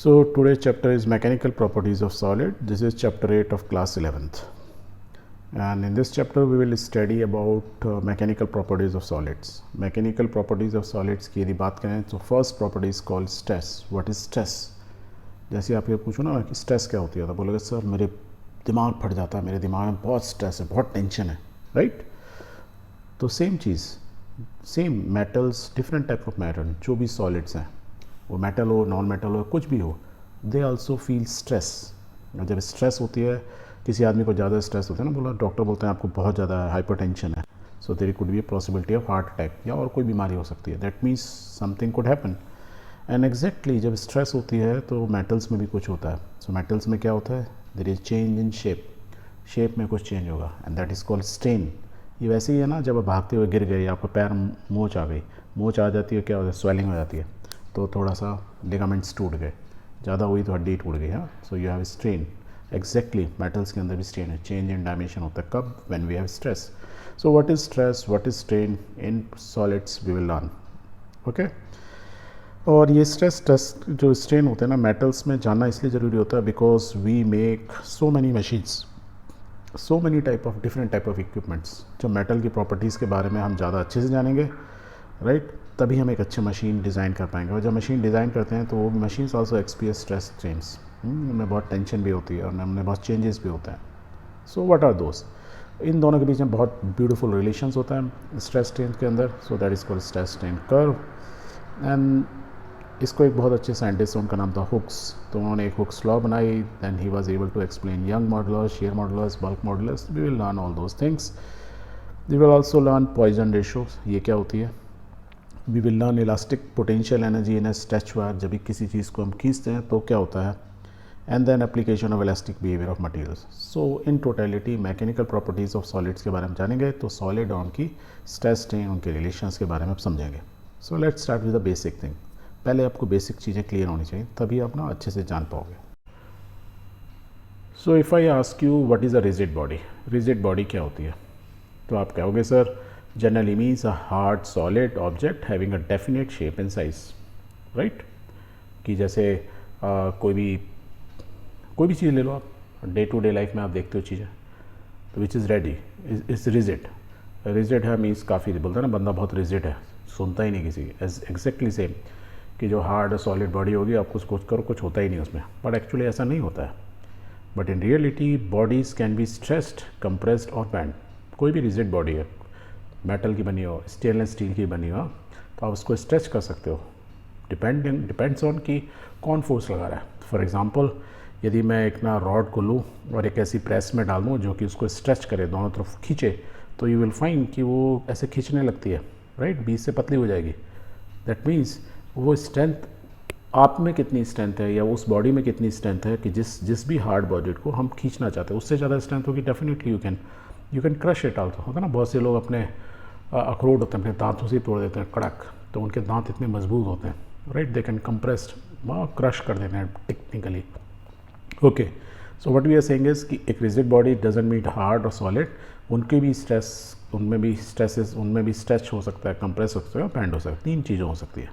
So today's chapter is mechanical properties of solid. This is chapter 8 of class 11th, and in this chapter we will study about mechanical properties of solids. Mechanical properties of solids की यदि बात करें तो first property is called stress. What is stress? जैसे आप ये पूछो ना कि स्ट्रेस क्या होती है तो बोलोगे सर मेरे दिमाग फट जाता है, मेरे दिमाग में बहुत स्ट्रेस है, बहुत टेंशन है, राइट? तो same cheese, same metals, different type of metal, जो भी सॉलिड्स हैं, वो मेटल हो, नॉन मेटल हो, कुछ भी हो, दे आल्सो फील स्ट्रेस. जब स्ट्रेस होती है, किसी आदमी को ज़्यादा स्ट्रेस होता है ना, बोला डॉक्टर बोलते हैं आपको बहुत ज़्यादा हाइपरटेंशन है, so there could be a possibility of heart attack या और कोई बीमारी हो सकती है. That means something could happen. And exactly जब स्ट्रेस होती है तो मेटल्स में भी कुछ होता है. सो मेटल्स में क्या होता है? There is change in shape, shape में कुछ चेंज होगा, and that is called strain. ये वैसे ही है ना, जब आप भागते हुए गिर गए, आपका पैर मोच आ गई, मोच आ जाती है, क्या होता है? स्वेलिंग हो जाती है, तो थोड़ा सा लिगामेंट्स टूट गए, ज़्यादा हुई तो हड्डी टूट गई. हाँ, so you have strain. Exactly metals के अंदर भी स्ट्रेन है, चेंज इन डायमेंशन होता है. कब? When we have stress. So what is stress, what is strain in solids we will learn. Okay. और ये स्ट्रेस टेस्ट जो स्ट्रेन होते हैं ना मेटल्स में, जानना इसलिए ज़रूरी होता है because we make so many machines, so many type of different type of equipments. जो मेटल की प्रॉपर्टीज़ के बारे में हम ज़्यादा अच्छे से जानेंगे, राइट, तभी हम एक अच्छी मशीन डिज़ाइन कर पाएंगे. और जब मशीन डिज़ाइन करते हैं तो वो machines also experience stress strains, उनमें बहुत टेंशन भी होती है और उनमें बहुत चेंजेस भी होते हैं. सो व्हाट आर दोस्त? इन दोनों के बीच में बहुत ब्यूटीफुल रिलेशंस होता है स्ट्रेस स्ट्रेन के अंदर. So that is called stress strain curve. And इसको एक बहुत अच्छे साइंटिस्ट, उनका नाम था हुक्स, तो उन्होंने एक हुक्स लॉ बनाई. Then he was able to explain Young modulus, shear modulus, bulk modulus. We will learn all those things. We will also learn Poisson ratio, ये क्या होती है. We will learn elastic potential energy in a stretch wire, जब भी किसी चीज़ को हम खींचते हैं तो क्या होता है. And then application of elastic behaviour of materials. So in totality mechanical properties of solids के बारे में जानेंगे, तो सॉलिड और उनकी स्ट्रेस स्ट्रेन, उनके रिलेशंस के बारे में आप समझेंगे. सो let's start with the basic thing. पहले आपको बेसिक चीज़ें क्लियर होनी चाहिए, तभी आप ना अच्छे से जान पाओगे. सो if I ask you what is a rigid body, rigid body क्या होती है, तो आप कहोगे sir generally means a hard solid object having a definite shape and size, right. कि जैसे कोई भी चीज़ ले लो आप, डे टू डे लाइफ में आप देखते हो चीज़ें, तो which is ready is rigid. Rigid है मीन्स काफ़ी, बोलता है ना बंदा बहुत रिजिड है, सुनता ही नहीं किसी की. एग्जैक्टली सेम कि जो हार्ड सॉलिड बॉडी होगी, आपको कुछ करो कुछ होता ही नहीं उसमें, बट एक्चुअली ऐसा नहीं होता है. But in reality bodies can be stressed, compressed और बैंड. कोई भी रिजिड बॉडी है, मेटल की बनी हो, स्टेनलेस स्टील की बनी हो, तो आप उसको स्ट्रेच कर सकते हो. डिपेंड्स ऑन कि कौन फोर्स लगा रहा है. फॉर एग्जांपल, यदि मैं एक ना रॉड को लूँ और एक ऐसी प्रेस में डाल दूँ जो कि उसको स्ट्रेच करे, दोनों तरफ खींचे, तो यू विल फाइंड कि वो ऐसे खींचने लगती है, राइट, बीच से पतली हो जाएगी. दैट मीन्स वो स्ट्रेंथ आप में कितनी स्ट्रेंथ है या उस बॉडी में कितनी स्ट्रेंथ है कि जिस भी हार्ड बॉडी को हम खींचना चाहते हैं, उससे ज़्यादा स्ट्रेंथ होगी, definitely you can crush it also. होता है ना, बहुत से लोग अपने अखरोट होते हैं अपने दांतों से तोड़ देते हैं कड़क, तो उनके दांत इतने मजबूत होते हैं, right, they can compressed crush कर देते हैं technically. Okay. So what we are saying is कि एक rigid body doesn't mean hard और सॉलिड, उनके भी स्ट्रेस, उनमें भी स्ट्रेच हो सकता है, कंप्रेस हो सकता है, बैंड हो सकता है, तीन चीज़ें हो सकती है.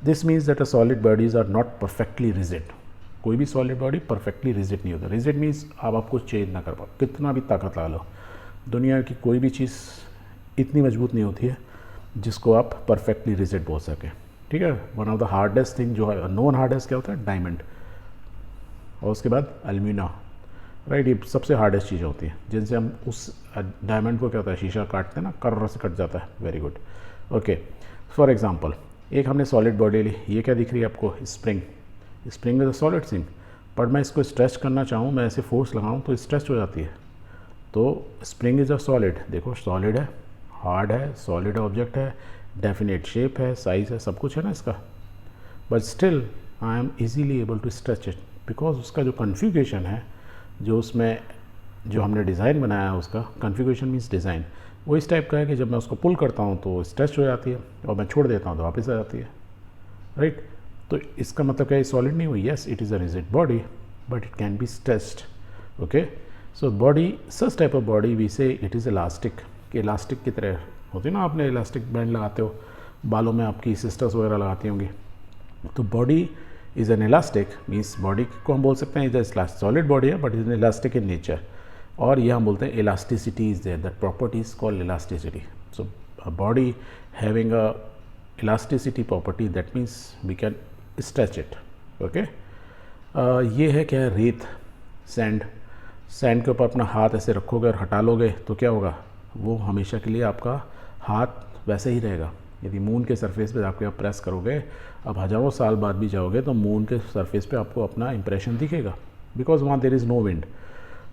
This means that a solid bodies are not perfectly rigid. कोई भी सॉलिड बॉडी परफेक्टली रिजिड नहीं होता. रिजिड मीन्स आप आपको चेंज ना कर पाओ, कितना भी ताकत लगा लो. दुनिया की कोई भी चीज़ इतनी मजबूत नहीं होती है जिसको आप परफेक्टली रिजिड बोल सकें, ठीक है. One of the hardest thing जो है, नॉन हार्डेस्ट क्या होता है, डायमंड, और उसके बाद एल्यूमिना, राइट. ये सबसे हार्डेस्ट चीज़ें होती हैं जिनसे हम उस डायमंड को क्या होता है, शीशा काटते हैं ना, कर्र से कट जाता है. Very good. Okay. For example, एक हमने सॉलिड बॉडी ली, ये क्या दिख रही है आपको, spring. Spring is a solid thing, पर मैं इसको स्ट्रेच करना चाहूँ, मैं ऐसे फोर्स लगाऊँ तो स्ट्रेच हो जाती है. तो स्प्रिंग इज़ अ सॉलिड, देखो सॉलिड है, हार्ड है, सॉलिड ऑब्जेक्ट है, डेफिनेट शेप है, साइज़ है, सब कुछ है ना इसका, but still I am easily able to stretch it because उसका जो कॉन्फ़िगरेशन है, जो उसमें जो हमने डिज़ाइन बनाया है, उसका कॉन्फ़िगरेशन मीन्स डिज़ाइन, वो इस टाइप का है कि जब मैं उसको पुल करता हूँ तो स्ट्रेच हो जाती है, और मैं छोड़ देता हूँ तो वापस आ जाती है, राइट. तो इसका मतलब क्या है, सॉलिड नहीं हुई. Yes, it is a rigid body, but it can be stretched. Okay. So body, such type of body we say it is elastic. कि इलास्टिक की तरह होती है ना, आपने इलास्टिक बैंड लगाते हो, बालों में आपकी सिस्टर्स वगैरह लगाती होंगी, तो body is an elastic means body को हम बोल सकते हैं इज अ सॉलिड बॉडी है but is an elastic in nature, और ये हम बोलते हैं elasticity is there, that property is called elasticity. So a body having a elasticity property that means we can stretch it. Okay, ये है क्या है, रेत, सैंड. सैंड के ऊपर अपना हाथ ऐसे रखोगे और हटा लोगे तो क्या होगा, वो हमेशा के लिए आपका हाथ वैसे ही रहेगा. यदि मून के सरफेस पे आपके आप प्रेस करोगे, अब हज़ारों साल बाद भी जाओगे तो मून के सरफेस पे आपको अपना इंप्रेशन दिखेगा, बिकॉज वहाँ there is no wind,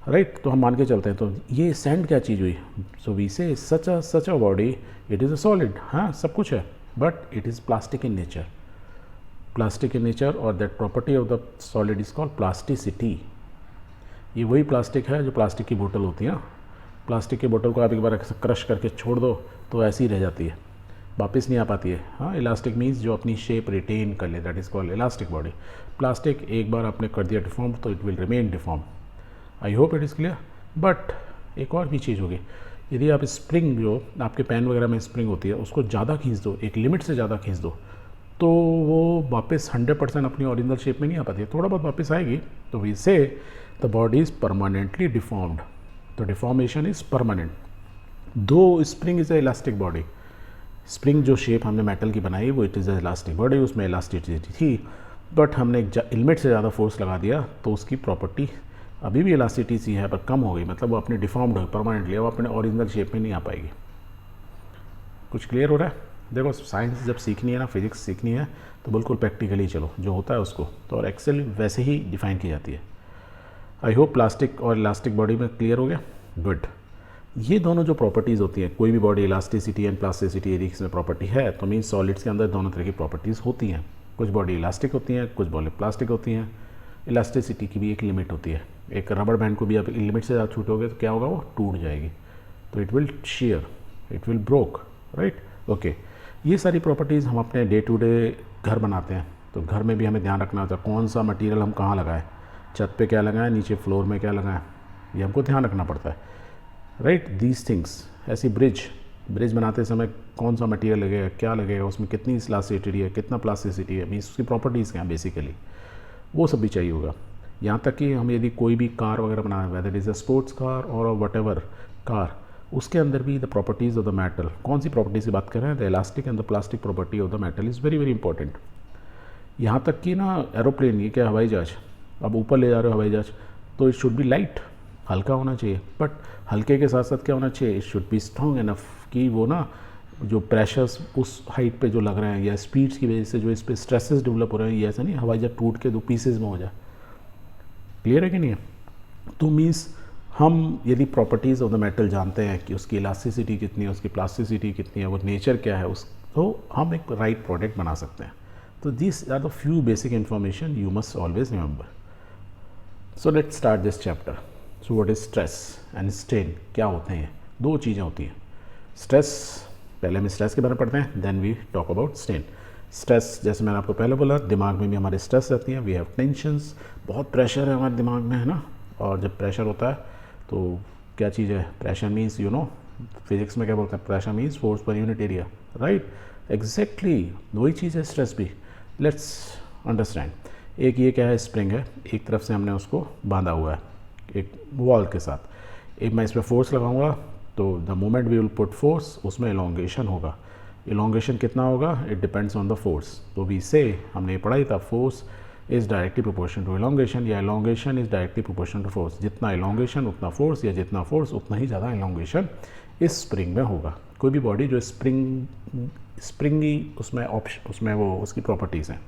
right. तो हम मान के चलते हैं. तो ये सैंड क्या चीज़ हुई, so we say such a body it is a solid. हाँ, सब कुछ है but it is plastic in nature. Plastic in nature और that property of the solid is called plasticity. ये वही प्लास्टिक है जो प्लास्टिक की बोतल होती है. प्लास्टिक की बोतल को आप एक बार क्रश करके छोड़ दो तो ऐसी ही रह जाती है, वापस नहीं आ पाती है. हाँ, इलास्टिक मीन्स जो अपनी शेप रिटेन कर ले, that is called elastic body. Plastic एक बार आपने कर दिया डिफॉर्म तो it will remain deform. I hope it is clear. But एक और भी चीज़ होगी, यदि आप स्प्रिंग जो आपके पेन वगैरह में स्प्रिंग होती है उसको ज़्यादा खींच दो, एक लिमिट से ज़्यादा खींच दो, तो वो वापस 100% अपनी ओरिजिनल शेप में नहीं आ पाती है, थोड़ा बहुत वापस आएगी. तो वी से the body is permanently deformed. तो डिफॉर्मेशन इज़ परमानेंट. दो spring is a elastic body. Spring जो शेप हमने मेटल की बनाई वो it is a elastic body, उसमें इलास्टिसिटी थी, बट हमने एक लिमिट से ज़्यादा फोर्स लगा दिया तो उसकी प्रॉपर्टी अभी भी इलास्टिसिटी है पर कम हो गई, मतलब वो अपने डिफॉर्म्ड हो परमानेंटली, वो अपने ओरिजिनल शेप में नहीं आ पाएगी. कुछ क्लियर हो रहा है. देखो, साइंस जब सीखनी है ना, फिजिक्स सीखनी है तो बिल्कुल प्रैक्टिकली चलो, जो होता है उसको तो, और एक्सेल वैसे ही डिफाइन की जाती है. आई होप प्लास्टिक और इलास्टिक बॉडी में क्लियर हो गया. गुड. ये दोनों जो प्रॉपर्टीज़ होती हैं, कोई भी बॉडी इलास्टिसिटी एंड प्लास्टिसिटी यदि इसमें प्रॉपर्टी है तो मीन्स सॉलिड्स के अंदर दोनों तरह की प्रॉपर्टीज़ होती हैं. कुछ बॉडी इलास्टिक होती हैं, कुछ बॉडी प्लास्टिक होती हैं. इलास्टिसिटी की भी एक लिमिट होती है. एक रबर बैंड को भी आप लिमिट से ज़्यादा छूटोगे तो क्या होगा, वो टूट जाएगी, तो it will share, it will broke, right. Okay, ये सारी प्रॉपर्टीज़ हम अपने डे टू डे घर बनाते हैं तो घर में भी हमें ध्यान रखना होता है कौन सा मटेरियल हम कहाँ लगाएं, छत पे क्या लगाएं, नीचे फ्लोर में क्या लगाएं, ये हमको ध्यान रखना पड़ता है, राइट. These things. ऐसी ब्रिज बनाते समय कौन सा मटेरियल लगेगा, क्या लगेगा, उसमें कितनी इलास्टिसिटी है, कितना प्लास्टिसिटी है, मीन्स उसकी प्रॉपर्टीज़ क्या हैं बेसिकली, वो सब भी चाहिए होगा. यहाँ तक कि हम यदि कोई भी कार वगैरह बना रहे हैं, whether is a sports car और वट एवर कार, उसके अंदर भी the properties of the metal, कौन सी प्रॉपर्टीज़ की बात कर रहे हैं, the elastic and the plastic property of the metal is very very important. यहाँ तक कि ना एरोप्लेन, ये क्या हवाई जहाज, अब ऊपर ले जा रहे हो हवाई जहाज तो इट शुड बी लाइट, हल्का होना चाहिए, बट हल्के के साथ साथ क्या होना चाहिए, it should be strong enough कि वो ना जो प्रेशर्स उस हाइट पे जो लग रहे हैं या स्पीड्स की वजह से जो इस पर स्ट्रेसेस डेवलप हो रहे हैं, ये ऐसा नहीं हवाई जहाज टूट के दो पीसेज में हो जाए. क्लियर है कि नहीं है. तो मीन्स हम यदि प्रॉपर्टीज़ ऑफ द मेटल जानते हैं कि उसकी इलास्टिसिटी कितनी है, उसकी प्लास्टिसिटी कितनी है, वो नेचर क्या है उस, तो हम एक राइट प्रोडक्ट बना सकते हैं. तो this are the few basic information you must always remember. So let's start this chapter. So what is stress and strain, क्या होते हैं, दो चीज़ें होती हैं. स्ट्रेस, पहले हम स्ट्रेस के बारे में पढ़ते हैं, then we talk about strain. Stress, जैसे मैंने आपको पहले बोला, दिमाग में भी हमारे स्ट्रेस रहती हैं, वी हैव टेंशंस, बहुत प्रेशर है हमारे दिमाग में, है ना. और जब प्रेशर होता है तो क्या चीज़ है, pressure means you know, physics में क्या बोलते हैं, pressure means force per unit area, right. Exactly वही चीज़ है स्ट्रेस भी. Let's understand. एक ये क्या है, स्प्रिंग है, एक तरफ से हमने उसको बांधा हुआ है एक वॉल के साथ. एक मैं इस पर फोर्स लगाऊंगा तो the moment we will put force, उसमें एलोंगेशन होगा. एलोंगेशन कितना होगा, it depends on the force. तो वी से हमने पढ़ा ही था, force is directly proportion to elongation, या elongation is directly proportion to force. जितना एलोंगेशन उतना फोर्स, या जितना फोर्स उतना ही ज़्यादा एलोंगेशन इस स्प्रिंग में होगा. कोई भी बॉडी जो स्प्रिंगी उसमें वो उसकी प्रॉपर्टीज़ हैं.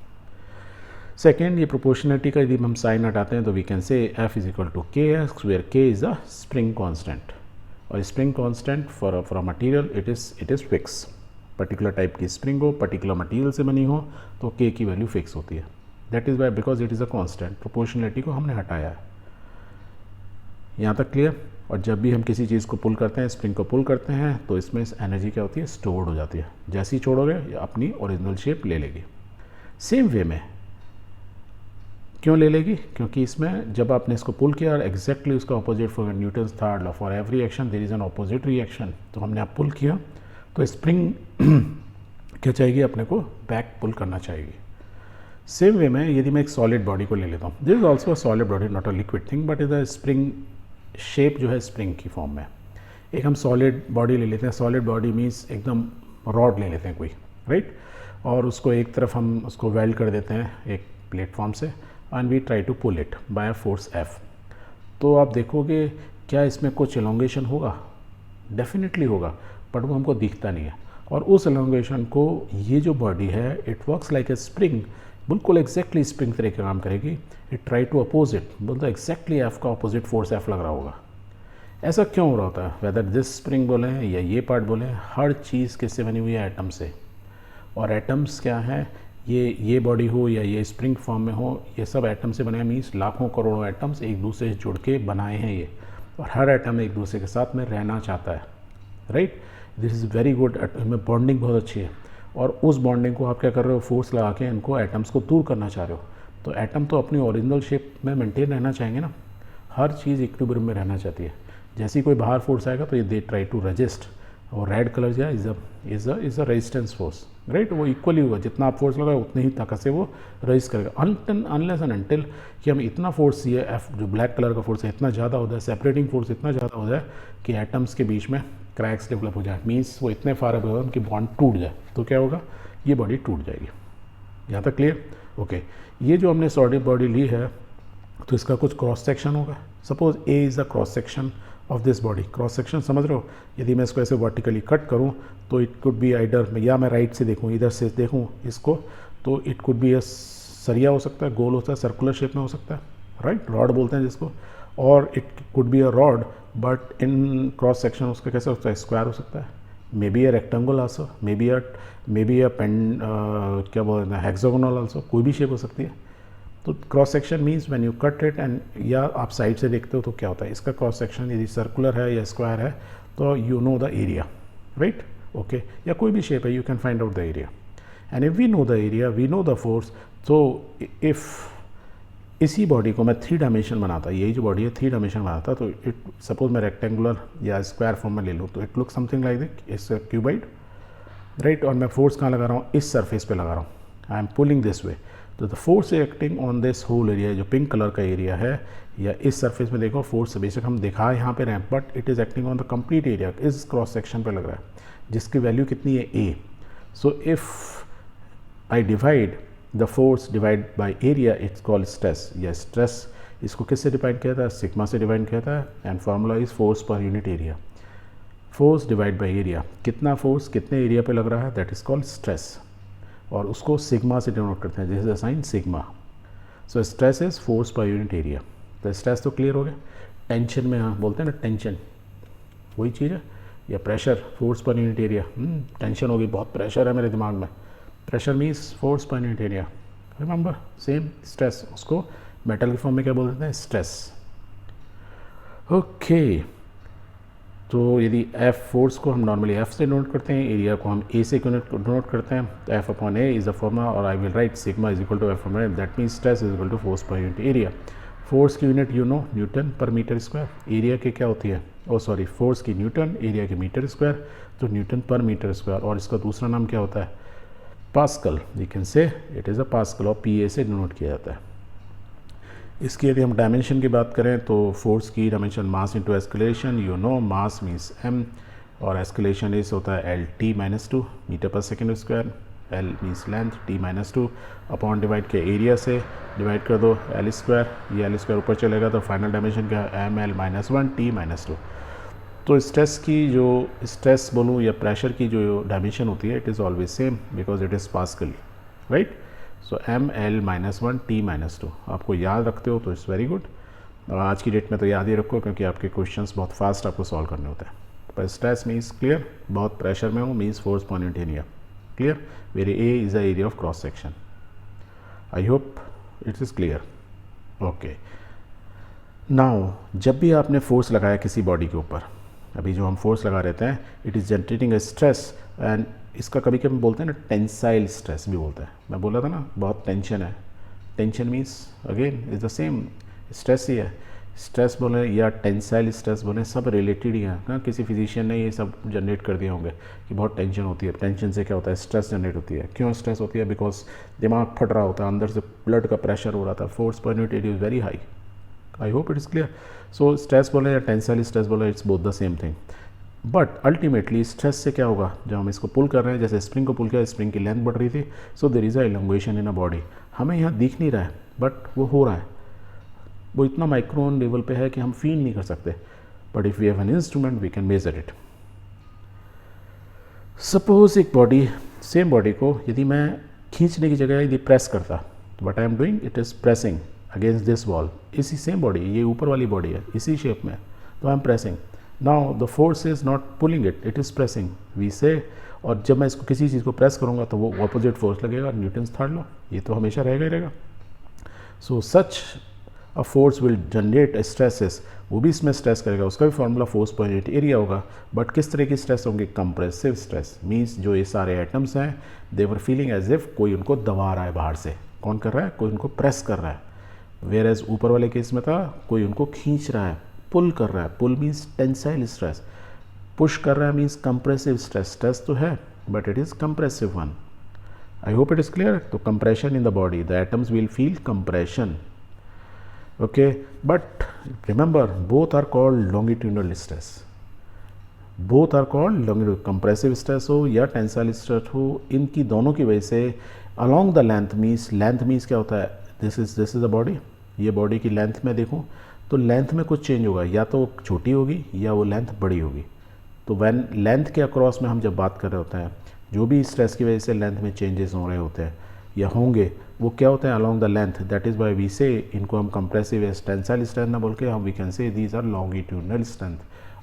सेकेंड, ये प्रोपोर्शनलिटी का यदि हम साइन हटाते हैं तो we can say F is equal to k x, where k is a spring constant. और spring constant for a material it is fix. Particular type की स्प्रिंग हो, पर्टिकुलर मटेरियल से बनी हो तो के की वैल्यू फिक्स होती है. That is Y, because it is a constant. Proportionality को हमने हटाया है. यहाँ तक क्लियर. और जब भी हम किसी चीज़ को पुल करते हैं, स्प्रिंग को पुल करते हैं, तो इसमें एनर्जी क्या होती है, स्टोर्ड हो जाती है. जैसे ही छोड़ोगे अपनी ओरिजिनल शेप ले लेगी. सेम वे में क्यों ले लेगी, क्योंकि इसमें जब आपने इसको पुल किया और एग्जैक्टली उसका opposite for Newton's third law, for every action there is an opposite reaction. तो हमने आप पुल किया तो स्प्रिंग क्या चाहेगी, अपने को बैक पुल करना चाहेगी. सेम वे में यदि मैं एक सॉलिड बॉडी को ले लेता हूँ, this is also a solid body, not a liquid thing, but is a spring shape जो है स्प्रिंग की फॉर्म में। एक हम सॉलिड बॉडी ले लेते हैं, सॉलिड बॉडी मीन्स एकदम रॉड ले लेते हैं कोई, राइट, और उसको एक तरफ हम उसको वेल्ड कर देते हैं एक प्लेटफॉर्म से, and we try to pull it by a force F. तो आप देखोगे क्या इसमें कुछ एलोंगेशन होगा? डेफिनेटली होगा, बट वो हमको दिखता नहीं है। और उस एलोंगेशन को ये जो बॉडी है, it works like a spring, बिल्कुल एग्जैक्टली स्प्रिंग तरीके का काम करेगी। It try to oppose it, बोलता है एग्जैक्टली एफ का अपोजिट फोर्स एफ लग रहा होगा। ऐसा क्यों हो रहा होता है? वेदर दिस स्प्रिंग बोले या ये पार्ट बोले, हर चीज़ किससे बनी हुई है? एटम से। और एटम्स क्या है? ये बॉडी हो या ये स्प्रिंग फॉर्म में हो, ये सब एटम से बने हैं, मीन्स लाखों करोड़ों एटम्स एक दूसरे से जुड़ के बनाए हैं ये, और हर एटम एक दूसरे के साथ में रहना चाहता है, right. This is very good, इनमें बॉन्डिंग बहुत अच्छी है। और उस बॉन्डिंग को आप क्या कर रहे हो? फोर्स लगा के इनको एटम्स को दूर करना चाह रहे हो। तो एटम तो अपनी ओरिजिनल शेप में मेंटेन रहना चाहेंगे ना, हर चीज़ इक्विलिब्रियम में रहना चाहती है। जैसे ही कोई बाहर फोर्स आएगा तो ये दे ट्राई टू रेजिस्ट, और रेड कलर जो है is a resistance force, right. वो इक्वली होगा, जितना आप फोर्स लगाए उतनी ही ताकत से वो रेजिस्ट करेगा, अनलेस एंड अनटिल कि हम इतना फोर्स ये एफ जो ब्लैक कलर का फोर्स है इतना ज़्यादा हो जाए, सेपरेटिंग फोर्स इतना ज़्यादा हो जाए कि एटम्स के बीच में क्रैक्स डेवलप हो जाए, मीन्स वो इतने फार अवे हो उनकी बॉन्ड टूट जाए, तो क्या होगा? ये बॉडी टूट जाएगी। यहाँ तक क्लियर? ओके। ये जो हमने सॉलिड बॉडी ली है, तो इसका कुछ क्रॉस सेक्शन होगा। Suppose A is the cross section of this body. Cross section समझ रहे हो? यदि मैं इसको ऐसे वर्टिकली कट करूँ तो इट कुड बी आइडर, या मैं राइट से देखूँ, इधर से देखूँ इसको, तो इट कुड बी सरिया हो सकता है, गोल होता है, सर्कुलर शेप में हो सकता है, राइट, रॉड बोलते हैं जिसको, और it could be a rod, but in cross section उसका कैसे होता है? स्क्वायर हो सकता है, maybe a rectangle also, maybe a pen क्या बोलते हैं, हेक्सागोनल आल्सो, कोई भी शेप हो सकती है। तो cross section means when you cut it and, या आप साइड से देखते हो तो क्या होता है? इसका क्रॉस सेक्शन यदि सर्कुलर है या स्क्वायर है तो you know the area, right, okay, या कोई भी शेप है, you can find out the area. And if we know the area, we know the force. तो इफ़ इसी बॉडी को मैं 3 डायमेंशन बनाता, यही जो बॉडी है 3 डायमेंशन बनाता, तो इट सपोज मैं रेक्टेंगुलर या स्क्वायर फॉर्म में ले लूँ, तो it look something like this, it's cuboid, right. और मैं फोर्स कहाँ लगा रहा हूँ? इस सरफेस पे लगा रहा हूँ, I am pulling this way, तो the force acting on this whole area, जो पिंक कलर का एरिया है, या इस सरफेस में देखो फोर्स बेशक हम दिखा यहाँ पे रहे हैं, but it is acting on the complete area, इस क्रॉस सेक्शन पे लग रहा है, जिसकी वैल्यू कितनी है? A. So if I divide the force divide by area, it's called stress. या स्ट्रेस इसको किससे डिवाइड किया था? सिग्मा से डिवाइड किया था, and formula is force per unit area. Force divide by area, कितना फोर्स कितने एरिया पे लग रहा है, दैट इज कॉल्ड स्ट्रेस, और उसको सिग्मा से डिनोट करते हैं, this is the sign sigma. So stress is force per unit area. तो स्ट्रेस तो क्लियर हो गया। टेंशन में हाँ बोलते हैं ना, टेंशन वही चीज़ है, या pressure force per unit area. Tension होगी, बहुत प्रेशर है मेरे दिमाग में, pressure means force per unit area, remember same. Stress उसको मेटल के फॉर्म में क्या बोल देते हैं? स्ट्रेस। ओके, तो यदि F फोर्स को हम नॉर्मली F से नोट करते हैं, एरिया को हम A से नोट करते हैं, तो F upon A is the formula, और I will write sigma is equal to F upon A, that means stress is equal to force per unit area. Force की unit you know, newton per metre square. Area की क्या होती है? Oh sorry, force की newton, area की metre square, तो newton per metre square, और इसका दूसरा नाम क्या होता है? Pascal. You can say it is a pascal, और PA से डिनोट किया जाता है। इसकी यदि हम डायमेंशन की बात करें तो फोर्स की dimension mass into escalation, you know mass means m, और एस्केलेशन इस होता है LT-2 मीटर पर second square, L means length, T-2 upon divide के एरिया से डिवाइड कर दो L स्क्वायर, ये L स्क्वायर ऊपर चलेगा तो फाइनल डायमेंशन क्या है? ML-1 T-2। तो स्ट्रेस की जो स्ट्रेस बोलूँ या प्रेशर की जो डायमेंशन होती है, it is always same because it is pascal, right. So ML-1 T-2 आपको याद रखते हो तो इट्स वेरी गुड, और आज की डेट में तो याद ही रखो क्योंकि आपके क्वेश्चंस बहुत फास्ट आपको सॉल्व करने होते हैं। पर स्ट्रेस मीन्स क्लियर, बहुत प्रेशर में हो, means force per unit area, clear, very A is the area of cross section. I hope it is clear. Okay, now जब भी आपने फोर्स लगाया किसी बॉडी के ऊपर, अभी जो हम फोर्स लगा रहते हैं, it is generating a stress, and इसका कभी कभी बोलते हैं ना टेंसाइल स्ट्रेस भी बोलते हैं। मैं बोला था ना बहुत टेंशन है, tension means again is the same, stress ही है। स्ट्रेस बोलें या टेंसाइल स्ट्रेस बोलें, सब रिलेटेड ही हैं ना। किसी फिजिशियन ने ये सब जनरेट कर दिए होंगे कि बहुत टेंशन होती है, टेंशन से क्या होता है, स्ट्रेस जनरेट होती है। क्यों स्ट्रेस होती है? बिकॉज दिमाग फट रहा होता है, अंदर से ब्लड का प्रेशर हो रहा था, force per unit it is very high. I hope it is clear. So stress बोले या टेंसाइल स्ट्रेस बोले, it's both the same thing. But ultimately stress से क्या होगा, जब हम इसको पुल कर रहे हैं, जैसे स्प्रिंग को पुल किया, स्प्रिंग की लेंथ बढ़ रही थी, so there is a elongation in a body. हमें यहाँ दिख नहीं रहा है बट वो हो रहा है, वो इतना माइक्रोन लेवल पे है कि हम फील नहीं कर सकते, but if we have an instrument we can measure it. Suppose एक बॉडी, सेम बॉडी को यदि मैं खींचने की जगह यदि प्रेस करता, what I am doing, it is pressing against this wall. इसी सेम बॉडी, ये ऊपर वाली बॉडी है, इसी शेप में, तो I am pressing. Now the force is not pulling it, it is pressing, we say. और जब मैं इसको किसी चीज़ को प्रेस करूँगा तो वो ऑपोजिट फोर्स लगेगा, न्यूटन्स थर्ड लॉ, ये तो हमेशा रहेगा ही रहेगा। So such a force will generate stresses, वो भी इसमें स्ट्रेस करेगा, उसका भी formula force per unit area होगा। बट किस तरह की स्ट्रेस होंगे? कंप्रेसिव स्ट्रेस, मीन्स जो ये सारे एटम्स हैं दे वर फीलिंग एज इफ कोई उनको दबा रहा है बाहर से। कौन कर रहा है? कोई उनको प्रेस कर रहा है। वेयर एज ऊपर वाले केस में था कोई उनको खींच रहा है, पुल कर रहा है। Pull means tensile stress, push कर रहा है मीन्स कंप्रेसिव स्ट्रेस। स्ट्रेस तो है but it is compressive one. I hope it is clear. तो compression in the body, the atoms will feel compression, okay, but remember both are called longitudinal stress, both are called longitudinal, compressive stress हो या tensile stress हो, इनकी दोनों की वजह से along the length means क्या होता है, this is the body, ये बॉडी की लेंथ में देखूँ तो लेंथ में कुछ चेंज होगा, या तो वो छोटी होगी या वो लेंथ बड़ी होगी। तो व्हेन लेंथ के अक्रॉस में हम जब बात कर रहे होते हैं, जो भी स्ट्रेस की वजह से लेंथ में चेंजेस हो रहे होते हैं या होंगे, वो क्या होते हैं? Along the length. That is why we say इनको हम कंप्रेसिव या टेंसाइल स्ट्रेंथ ना बोल के हम we can say these are longitudinal strength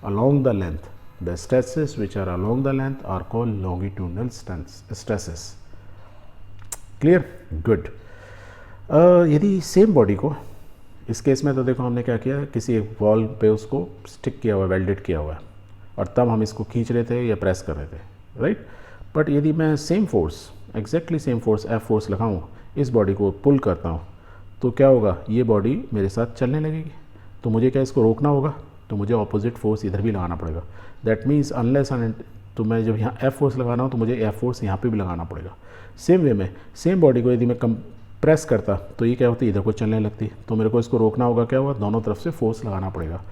along the length. The stresses which are along the length are called longitudinal stresses. Clear? Good. यदि same body को, इस केस में तो देखो हमने क्या किया, किसी एक वॉल पे उसको स्टिक किया हुआ है, वेल्डेड किया हुआ है, और तब हम इसको खींच रहे थे या प्रेस कर रहे थे, राइट। बट यदि मैं same force, exactly same force, F force लगाऊँ, इस बॉडी को पुल करता हूँ, तो क्या होगा? ये बॉडी मेरे साथ चलने लगेगी। तो मुझे क्या इसको रोकना होगा? तो मुझे ऑपोजिट फोर्स इधर भी लगाना पड़ेगा। दैट मीन्स अनलेस एंड, तो मैं जब यहाँ एफ फोर्स लगाना हो तो मुझे एफ फोर्स यहाँ पे भी लगाना पड़ेगा। सेम वे में सेम बॉडी को यदि मैं प्रेस करता तो ये क्या होती? इधर को चलने लगती। तो मेरे को इसको रोकना होगा, क्या होगा? दोनों तरफ से फोर्स लगाना पड़ेगा।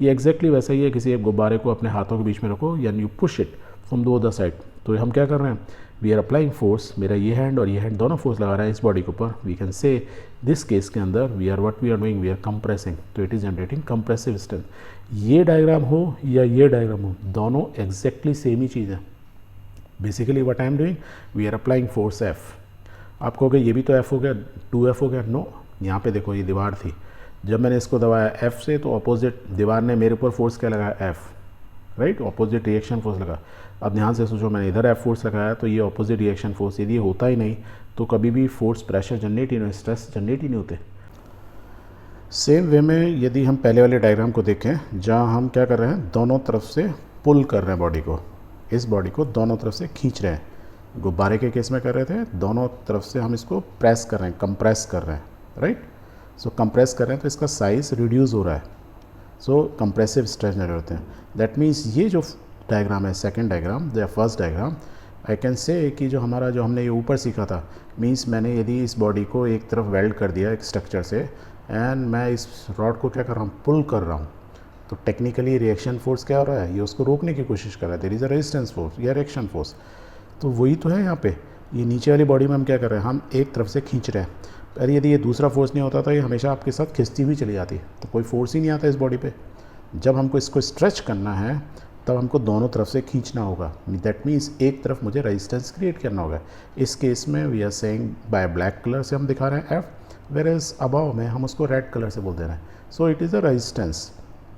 ये एग्जैक्टली वैसा ही है, किसी एक गुब्बारे को अपने हाथों के बीच में रखो यानी यू पुश इट फ्रॉम दो अदर साइड। तो हम क्या कर रहे हैं? वी आर अप्लाइंग फोर्स, मेरा ये हैंड और ये हैंड दोनों फोर्स लगा रहे हैं इस बॉडी के ऊपर। We can say this case के अंदर we are what we are doing, we are compressing, तो it is generating compressive strength. ये डायग्राम हो या ये डायग्राम हो, दोनों एग्जैक्टली सेम ही चीज़ है। Basically what I am doing, we are applying force F. आप कहोगे ये भी तो एफ हो गया, 2F हो गया। नो, यहाँ पे देखो ये दीवार थी, जब मैंने इसको दबाया एफ से तो अपोजिट दीवार ने मेरे ऊपर फोर्स क्या लगाया? F, right, opposite reaction force लगा। अब ध्यान से सोचो, मैंने इधर एफ फोर्स लगाया तो ये ऑपोजिट रिएक्शन फोर्स, यदि होता ही नहीं तो कभी भी फोर्स प्रेशर जनरेट ही नहीं, स्ट्रेस जनरेट ही नहीं होते। सेम वे में यदि हम पहले वाले डायग्राम को देखें, जहाँ हम क्या कर रहे हैं? दोनों तरफ से पुल कर रहे हैं बॉडी को, इस बॉडी को दोनों तरफ से खींच रहे हैं। गुब्बारे के केस में कर रहे थे, दोनों तरफ से हम इसको प्रेस कर रहे हैं, कंप्रेस कर रहे हैं, राइट। सो कंप्रेस कर रहे हैं तो इसका साइज रिड्यूस हो रहा है, सो कंप्रेसिव स्ट्रेस जनरेट होते हैं। दैट मीन्स ये जो डायग्राम है, सेकंड डायग्राम या फर्स्ट डायग्राम, आई कैन से कि जो हमारा जो हमने ये ऊपर सीखा था, मीन्स मैंने यदि इस बॉडी को एक तरफ वेल्ड कर दिया एक स्ट्रक्चर से, एंड मैं इस रॉड को क्या कर रहा हूँ? पुल कर रहा हूँ, तो टेक्निकली रिएक्शन फोर्स क्या हो रहा है? ये उसको रोकने की कोशिश कर रहा है, there is a resistance force या रिएक्शन फोर्स। तो वही तो है यहाँ पे, ये नीचे वाली बॉडी में हम क्या कर रहे हैं? हम एक तरफ से खींच रहे हैं। अरे यदि ये दूसरा फोर्स नहीं होता तो ये हमेशा आपके साथ खिंचती हुई चली जाती, तो कोई फोर्स ही नहीं आता इस बॉडी पे। जब हमको इसको स्ट्रेच करना है तब हमको दोनों तरफ से खींचना होगा। दैट मीन्स एक तरफ मुझे रेजिस्टेंस क्रिएट करना होगा। इस केस में we are saying by black colour से हम दिखा रहे हैं एफ, वेयर एज अबाव में हम उसको रेड कलर से बोल दे रहे हैं। सो इट इज़ अ रेजिस्टेंस।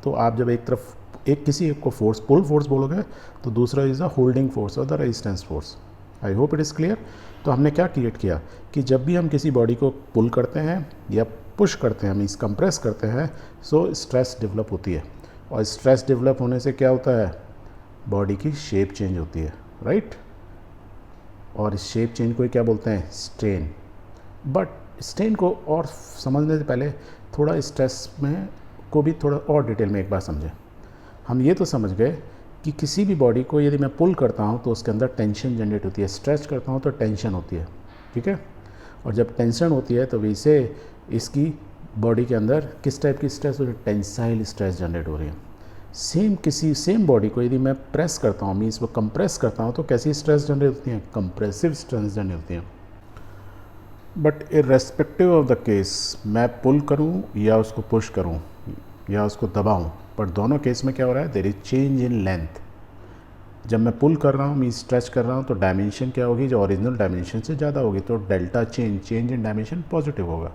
तो आप जब एक तरफ किसी एक को फोर्स, पुल फोर्स बोलोगे, तो दूसरा इज़ द होल्डिंग फोर्स और the resistance force. I hope it is clear. तो हमने क्या क्रिएट किया कि जब भी हम किसी बॉडी को पुल करते हैं या पुश करते हैं, मीन्स कंप्रेस करते हैं, सो स्ट्रेस डेवलप होती है, और स्ट्रेस डेवलप होने से क्या होता है? बॉडी की शेप चेंज होती है, राइट। और इस शेप चेंज को क्या बोलते हैं? स्ट्रेन। बट स्ट्रेन को और समझने से पहले थोड़ा स्ट्रेस में को भी थोड़ा और डिटेल में एक बार समझें। हम ये तो समझ गए कि किसी भी बॉडी को यदि मैं पुल करता हूँ तो उसके अंदर टेंशन जनरेट होती है, स्ट्रेच करता हूँ तो टेंशन होती है, ठीक है। और जब टेंशन होती है तो वैसे इसकी बॉडी के अंदर किस टाइप की स्ट्रेस हो रही है, टेंसाइल स्ट्रेस जनरेट हो रही है। सेम बॉडी को यदि मैं प्रेस करता हूँ, मीन्स वो कंप्रेस करता हूँ, तो कैसी स्ट्रेस जनरेट होती है, कंप्रेसिव स्ट्रेस जनरेट होती है। But irrespective of the case, मैं पुल करूँ या उसको पुश करूँ या उसको दबाऊँ, पर दोनों केस में क्या हो रहा है, there is change in length. जब मैं पुल कर रहा हूँ, मीन स्ट्रेच कर रहा हूँ, तो डायमेंशन क्या होगी, जो ओरिजिनल डायमेंशन से ज़्यादा होगी, तो delta change in dimension positive होगा।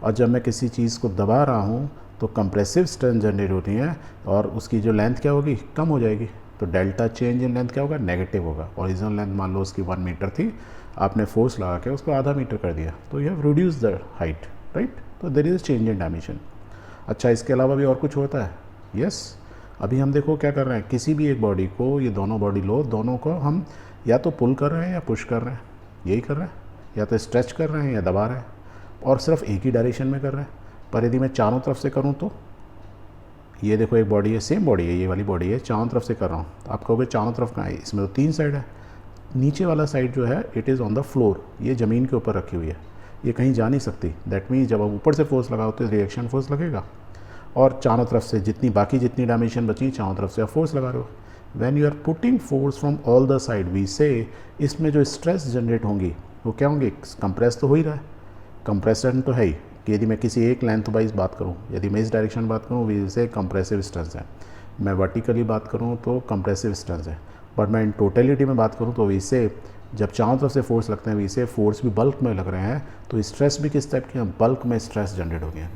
और जब मैं किसी चीज़ को दबा रहा हूँ तो कंप्रेसिव स्ट्रेंथ जनरेट होती है और उसकी जो लेंथ क्या होगी, कम हो जाएगी, तो डेल्टा चेंज इन लेंथ क्या होगा, नेगेटिव होगा। ओरिजिनल लेंथ मान लो उसकी 1 मीटर थी, आपने फोर्स लगा के उसको आधा मीटर कर दिया, तो you have reduce the height, right. तो there is change in dimension. अच्छा, इसके अलावा भी और कुछ होता है, यस। अभी हम देखो क्या कर रहे हैं, किसी भी एक बॉडी को, ये दोनों बॉडी लो, दोनों को हम या तो पुल कर रहे हैं या पुश कर रहे हैं, यही कर रहे हैं, या तो स्ट्रेच कर रहे हैं या दबा रहे हैं, और सिर्फ एक ही डायरेक्शन में कर रहे हैं। पर यदि मैं चारों तरफ से करूं तो ये देखो एक बॉडी है, सेम बॉडी है, ये वाली बॉडी है, चारों तरफ से कर रहा हूँ, तो आप कहोगे चारों तरफ कहाँ है, इसमें तो 3 साइड है। नीचे वाला साइड जो है it is on the floor, ये ज़मीन के ऊपर रखी हुई है, ये कहीं जा नहीं सकती। दैट मीन्स जब आप ऊपर से फोर्स लगाओ तो रिएक्शन फोर्स लगेगा, और चारों तरफ से जितनी डायमेंशन बची, चारों तरफ से आप फोर्स लगा रहे हो। When you are putting force from all the side, we say इसमें जो स्ट्रेस जनरेट होंगी वो क्या होंगी, कंप्रेस तो हो ही रहा है, कंप्रेशन तो है ही, कि यदि मैं किसी एक लेंथ वाइज बात करूं, यदि मैं इस डायरेक्शन बात करूं, वी से कंप्रेसिव स्ट्रेस है, मैं वर्टिकली बात करूं तो कंप्रेसिव स्ट्रेस है, बट मैं इन टोटलिटी में बात करूं तो वी से जब चारों तरफ से फोर्स लगते हैं, वी से फोर्स भी बल्क में लग रहे हैं, तो स्ट्रेस भी किस टाइप की है, बल्क में स्ट्रेस जनरेट हो गया,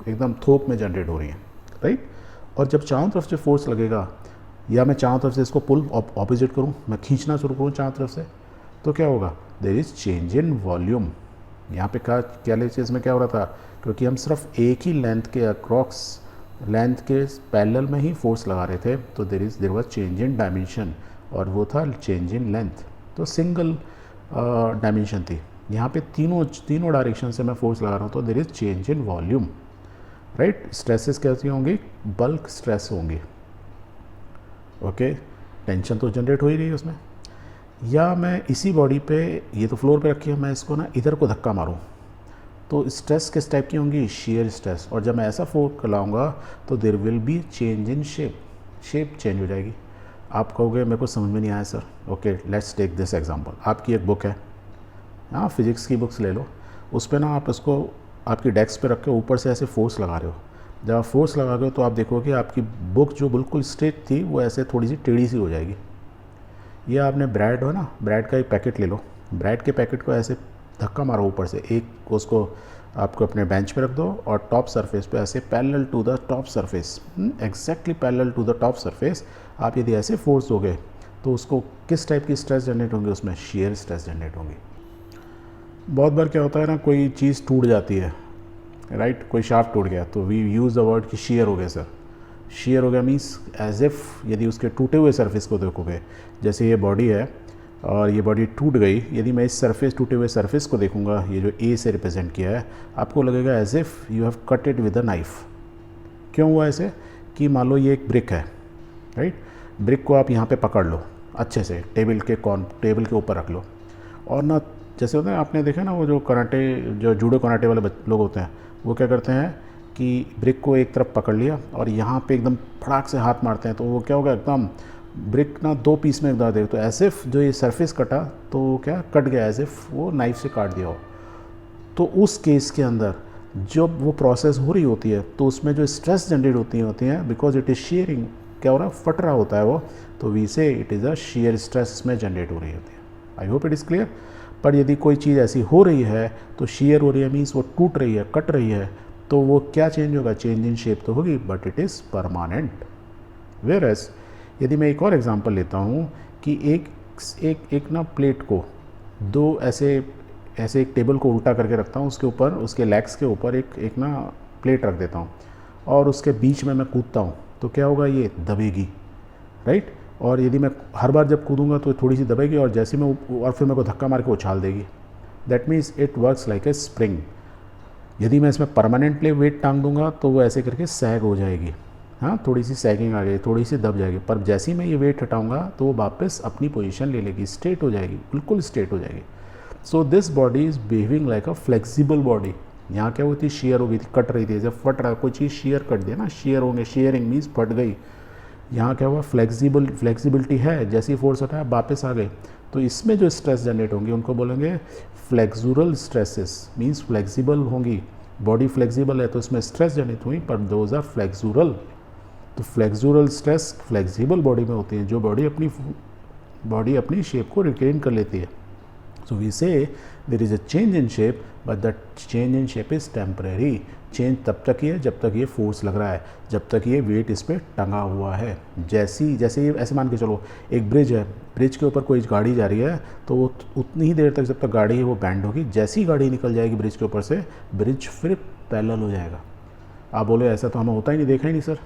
एकदम थोक में जनरेट हो रही है, राइट। और जब चारों तरफ से फोर्स लगेगा, या मैं चारों तरफ से इसको पुल ऑपोजिट करूँ, मैं खींचना शुरू करूँ चारों तरफ से, तो क्या होगा, there is change in volume. यहाँ पे क्या चीज़ में क्या हो रहा था, क्योंकि हम सिर्फ एक ही लेंथ के अक्रॉस, लेंथ के पैरेलल में ही फोर्स लगा रहे थे, तो there was change in dimension, और वो था चेंज इन लेंथ, तो सिंगल डायमेंशन थी। यहाँ पे तीनों डायरेक्शन से मैं फोर्स लगा रहा हूँ, तो there is change in volume, right. Stresses कैसी होंगी, बल्क स्ट्रेस होंगी, ओके। टेंशन तो जनरेट हो ही रही है उसमें। या मैं इसी बॉडी पे, ये तो फ्लोर पे रखी है, मैं इसको ना इधर को धक्का मारूं, तो स्ट्रेस किस टाइप की होंगी, शेयर स्ट्रेस। और जब मैं ऐसा फोर्स लाऊंगा तो there will be change in shape change हो जाएगी। आप कहोगे मेरे को समझ में नहीं आया sir, okay let's take this example. आपकी एक बुक है, हाँ फिजिक्स की बुक्स ले लो, उस पर ना आप इसको आपकी डेस्क पे रख के ऊपर से ऐसे फोर्स लगा रहे हो। जब आप फोर्स लगा रहे हो तो आप देखोगे आपकी बुक जो बिल्कुल स्ट्रेट थी वो ऐसे थोड़ी सी टेढ़ी सी हो जाएगी। ये आपने ब्रेड हो ना, ब्रेड का एक पैकेट ले लो, ब्रेड के पैकेट को ऐसे धक्का मारो ऊपर से, एक उसको आपको अपने बेंच पे रख दो और टॉप सरफेस पे ऐसे parallel to the top surface, exactly parallel to the top surface आप यदि ऐसे फोर्स दोगे तो उसको किस टाइप की स्ट्रेस जनरेट होंगी, उसमें शेयर स्ट्रेस जनरेट होंगी। बहुत बार क्या होता है ना, कोई चीज़ टूट जाती है, राइट, कोई शाफ्ट टूट गया तो वी यूज़ द वर्ड कि शेयर हो गया सर। शेयर हो गया मीन्स एज इफ़ यदि उसके टूटे हुए सरफेस को देखोगे, जैसे ये बॉडी है और ये बॉडी टूट गई, यदि मैं इस सरफेस टूटे हुए सरफेस को देखूंगा, ये जो ए से रिप्रेजेंट किया है, आपको लगेगा as if you have cut it with a knife. क्यों हुआ ऐसे, कि मान लो ये एक ब्रिक है, राइट, ब्रिक को आप यहाँ पे पकड़ लो अच्छे से, टेबल के ऊपर रख लो, और ना जैसे होता है आपने देखा ना वो जो जूडो कराटे वाले लोग होते हैं, वो क्या करते हैं कि ब्रिक को एक तरफ पकड़ लिया और यहाँ पे एकदम फड़ाक से हाथ मारते हैं, तो वो क्या होगा, एकदम ब्रिक ना 2 पीस में एकदम दे, तो ऐसे जो ये सरफेस कटा तो क्या कट गया, एज इफ वो नाइफ से काट दिया हो। तो उस केस के अंदर जब वो प्रोसेस हो रही होती है तो उसमें जो स्ट्रेस जनरेट होती हैं बिकॉज इट इज़ शेयरिंग, क्या हो रहा है, फट रहा होता है वो, तो we say it is a shear stress में जनरेट हो रही होती है। I hope it is clear. पर यदि कोई चीज़ ऐसी हो रही है तो शेयर हो रही है मीन्स वो टूट रही है, कट रही है, तो वो क्या चेंज होगा, चेंज इन शेप तो होगी but it is permanent. Whereas यदि मैं एक और एग्जांपल लेता हूँ कि एक ना प्लेट को दो ऐसे एक टेबल को उल्टा करके रखता हूँ, उसके ऊपर उसके लेग्स के ऊपर एक ना प्लेट रख देता हूँ और उसके बीच में मैं कूदता हूँ, तो क्या होगा, ये दबेगी, राइट। और यदि मैं हर बार जब कूदूंगा तो थोड़ी सी दबेगी और जैसे मैं और फिर मेरे को धक्का मार के उछाल देगी। That means it works like a spring. यदि मैं इसमें परमानेंटली वेट टांग दूंगा तो वो ऐसे करके सैग हो जाएगी, हाँ थोड़ी सी सैगिंग आ गई, थोड़ी सी दब जाएगी, पर जैसे ही मैं ये वेट हटाऊंगा तो वो वापस अपनी पोजीशन ले लेगी, स्ट्रेट हो जाएगी, बिल्कुल स्ट्रेट हो जाएगी। So this body is behaving like a flexible body. यहाँ क्या होती, शेयर हो गई थी, कट रही थी, जब फट रहा कोई चीज़ शेयर कट दिया ना, शेयर होंगे, शेयरिंग मीन्स फट गई। यहाँ क्या हुआ, फ्लेक्सिबिलिटी है, जैसी फोर्स हटाया वापस आ गए। तो इसमें जो स्ट्रेस जनरेट होंगी उनको बोलेंगे फ्लेक्सुरल स्ट्रेसेस, मीन्स फ्लेक्सिबल होंगी, बॉडी फ्लेक्सिबल है तो इसमें स्ट्रेस जनरेट हुई, पर दोज आर फ्लेक्सुरल। तो फ्लेक्सुरल स्ट्रेस फ्लेक्सिबल बॉडी में होती है, जो बॉडी अपनी शेप को रिटेन कर लेती है। So we say there is a change in shape, but that change in shape is temporary. Change तब तक ही है जब तक ये फोर्स लग रहा है, जब तक ये वेट इस पर टंगा हुआ है। जैसे ये ऐसे मान के चलो, एक ब्रिज है, ब्रिज के ऊपर कोई गाड़ी जा रही है तो वो उतनी ही देर तक जब तक गाड़ी है वो बैंड होगी, जैसी ही गाड़ी निकल जाएगी ब्रिज के ऊपर से, ब्रिज फिर पैरेलल हो जाएगा। आप बोले ऐसा तो हमें होता ही नहीं, देखा ही नहीं सर।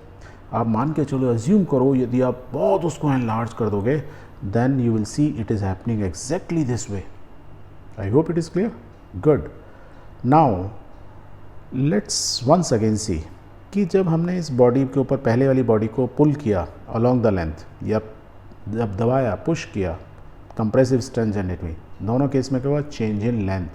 आप मान के चलो, अज्यूम करो, यदि आप बहुत उसको एनलार्ज कर दोगे, then you will see it is happening exactly this way. I hope it is clear, good. Now let's once again see कि जब हमने इस बॉडी के ऊपर पहले वाली बॉडी को पुल किया अलोंग द लेंथ, या जब दबाया, पुश किया, कंप्रेसिव स्ट्रेंथ जनरेट हुई, दोनों केस में क्या हुआ, चेंज इन लेंथ।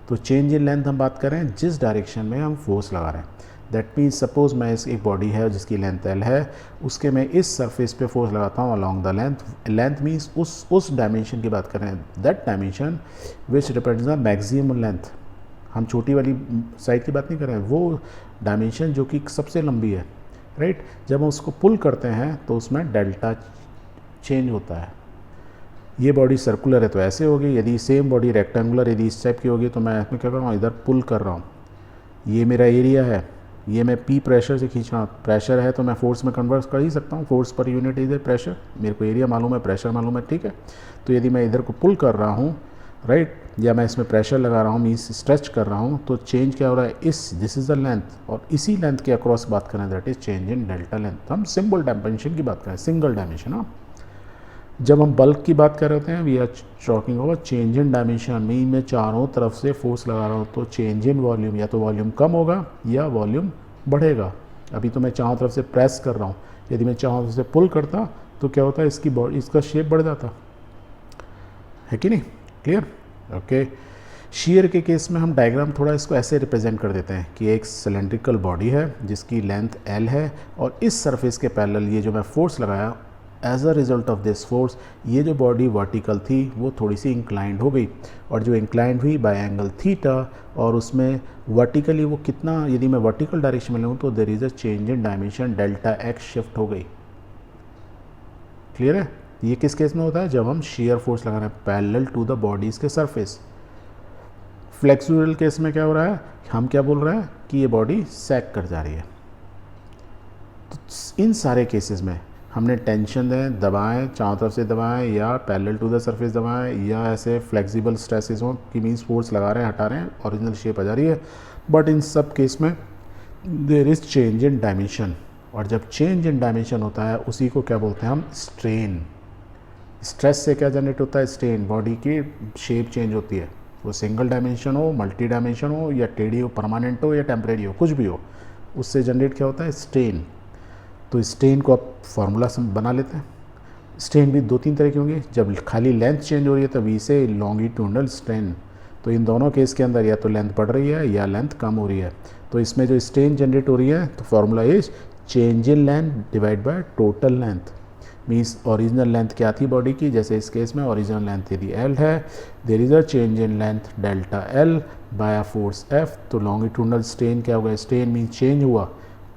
तो चेंज इन लेंथ हम बात कर रहे हैं जिस डायरेक्शन में हम फोर्स लगा रहे हैं। दैट मीन्स सपोज मैं एक बॉडी है जिसकी लेंथ एल है, उसके मैं इस सरफेस पे फोर्स लगाता हूँ along the length. Length means उस डायमेंशन की बात कर रहे हैं, that dimension which represents the maximum length. हम छोटी वाली साइड की बात नहीं कर रहे हैं, वो डायमेंशन जो कि सबसे लंबी है, राइट। जब हम उसको पुल करते हैं तो उसमें डेल्टा चेंज होता है। ये बॉडी सर्कुलर है तो ऐसे होगी, यदि सेम बॉडी रेक्टेंगुलर, यदि इस टाइप की होगी तो मैं इसमें क्या कर रहा हूँ, इधर पुल कर रहा हूँ, ये मेरा एरिया है, ये मैं पी प्रेशर से खींच रहा हूँ, प्रेशर है तो मैं फोर्स में कन्वर्ट कर ही सकता हूँ, फोर्स पर यूनिट इधर प्रेशर, मेरे को एरिया मालूम है, प्रेशर मालूम है, ठीक है। तो यदि मैं इधर को पुल कर रहा हूँ, राइट, या मैं इसमें प्रेशर लगा रहा हूँ, मीन्स स्ट्रेच कर रहा हूँ, तो चेंज क्या हो रहा है, दिस इज़ द लेंथ, और इसी लेंथ के अक्रॉस बात करें that is change in delta length. हम सिंपल डायमेंशन की बात करें, सिंगल डायमेंशन। हाँ, जब हम बल्क की बात कर रहे होते हैं, we are talking over change in dimension, mean मैं चारों तरफ से फोर्स लगा रहा हूँ तो चेंज इन वॉल्यूम, या तो वॉल्यूम कम होगा या वॉल्यूम बढ़ेगा। अभी तो मैं चारों तरफ से प्रेस कर रहा हूँ, यदि मैं चारों तरफ से पुल करता तो क्या होता है, इसकी बॉडी, इसका शेप बढ़ जाता है कि नहीं, क्लियर, ओके। शीयर के केस में हम डायग्राम थोड़ा इसको ऐसे रिप्रेजेंट कर देते हैं कि एक सिलेंड्रिकल बॉडी है जिसकी लेंथ एल है, और इस सरफेस के पैरेलल ये जो मैं फोर्स लगाया, as a result of this force ये जो बॉडी वर्टिकल थी वो थोड़ी सी इंक्लाइंड हो गई, और जो इंक्लाइंड हुई बाय एंगल थीटा, और उसमें वर्टिकली वो कितना, यदि मैं वर्टिकल डायरेक्शन में लूँ तो there is a change in dimension, delta x shift हो गई। क्लियर है, ये किस केस में होता है, जब हम शेयर फोर्स लगा रहे हैं पैरेलल टू द बॉडीज के सरफेस। फ्लेक्सुरल केस में क्या हो रहा है, हम क्या बोल रहे हैं कि ये बॉडी सैग कर जा रही है। तो इन सारे केसेस में हमने टेंशन दें, दबाएं, चारों तरफ से दबाएं, या पैरेलल टू द सरफेस दबाएं, या ऐसे फ्लेक्सिबल स्ट्रेसेस हों कि मीन्स फोर्स लगा रहे हैं, हटा रहे हैं, ओरिजिनल शेप आ जा रही है, बट इन सब केस में there is change in dimension. और जब चेंज इन डायमेंशन होता है उसी को क्या बोलते हैं हम, स्ट्रेन। स्ट्रेस से क्या जनरेट होता है, स्ट्रेन, बॉडी की शेप चेंज होती है, वो सिंगल डायमेंशन हो, मल्टी डायमेंशन हो, या टेढ़ी हो, परमानेंट हो, या टेम्परेरी हो, कुछ भी हो, उससे जनरेट क्या होता है, स्ट्रेन। तो स्ट्रेन को आप फार्मूला बना लेते हैं। स्ट्रेन भी दो तीन तरह की होंगी, जब खाली लेंथ चेंज हो रही है तब इसे लॉन्गिट्यूडनल स्ट्रेन। तो इन दोनों केस के अंदर या तो लेंथ बढ़ रही है या लेंथ कम हो रही है, तो इसमें जो स्ट्रेन जनरेट हो रही है तो formula is change in length divide by total length. Means original length क्या थी बॉडी की, जैसे इस केस में ओरिजिनल लेंथ यदि एल है, there is a change in length delta L by force F. तो लॉन्गिट्यूडनल स्ट्रेन क्या होगा, स्ट्रेन मीन्स चेंज हुआ,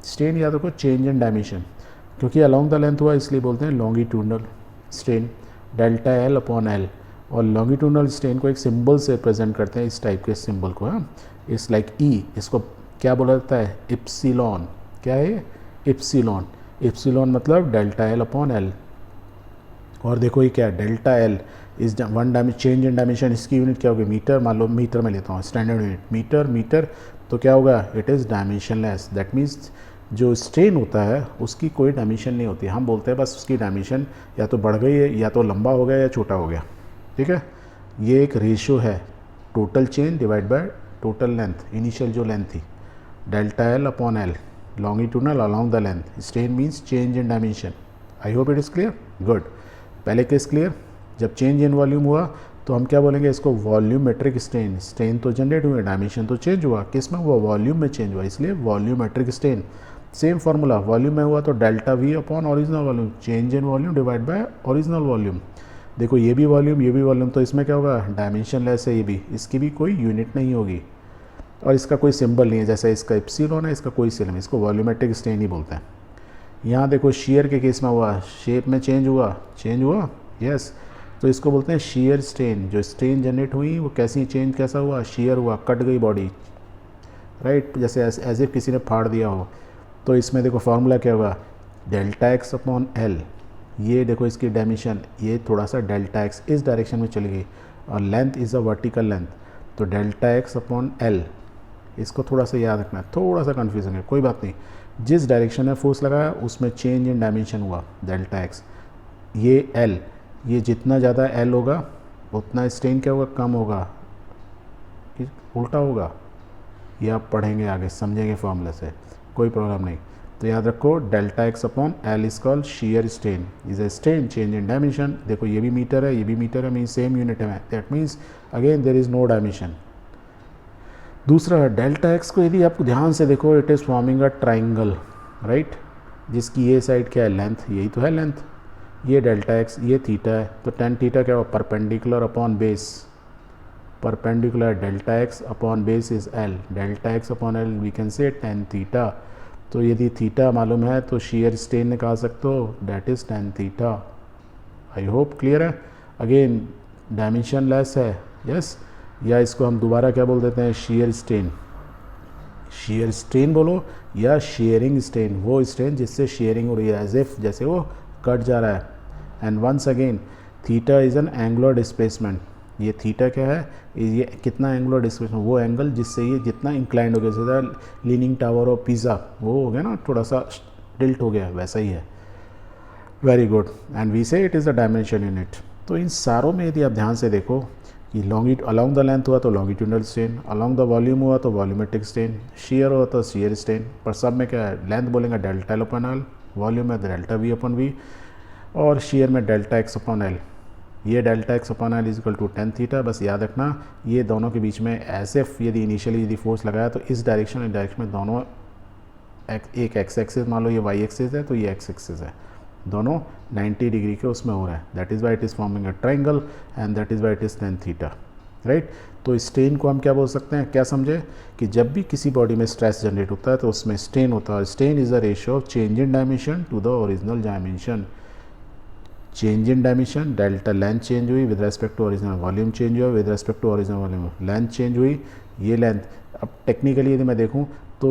स्ट्रेन या तो चेंज इन डायमेंशन, क्योंकि अलोंग द लेंथ हुआ इसलिए बोलते हैं longitudinal strain, delta L upon L. और लॉन्गिट्यूडनल स्ट्रेन को एक सिंबल से रिप्रेजेंट करते हैं, इस टाइप के सिंबल को, हाँ, इस लाइक ई, इसको क्या बोला जाता है, इप्सिलॉन। क्या है, इप्सिलॉन। इप्सिलॉन मतलब डेल्टा एल अपॉन एल। और देखो ये क्या है, delta L is one dimension, change in dimension, इसकी यूनिट क्या होगी, मीटर, मान लो मीटर में लेता हूँ, स्टैंडर्ड यूनिट मीटर, मीटर, तो क्या होगा, it is dimensionless. That means जो स्ट्रेन होता है उसकी कोई डायमेंशन नहीं होती, हम बोलते हैं बस उसकी डायमेंशन या तो बढ़ गई है, या तो लंबा हो गया, या छोटा हो गया, ठीक है। ये एक रेशियो है, total change divide by total length, initial जो लेंथ थी, delta L upon L, longitudinal along the length, strain means change in dimension. I hope it is clear, good. पहले केस क्लियर, जब चेंज इन वॉल्यूम हुआ तो हम क्या बोलेंगे इसको, वॉल्यूमेट्रिक स्ट्रेन। स्ट्रेन तो जनरेट हुए, डायमेंशन तो चेंज हुआ, किस में हुआ, वॉल्यूम में चेंज हुआ, इसलिए volumetric strain. Same formula, volume में हुआ तो delta V upon original volume, change in volume divide by original volume. देखो ये भी वॉल्यूम, ये भी वॉल्यूम, तो इसमें क्या होगा, डायमेंशन लेस है ये भी, इसकी भी कोई यूनिट नहीं होगी और इसका कोई सिंबल नहीं है, जैसे इसका एप्सिलॉन है, इसका कोई सिंबल, इसको वॉल्यूमेट्रिक स्ट्रेन ही बोलते हैं। यहाँ देखो शेयर के केस में हुआ, शेप में चेंज हुआ, यस, तो इसको बोलते हैं शेयर स्ट्रेन। जो स्ट्रेन जनरेट हुई वो कैसी चेंज, कैसा हुआ, शेयर हुआ, कट गई बॉडी, राइट, जैसे एज इफ किसी ने फाड़ दिया हो। तो इसमें देखो फार्मूला क्या होगा, डेल्टा एक्स अपॉन एल, ये देखो इसकी डायमेंशन, ये थोड़ा सा डेल्टा एक्स इस डायरेक्शन में चली गई और length is a vertical length, तो डेल्टा एक्स अपॉन एल, इसको थोड़ा सा याद रखना है, थोड़ा सा कन्फ्यूजन है, कोई बात नहीं। जिस डायरेक्शन में फोर्स लगाया उसमें चेंज इन डायमेंशन हुआ, डेल्टा एक्स, ये एल, ये जितना ज़्यादा एल होगा उतना स्ट्रेन क्या होगा, कम होगा, उल्टा होगा, ये आप पढ़ेंगे आगे, समझेंगे फॉर्मूले से, कोई प्रॉब्लम नहीं। तो याद रखो delta x upon L is called shear strain, is a strain change in dimension. देखो ये भी मीटर है, ये भी मीटर है, मीन्स सेम यूनिट है, that means again there is no dimension. दूसरा डेल्टा एक्स को यदि आप ध्यान से देखो, it is forming a triangle, right, जिसकी ये साइड क्या है, लेंथ, यही तो है लेंथ, ये डेल्टा एक्स, ये थीटा है, तो टेन थीटा क्या हुआ, perpendicular upon base, perpendicular delta x upon base is L, delta x upon L V can से टेन थीटा। तो यदि थीटा मालूम है तो शेयर स्ट्रेन निकाल सकते हो, that is tan theta. I hope clear है। अगेन डायमेंशन लेस है, यस, या इसको हम दोबारा क्या बोल देते हैं, शेयर स्ट्रेन, शेयर स्ट्रेन बोलो या शेयरिंग स्ट्रेन, वो स्ट्रेन जिससे शेयरिंग हो रही है, एज इफ जैसे वो कट जा रहा है। And once again theta is an angular displacement, ये थीटा क्या है, ये कितना एंगुलर डिस्प्लेसमेंट, वो एंगल जिससे ये जितना इंक्लाइंड हो गया, जैसे लीनिंग टावर और पिज़्ज़ा वो हो गया ना, थोड़ा सा टिल्ट हो गया, वैसा ही है। Very good, and we say it is the dimension unit. तो इन सारों में यदि आप ध्यान से देखो कि अलॉन्ग द लेंथ हुआ तो longitudinal strain, along the volume हुआ तो वॉल्यूमेट्रिक स्ट्रेन, शेयर हुआ तो शेयर स्ट्रेन, पर सब में क्या है, लेंथ बोलेंगे delta L upon L, volume में डेल्टा वी अपॉन वी, और शेयर में डेल्टा एक्स अपॉन एल। ये delta x upon L is equal to tan theta. बस याद रखना ये दोनों के बीच में एज इफ यदि इनिशियली यदि फोर्स लगाया तो इस डायरेक्शन इस डायरेक्शन में दोनों एक एक्स एक्सिस, मान लो ये वाई एक्सिस है तो ये एक्स एक्सिस है, दोनों 90 डिग्री के उसमें हो रहा है, that is why it is forming a triangle and that is why it is tan theta, right. तो स्ट्रेन को हम क्या बोल सकते हैं, क्या समझे कि जब भी किसी बॉडी में स्ट्रेस जनरेट होता है तो उसमें स्ट्रेन होता है। Strain is the ratio of change in dimension to the original dimension. Change in dimension, delta length change हुई with respect to original, volume change हुआ with respect to original volume, length change हुई, ये length. अब technically यदि मैं देखूँ तो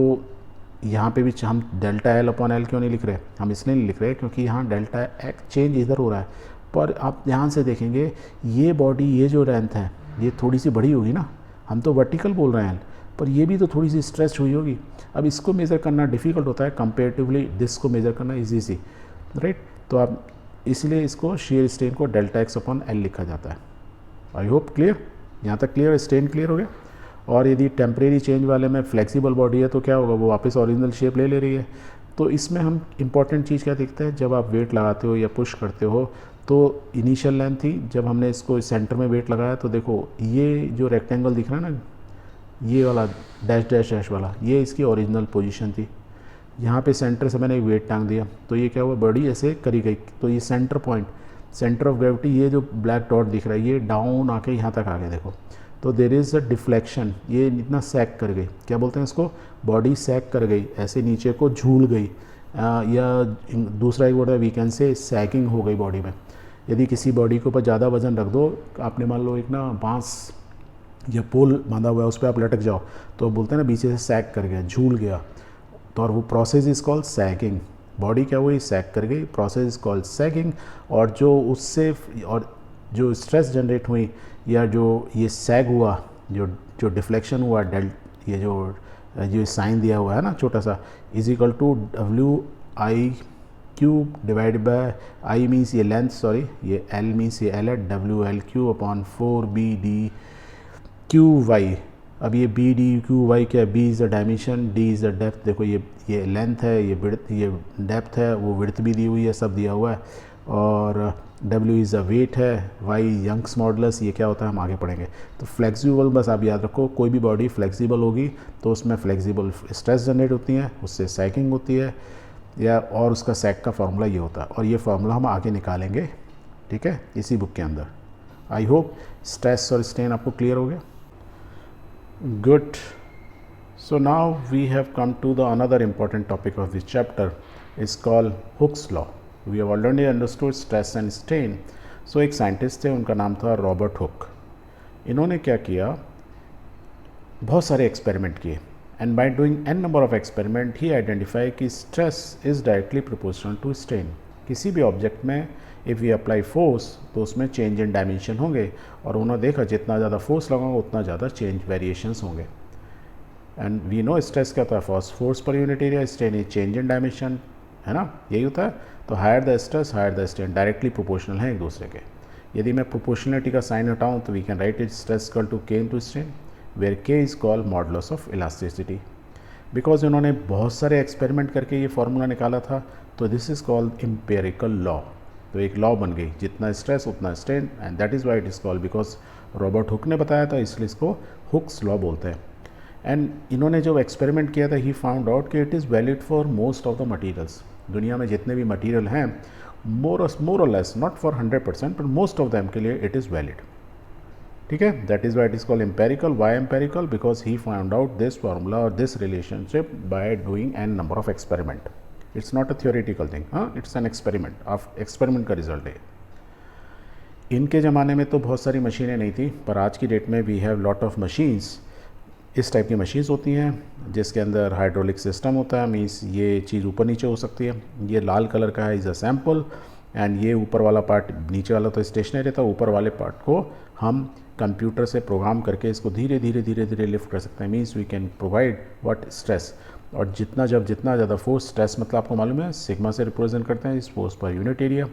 यहाँ पे भी हम डेल्टा एल अपॉन एल क्यों नहीं लिख रहे, हम इसलिए नहीं लिख रहे क्योंकि यहाँ डेल्टा एक्स चेंज इधर हो रहा है, पर आप ध्यान से देखेंगे ये बॉडी, ये जो लेंथ है ये थोड़ी सी बड़ी होगी ना, हम तो वर्टिकल बोल रहे हैं पर ये भी तो थोड़ी सी स्ट्रेच हुई होगी। अब इसको मेज़र करना डिफ़िकल्ट होता है कंपेरेटिवली दिस को मेज़र करना इजी सी, राइट। तो आप इसलिए इसको शेयर स्ट्रेन को डेल्टा एक्स अपॉन एल लिखा जाता है। आई होप क्लियर, यहाँ तक क्लियर, स्ट्रेन क्लियर हो गया। और यदि टेम्परेरी चेंज वाले में फ्लेक्सिबल बॉडी है तो क्या होगा, वो वापस ओरिजिनल शेप ले रही है। तो इसमें हम इंपॉर्टेंट चीज़ क्या देखते हैं, जब आप वेट लगाते हो या पुश करते हो तो इनिशियल लेंथ थी, जब हमने इसको सेंटर में वेट लगाया तो देखो ये जो रेक्टेंगल दिख रहा है ना, ये वाला डैश डैश डैश वाला, ये इसकी ओरिजिनल पोजीशन थी। यहाँ पे सेंटर से मैंने एक वेट टांग दिया तो ये क्या हुआ, बॉडी ऐसे करी गई, तो ये centre point, centre of gravity, ये जो ब्लैक डॉट दिख रहा है ये डाउन आके यहाँ तक आ गया देखो, तो देर इज़ अ डिफ्लेक्शन, ये इतना सैक कर गई, क्या बोलते हैं इसको, बॉडी सैक कर गई, ऐसे नीचे को झूल गई, या दूसरा एक वर्ड है वी कैन से सैकिंग हो गई बॉडी में। यदि किसी बॉडी के ऊपर ज़्यादा वजन रख दो, आपने मान लो एक ना बांस या पोल बांधा हुआ है उस पर आप लटक जाओ तो बोलते हैं ना पीछे से सैक कर गया, झूल गया, तो और वो process is called sagging, body क्या हुई, सैक कर गई, प्रोसेस इज कॉल्ड सैगिंग। और जो उससे और जो स्ट्रेस जनरेट हुई या जो ये सैग हुआ, जो डिफ्लेक्शन हुआ, ये जो साइन दिया हुआ है ना छोटा सा, is equal to WI cube divide by, I means ये लेंथ, सॉरी ये L मीन्स ये L है, WL cube upon 4BD QY, अब ये बी डी क्यू वाई क्या है, B is the dimension, D is the depth, देखो ये लेंथ है, ये विड्थ, ये डेप्थ है, वो विड्थ भी दी हुई है, सब दिया हुआ है, और डब्ल्यू इज़ द वेट है, वाई यंग्स मॉडुलस, ये क्या होता है हम आगे पढ़ेंगे। तो फ्लेक्सिबल बस आप याद रखो, कोई भी बॉडी फ्लेक्सिबल होगी तो उसमें फ्लेक्सिबल स्ट्रेस जनरेट होती है, उससे सैकिंग होती है, या और उसका सैक का फार्मूला ये होता है, और ये फार्मूला हम आगे निकालेंगे, ठीक है, इसी बुक के अंदर। आई होप स्ट्रेस और स्ट्रेन आपको क्लियर हो गया। Good. So now we have come to the another important topic of this chapter is called Hooke's law. We have already understood stress and strain. So एक scientist थे, उनका नाम था Robert Hooke. इन्होंने क्या किया, बहुत सारे एक्सपेरिमेंट किए, and by doing an number of experiment ही आइडेंटिफाई कि stress is directly proportional to strain. किसी भी ऑब्जेक्ट में इफ़ वी अप्लाई फोर्स तो उसमें चेंज इन डायमेंशन होंगे, और उन्होंने देखा जितना ज़्यादा फोर्स लगाओगे उतना ज़्यादा चेंज वेरिएशंस होंगे। एंड वी नो स्ट्रेस क्या होता है, force per unit area, strain is change in dimension, है ना, यही होता है। तो higher the stress higher the strain, directly proportional है एक दूसरे के। यदि मैं प्रोपोर्शनलिटी का साइन हटाऊँ तो we can write it stress equal to k into strain, where k is called modulus of elasticity. Because इन्होंने बहुत सारे एक्सपेरिमेंट करके ये फार्मूला निकाला था, तो this is called empirical law. तो एक लॉ बन गई, जितना स्ट्रेस उतना strain, and that is why it is called, because Robert Hooke ने बताया था, इसलिए इसको हुक्स लॉ बोलते हैं। एंड इन्होंने जो एक्सपेरिमेंट किया था, ही फाउंड आउट कि it is valid for most of the materials. दुनिया में जितने भी मटीरियल हैं, मोर और less, not for 100%, but most of them के लिए इट इज़ वैलिड, ठीक है। That is why it is called empirical. Why empirical? Because he found out this formula और this relationship by doing an number of experiment. It's not a theoretical thing, हाँ, it's an experiment, आप experiment का result है। इनके ज़माने में तो बहुत सारी मशीनें नहीं थी, पर आज की डेट में we have lot of machines. इस टाइप की मशीन्स होती हैं जिसके अंदर हाइड्रोलिक सिस्टम होता है, मीन्स ये चीज़ ऊपर नीचे हो सकती है। ये लाल कलर का है, इज़ अ सैम्पल, एंड ये ऊपर वाला पार्ट, नीचे वाला तो स्टेशनरी था, ऊपर वाले पार्ट को हम कंप्यूटर से प्रोग्राम करके इसको धीरे धीरे लिफ्ट कर सकते हैं। Means we can provide what stress, और जितना ज़्यादा फोर्स, स्ट्रेस मतलब आपको मालूम है सिग्मा से रिप्रेजेंट करते हैं, इस force per unit area.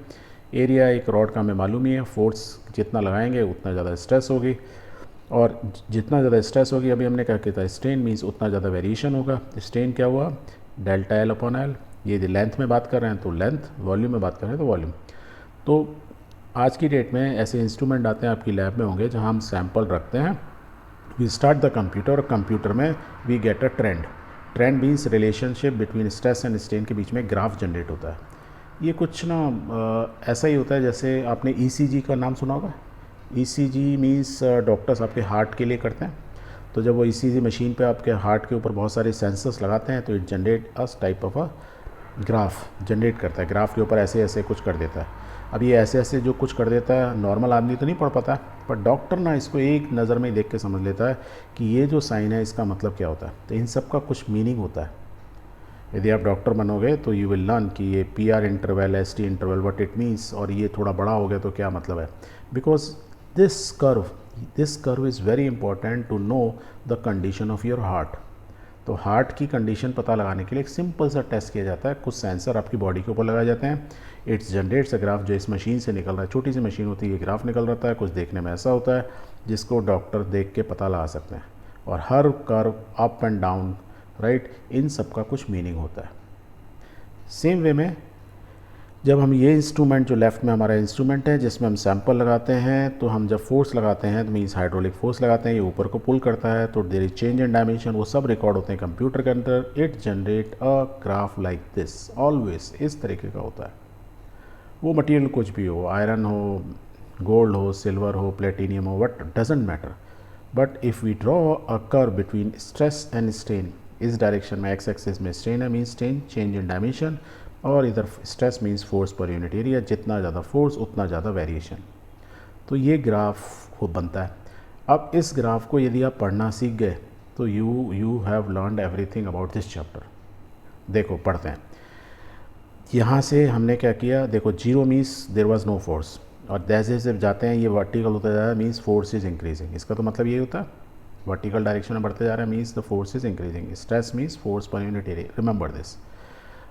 Area एक रॉड का हमें मालूम ही है, फोर्स जितना लगाएंगे उतना ज़्यादा स्ट्रेस होगी, और जितना ज़्यादा स्ट्रेस होगी, अभी हमने क्या किया था, स्ट्रेन मीन्स उतना ज़्यादा वेरिएशन होगा। स्ट्रेन क्या हुआ, डेल्टा एल अपॉन एल। ये लेंथ में बात कर रहे हैं तो लेंथ, वॉल्यूम में बात कर रहे हैं तो वॉल्यूम। तो आज की डेट में ऐसे इंस्ट्रूमेंट आते हैं, आपकी लैब में होंगे, जहाँ हम सैम्पल रखते हैं, वी स्टार्ट द कंप्यूटर, और कंप्यूटर में we get a trend. Trend means relationship between stress and strain के बीच में ग्राफ जनरेट होता है। ये कुछ ना ऐसा ही होता है जैसे आपने ECG का नाम सुना होगा। ECG मीन्स डॉक्टर्स आपके हार्ट के लिए करते हैं। तो जब वो ECG मशीन पे आपके हार्ट के ऊपर बहुत सारे सेंसर्स लगाते हैं, तो it generate a type of a graph generate करता है। ग्राफ के ऊपर ऐसे ऐसे कुछ कर देता है। अब ये ऐसे ऐसे जो कुछ कर देता है, नॉर्मल आदमी तो नहीं पढ़ पाता, पर डॉक्टर ना इसको एक नज़र में ही देख के समझ लेता है कि ये जो साइन है इसका मतलब क्या होता है। तो इन सब का कुछ मीनिंग होता है। यदि आप डॉक्टर बनोगे तो यू विल लर्न कि ये PR interval, ST interval, what it means, और ये थोड़ा बड़ा हो गया तो क्या मतलब है। Because this curve is very important to know the condition of your heart. तो हार्ट की कंडीशन पता लगाने के लिए एक सिंपल सा टेस्ट किया जाता है, कुछ सेंसर आपकी बॉडी के ऊपर लगाए जाते हैं, इट्स जनरेट्स अ ग्राफ, जो इस मशीन से निकल रहा है, छोटी सी मशीन होती है, ये ग्राफ निकल रहता है, कुछ देखने में ऐसा होता है जिसको डॉक्टर देख के पता लगा सकते हैं। और हर curve up and down, right, इन सब का कुछ मीनिंग होता है। सेम वे में जब हम ये इंस्ट्रूमेंट, जो लेफ़्ट में हमारा इंस्ट्रूमेंट है जिसमें हम सैंपल लगाते हैं, तो हम जब फोर्स लगाते हैं तो मीन्स हाइड्रोलिक फोर्स लगाते हैं, ये ऊपर को पुल करता है, तो there is change in dimension, वो सब रिकॉर्ड होते हैं कंप्यूटर के अंदर। It generate a graph like this, always इस तरीके का होता है। वो मटेरियल कुछ भी हो, आयरन हो, गोल्ड हो, सिल्वर हो, प्लेटिनियम हो, what doesn't matter, but if we draw a curve between stress and strain, इस डायरेक्शन में एक्स एक्सिस में स्ट्रेन है, means strain change in dimension, और इधर stress means force per unit area, जितना ज़्यादा फोर्स उतना ज़्यादा वेरिएशन। तो ये ग्राफ खूब बनता है। अब इस ग्राफ को यदि आप पढ़ना सीख गए तो you have learned everything about this chapter. देखो पढ़ते हैं, यहाँ से हमने क्या किया, देखो zero means there was no force, और जैसे जैसे जाते हैं ये वर्टिकल होता जा रहा है, मीन्स फोर्स इज इंक्रीजिंग। इसका तो मतलब ये होता है वर्टिकल डायरेक्शन में बढ़ते जा रहा है, means the force is increasing. Stress means force per unit area, remember this,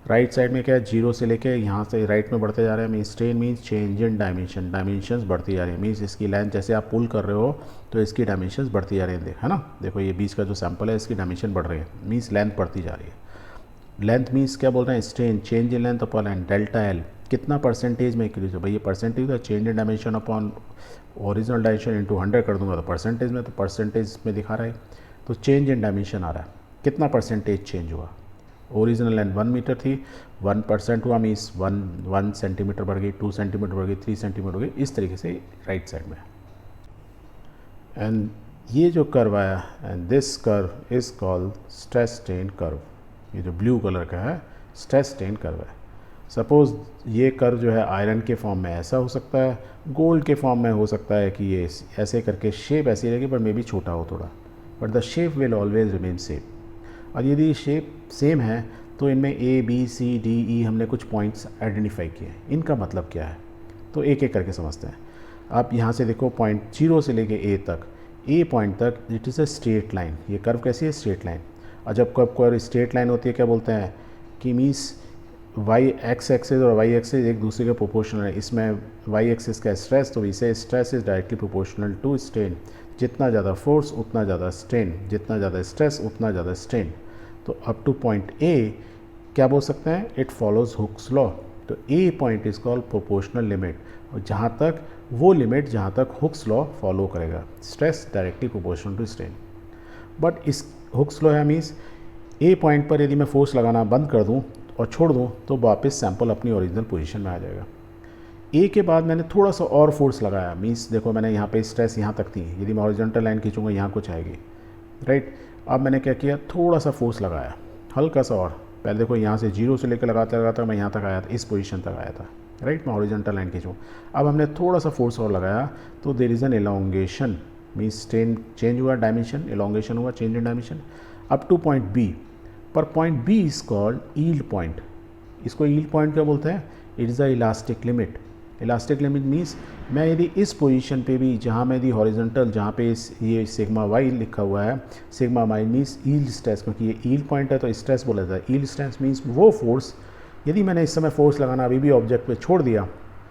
right side में क्या है, जीरो से लेके यहाँ से राइट में बढ़ते जा रहे हैं, means strain means change in dimension, dimensions बढ़ती जा रही है, मीन्स इसकी लेंथ जैसे आप पुल कर रहे हो तो इसकी डायमेंशंस बढ़ती जा रही है, है ना। देखो ये बीच का जो सैंपल है इसकी डायमेंशन बढ़ रही है, मीन्स लेंथ बढ़ती जा रही है। लेंथ मीन्स क्या बोल रहे हैं, strain change in length upon length, delta L कितना परसेंटेज में इंक्रीज हो, भाई ये परसेंटेज है, change in dimension upon original dimension into 100 कर दूंगा तो परसेंटेज में, तो परसेंटेज में दिखा रहा है, तो चेंज इन डायमेंशन आ रहा है, कितना परसेंटेज चेंज हुआ। ओरिजिनल लेंथ 1 मीटर थी, 1% हुआ, मीन्स 1 सेंटीमीटर बढ़ गई, 2 सेंटीमीटर बढ़ गई, 3 सेंटीमीटर हो गई, इस तरीके से राइट साइड में। एंड ये जो कर्व आया, and this curve is called stress strain curve, ये जो ब्लू कलर का है स्ट्रेस स्ट्रेन कर्व है। सपोज़ ये कर्व जो है आयरन के फॉर्म में ऐसा हो सकता है, गोल्ड के फॉर्म में हो सकता है कि ये ऐसे करके शेप ऐसी रहेगी पर मे भी छोटा हो थोड़ा, but the shape will always remain same. और यदि शेप सेम है तो इनमें A B C D E हमने कुछ पॉइंट्स आइडेंटिफाई किए, इनका मतलब क्या है, तो एक एक करके समझते हैं। आप यहाँ से देखो पॉइंट 0 से लेके A तक, A पॉइंट तक it is a straight line, ये कर्व कैसी है, स्ट्रेट लाइन। और जब कर्व स्ट्रेट लाइन होती है क्या बोलते हैं कि मीन्स वाई एक्स एक्सिस और वाई एक्सिस एक दूसरे के प्रोपोर्शनल है, इसमें वाई एक्सिस का स्ट्रेस, तो इसे stress is directly proportional to strain, जितना ज़्यादा फोर्स उतना ज़्यादा स्ट्रेन, जितना ज़्यादा स्ट्रेस उतना ज़्यादा स्ट्रेन। तो अप टू पॉइंट ए क्या बोल सकते हैं, इट फॉलोज हुक्स लॉ, तो A point is called proportional limit, और जहाँ तक वो लिमिट जहाँ तक हुक्स लॉ फॉलो करेगा, stress directly proportional to strain. But इस हुक्स लॉ है मीन्स ए पॉइंट पर यदि मैं फोर्स लगाना बंद कर दूँ और छोड़ दूँ तो वापस सैंपल अपनी ओरिजिनल पोजीशन में आ जाएगा। ए के बाद मैंने थोड़ा सा और फोर्स लगाया, मीन्स देखो मैंने यहाँ पे स्ट्रेस यहाँ तक थी, यदि मैं हॉरिजॉन्टल लाइन खींचूंगा यहाँ कुछ आएगी, राइट। अब मैंने क्या किया, थोड़ा सा फोर्स लगाया, हल्का सा, और पहले देखो यहाँ से 0 से लेकर लगाता लगाता मैं यहाँ तक आया था, इस पोजीशन तक आया था, राइट। मैं हॉरिजॉन्टल लाइन खींचूँ, अब हमने थोड़ा सा फोर्स और लगाया तो there is an elongation, means strain change हुआ, डायमेंशन एलोंगेशन हुआ, change in dimension up to point B. पर point B is called yield point. इसको यील्ड पॉइंट क्या बोलते हैं, it is the elastic limit. Elastic limit means मैं यदि इस पोजीशन पे भी, जहाँ मैं यदि हॉरिजॉन्टल, जहाँ पे ये सिग्मा वाई लिखा हुआ है, sigma Y means yield stress, क्योंकि ये यील्ड पॉइंट है तो स्ट्रेस बोला जाता है। यील्ड स्ट्रेस मीन्स वो फोर्स, यदि मैंने इस समय फोर्स लगाना अभी भी ऑब्जेक्ट पे छोड़ दिया,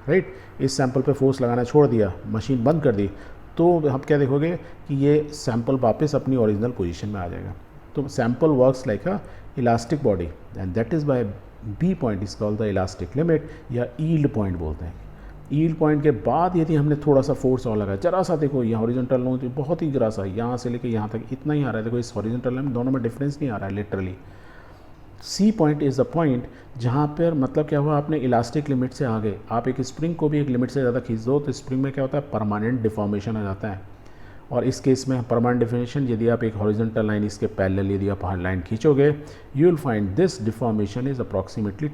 राइट, इस सैंपल पे फोर्स लगाना छोड़ दिया, मशीन बंद कर दी, तो आप क्या देखोगे कि ये सैंपल वापस अपनी ओरिजिनल पोजीशन में आ जाएगा। तो sample works like a elastic body, and that is by B point is called the elastic limit, या यील्ड पॉइंट बोलते हैं। यील्ड पॉइंट के बाद यदि हमने थोड़ा सा फोर्स और लगाया, जरा सा, देखो यहाँ हॉरिजॉन्टल लाइन तो बहुत ही जरा सा, यहाँ से लेके यहाँ तक इतना ही आ रहा है, देखो इस हॉरिजॉन्टल लाइन दोनों में डिफरेंस नहीं आ रहा है literally. C point is the point जहाँ पर मतलब क्या हुआ, आपने इलास्टिक लिमिट से आ गए। आप एक स्प्रिंग को भी एक लिमिट से ज़्यादा खींच दो तो स्प्रिंग में क्या होता है, परमानेंट डिफॉर्मेशन आ जाता है। और इस केस में परमानेंट डिफॉर्मेशन, यदि आप एक हॉरिजॉन्टल लाइन इसके पैरेलल यदि आप लाइन खींचोगे, you will find this deformation is approximately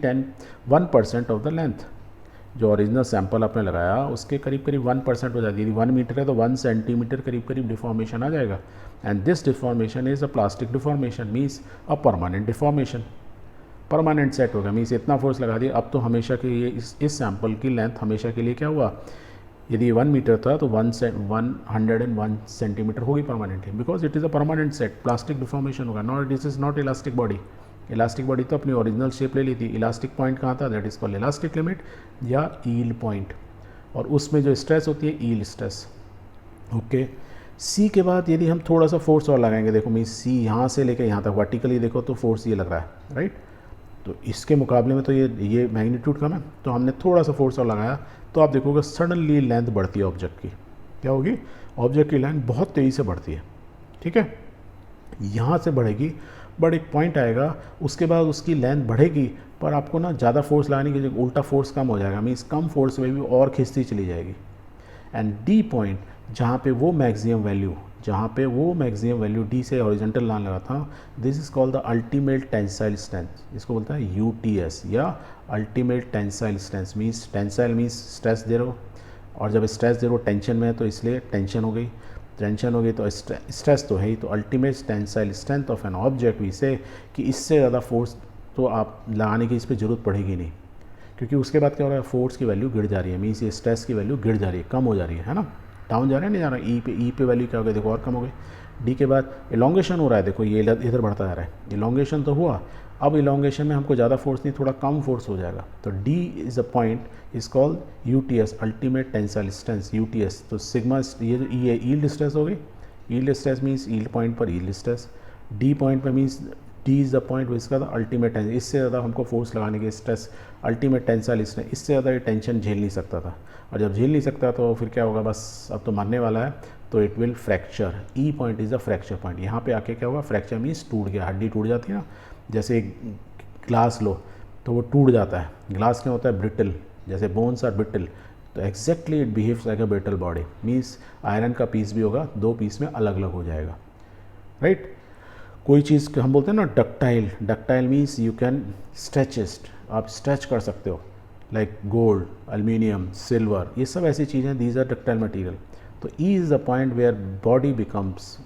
1% of the length. जो ओरिजिनल सैंपल आपने लगाया उसके करीब करीब 1% हो जाती है। यदि 1 मीटर है तो 1 सेंटीमीटर करीब करीब डिफॉर्मेशन आ जाएगा, and this deformation is a plastic deformation, means a permanent deformation. Permanent set होगा, मीन्स इतना फोर्स लगा दिया, अब तो हमेशा के लिए इस सैंपल की लेंथ हमेशा के लिए क्या हुआ, यदि 1 मीटर था तो 101 सेंटीमीटर होगी permanently, because it is a permanent set, plastic deformation होगा। Not this is not elastic body. Elastic body तो अपनी ओरिजिनल शेप ले ली थी, इलास्टिक पॉइंट कहाँ था, that is called elastic limit या यील्ड पॉइंट, और उसमें जो स्ट्रेस होती है यील्ड स्ट्रेस। ओके, सी के बाद यदि हम थोड़ा सा फोर्स और लगाएंगे, देखो मीन सी यहाँ से लेकर यहाँ तक वर्टिकली देखो तो फोर्स ये लग रहा है, राइट। तो इसके मुकाबले में तो ये मैग्नीट्यूड कम है, तो हमने थोड़ा सा फोर्स और लगाया तो आप देखोगे सडनली लेंथ बढ़ती है ऑब्जेक्ट की। क्या होगी, ऑब्जेक्ट की लेंथ बहुत तेज़ी से बढ़ती है, ठीक है, यहाँ से बढ़ेगी, बट एक पॉइंट आएगा उसके बाद उसकी लेंथ बढ़ेगी, पर आपको ना ज़्यादा फोर्स लगाने की जगह उल्टा फोर्स कम हो जाएगा, मीन्स कम फोर्स में भी और खिंचती चली जाएगी। एंड डी पॉइंट जहाँ पे वो मैक्सिमम वैल्यू डी से हॉरिजॉन्टल लाइन लगा था, this is called the ultimate tensile strength, इसको बोलता है यूटीएस या ultimate tensile strength. Means tensile means stress दे रहे हो, और जब स्ट्रेस दे रहे हो टेंशन में है तो इसलिए टेंशन हो गई, तो स्ट्रेस तो है ही, तो ultimate tensile strength of an object we say कि इससे ज़्यादा फोर्स तो आप लगाने की इस पर ज़रूरत पड़ेगी नहीं, क्योंकि उसके बाद क्या हो रहा है, फोर्स की वैल्यू गिर जा रही है, मीन्स ये स्ट्रेस की वैल्यू गिर जा रही है, कम हो जा रही है ना, डाउन जा रहा है, नहीं जा रहा है। ई पे वैल्यू क्या हो गई, देखो और कम हो गई। डी के बाद एलोंगेशन हो रहा है, देखो ये इधर बढ़ता जा रहा है, एलोंगेशन तो हुआ, अब इलोंगेशन में हमको ज़्यादा फोर्स नहीं, थोड़ा कम फोर्स हो जाएगा। तो D is a point is called UTS, ultimate tensile strength, UTS. तो सिग्मा ये यील्ड स्ट्रेस हो गई, yield stress means yield point पर यील्ड स्ट्रेस, डी पॉइंट पर means D is the point इसका द अल्टीमेट टेंशन, इससे ज़्यादा हमको फोर्स लगाने के स्ट्रेस, अल्टीमेट टेंसाइल स्ट्रेंथ, इससे ज़्यादा ये टेंशन झेल नहीं सकता था। और जब झेल नहीं सकता तो फिर क्या होगा, बस अब तो मरने वाला है, तो it will fracture. E point is the fracture point. यहाँ पे आके क्या होगा, फ्रैक्चर मीन्स टूट गया, हड्डी टूट जाती है ना, जैसे ग्लास लो तो वो टूट जाता है। ग्लास क्या होता है, ब्रिटल, जैसे बोन्स आर ब्रिटल, तो exactly it behaves like a brittle body, means iron का पीस भी होगा, दो पीस में अलग अलग हो जाएगा, राइट। कोई चीज़ हम बोलते हैं ना ductile, ductile means you can stretch it, आप स्ट्रेच कर सकते हो, लाइक गोल्ड, एल्यूमिनियम, सिल्वर, ये सब ऐसी चीज़ें, दीज आर डक्टाइल मटीरियल। तो E is the point where body becomes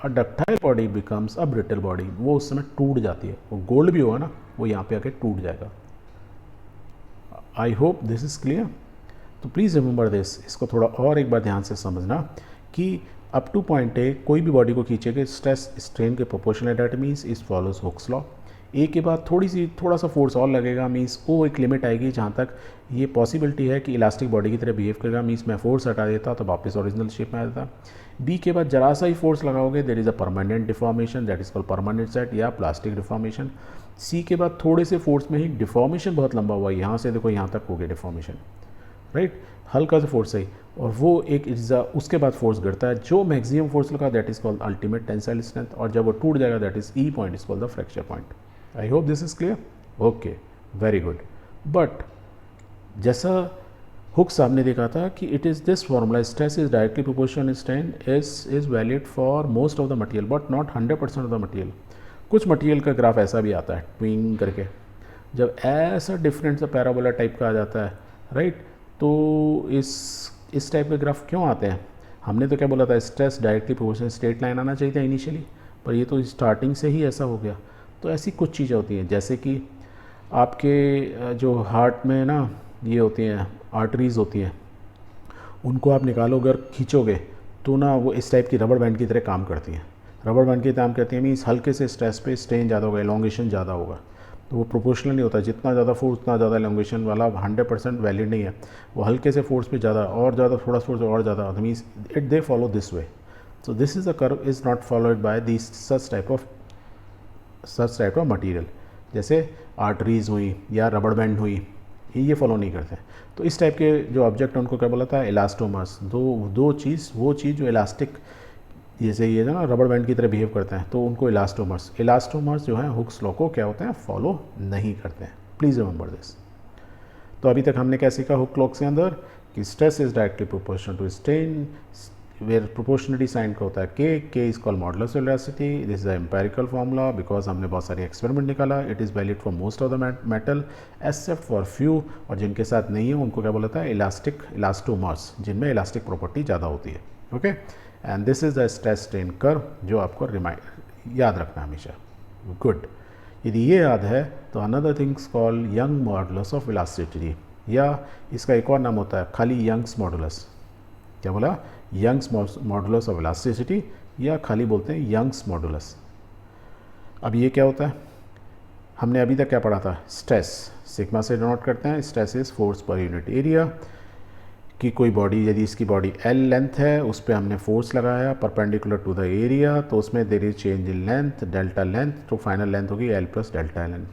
a ductile, body becomes a brittle body, वो उस समय टूट जाती है। वो गोल्ड भी होगा ना, वो यहाँ पे आके टूट जाएगा। I hope this is clear. तो प्लीज़ रिमेंबर दिस, इसको थोड़ा और एक बार ध्यान से समझना कि अप टू पॉइंट ए कोई भी बॉडी को खींचेगा स्ट्रेस स्ट्रेन के proportional, that means is follows Hooke's law. A के बाद थोड़ा सा फोर्स और लगेगा, मीन्स वो एक लिमिट आएगी जहाँ तक ये पॉसिबिलिटी है कि इलास्टिक बॉडी की तरह बिहेव करेगा, मीन्स मैं फोर्स हटा देता तो वापस ओरिजिनल शेप में आ जाता। बी के बाद जरा सा ही फोर्स लगाओगे, there is a permanent deformation, that is called permanent set या प्लास्टिक डिफॉर्मेशन। सी के बाद थोड़े से फोर्स में ही डिफॉर्मेशन बहुत लंबा हुआ, यहाँ से देखो यहाँ तक हो गया डिफॉर्मेशन, राइट, हल्का सा फोर्स है, और वो एक उसके बाद फोर्स गिरता है, जो मैक्सिमम फोर्स लगा that is called ultimate tensile strength, और जब वो टूट जाएगा that is E point, is called the fracture point. I hope this is clear, okay, very good. But जैसा हुक साहब ने देखा था कि it is this formula, stress is directly proportional strain is valid for most of the material but not 100% of the material. कुछ material का graph ऐसा भी आता है ट्विंग करके, जब ऐसा डिफरेंट सा पैराबोला टाइप का आ जाता है, राइट, तो इस टाइप के ग्राफ क्यों आते हैं? हमने तो क्या बोला था, stress directly proportional straight line आना चाहिए था इनिशियली, पर ये तो स्टार्टिंग से ही ऐसा हो गया। तो ऐसी कुछ चीज़ें होती हैं, जैसे कि आपके जो हार्ट में ना ये होती हैं आर्टरीज़ होती हैं, उनको आप निकालो अगर खींचोगे तो ना वो इस टाइप की रबर बैंड की तरह काम करती हैं। रबर बैंड की तरह काम करती हैं मीन्स हल्के से स्ट्रेस पे स्ट्रेन ज़्यादा होगा, एलोंगेशन ज़्यादा होगा, तो वो प्रोपोर्शनल नहीं होता, जितना ज़्यादा फोर्स उतना ज़्यादा एलोंगेशन वाला 100% वैलिड नहीं है। वो हल्के से फोर्स पे ज़्यादा और ज़्यादा, थोड़ा फोर्स और ज़्यादा, means it they follow this way. So this is a curve is not followed by this such type of material, जैसे आर्टरीज़ हुई या रबर बैंड हुई, ये फॉलो नहीं करते हैं। तो इस टाइप के जो ऑब्जेक्ट हैं उनको क्या बोला था, इलास्टोमर्स। वो चीज़ जो इलास्टिक, जैसे ये ना रबर बैंड की तरह बिहेव करते हैं, तो उनको इलास्टोमर्स जो हैं हुक्स लॉ को क्या होते हैं, फॉलो नहीं करते हैं। Please remember this. तो अभी तक हमने क्या सीखा हुक लॉ के अंदर कि stress is directly proportional to strain, where proportionality sign का होता है K is called modulus of elasticity, this is the empirical formula because हमने बहुत सारे एक्सपेरिमेंट निकाला। It is valid for most of the metal except for few, और जिनके साथ नहीं है उनको क्या बोला था, इलास्टोमर्स, जिनमें इलास्टिक प्रॉपर्टी ज़्यादा होती है। Okay, and this is the stress strain curve, जो आपको याद रखना हमेशा। गुड, यदि ये याद है तो another things call young modulus of elasticity, या इसका एक और नाम होता है खाली यंग्स मॉडुलस। क्या बोला, यंग्स मॉडुलस ऑफ इलास्टिसिटी, या खाली बोलते हैं यंग्स मॉडुलस। अब ये क्या होता है, हमने अभी तक क्या पढ़ा था, स्ट्रेस सिग्मा से डिनोट करते हैं, stress is force per unit area, कि कोई बॉडी, यदि इसकी बॉडी एल लेंथ है, उस पर हमने फोर्स लगाया परपेंडिकुलर टू द एरिया, तो उसमें there is change in length, delta length, तो फाइनल लेंथ होगी एल प्लस डेल्टा एल।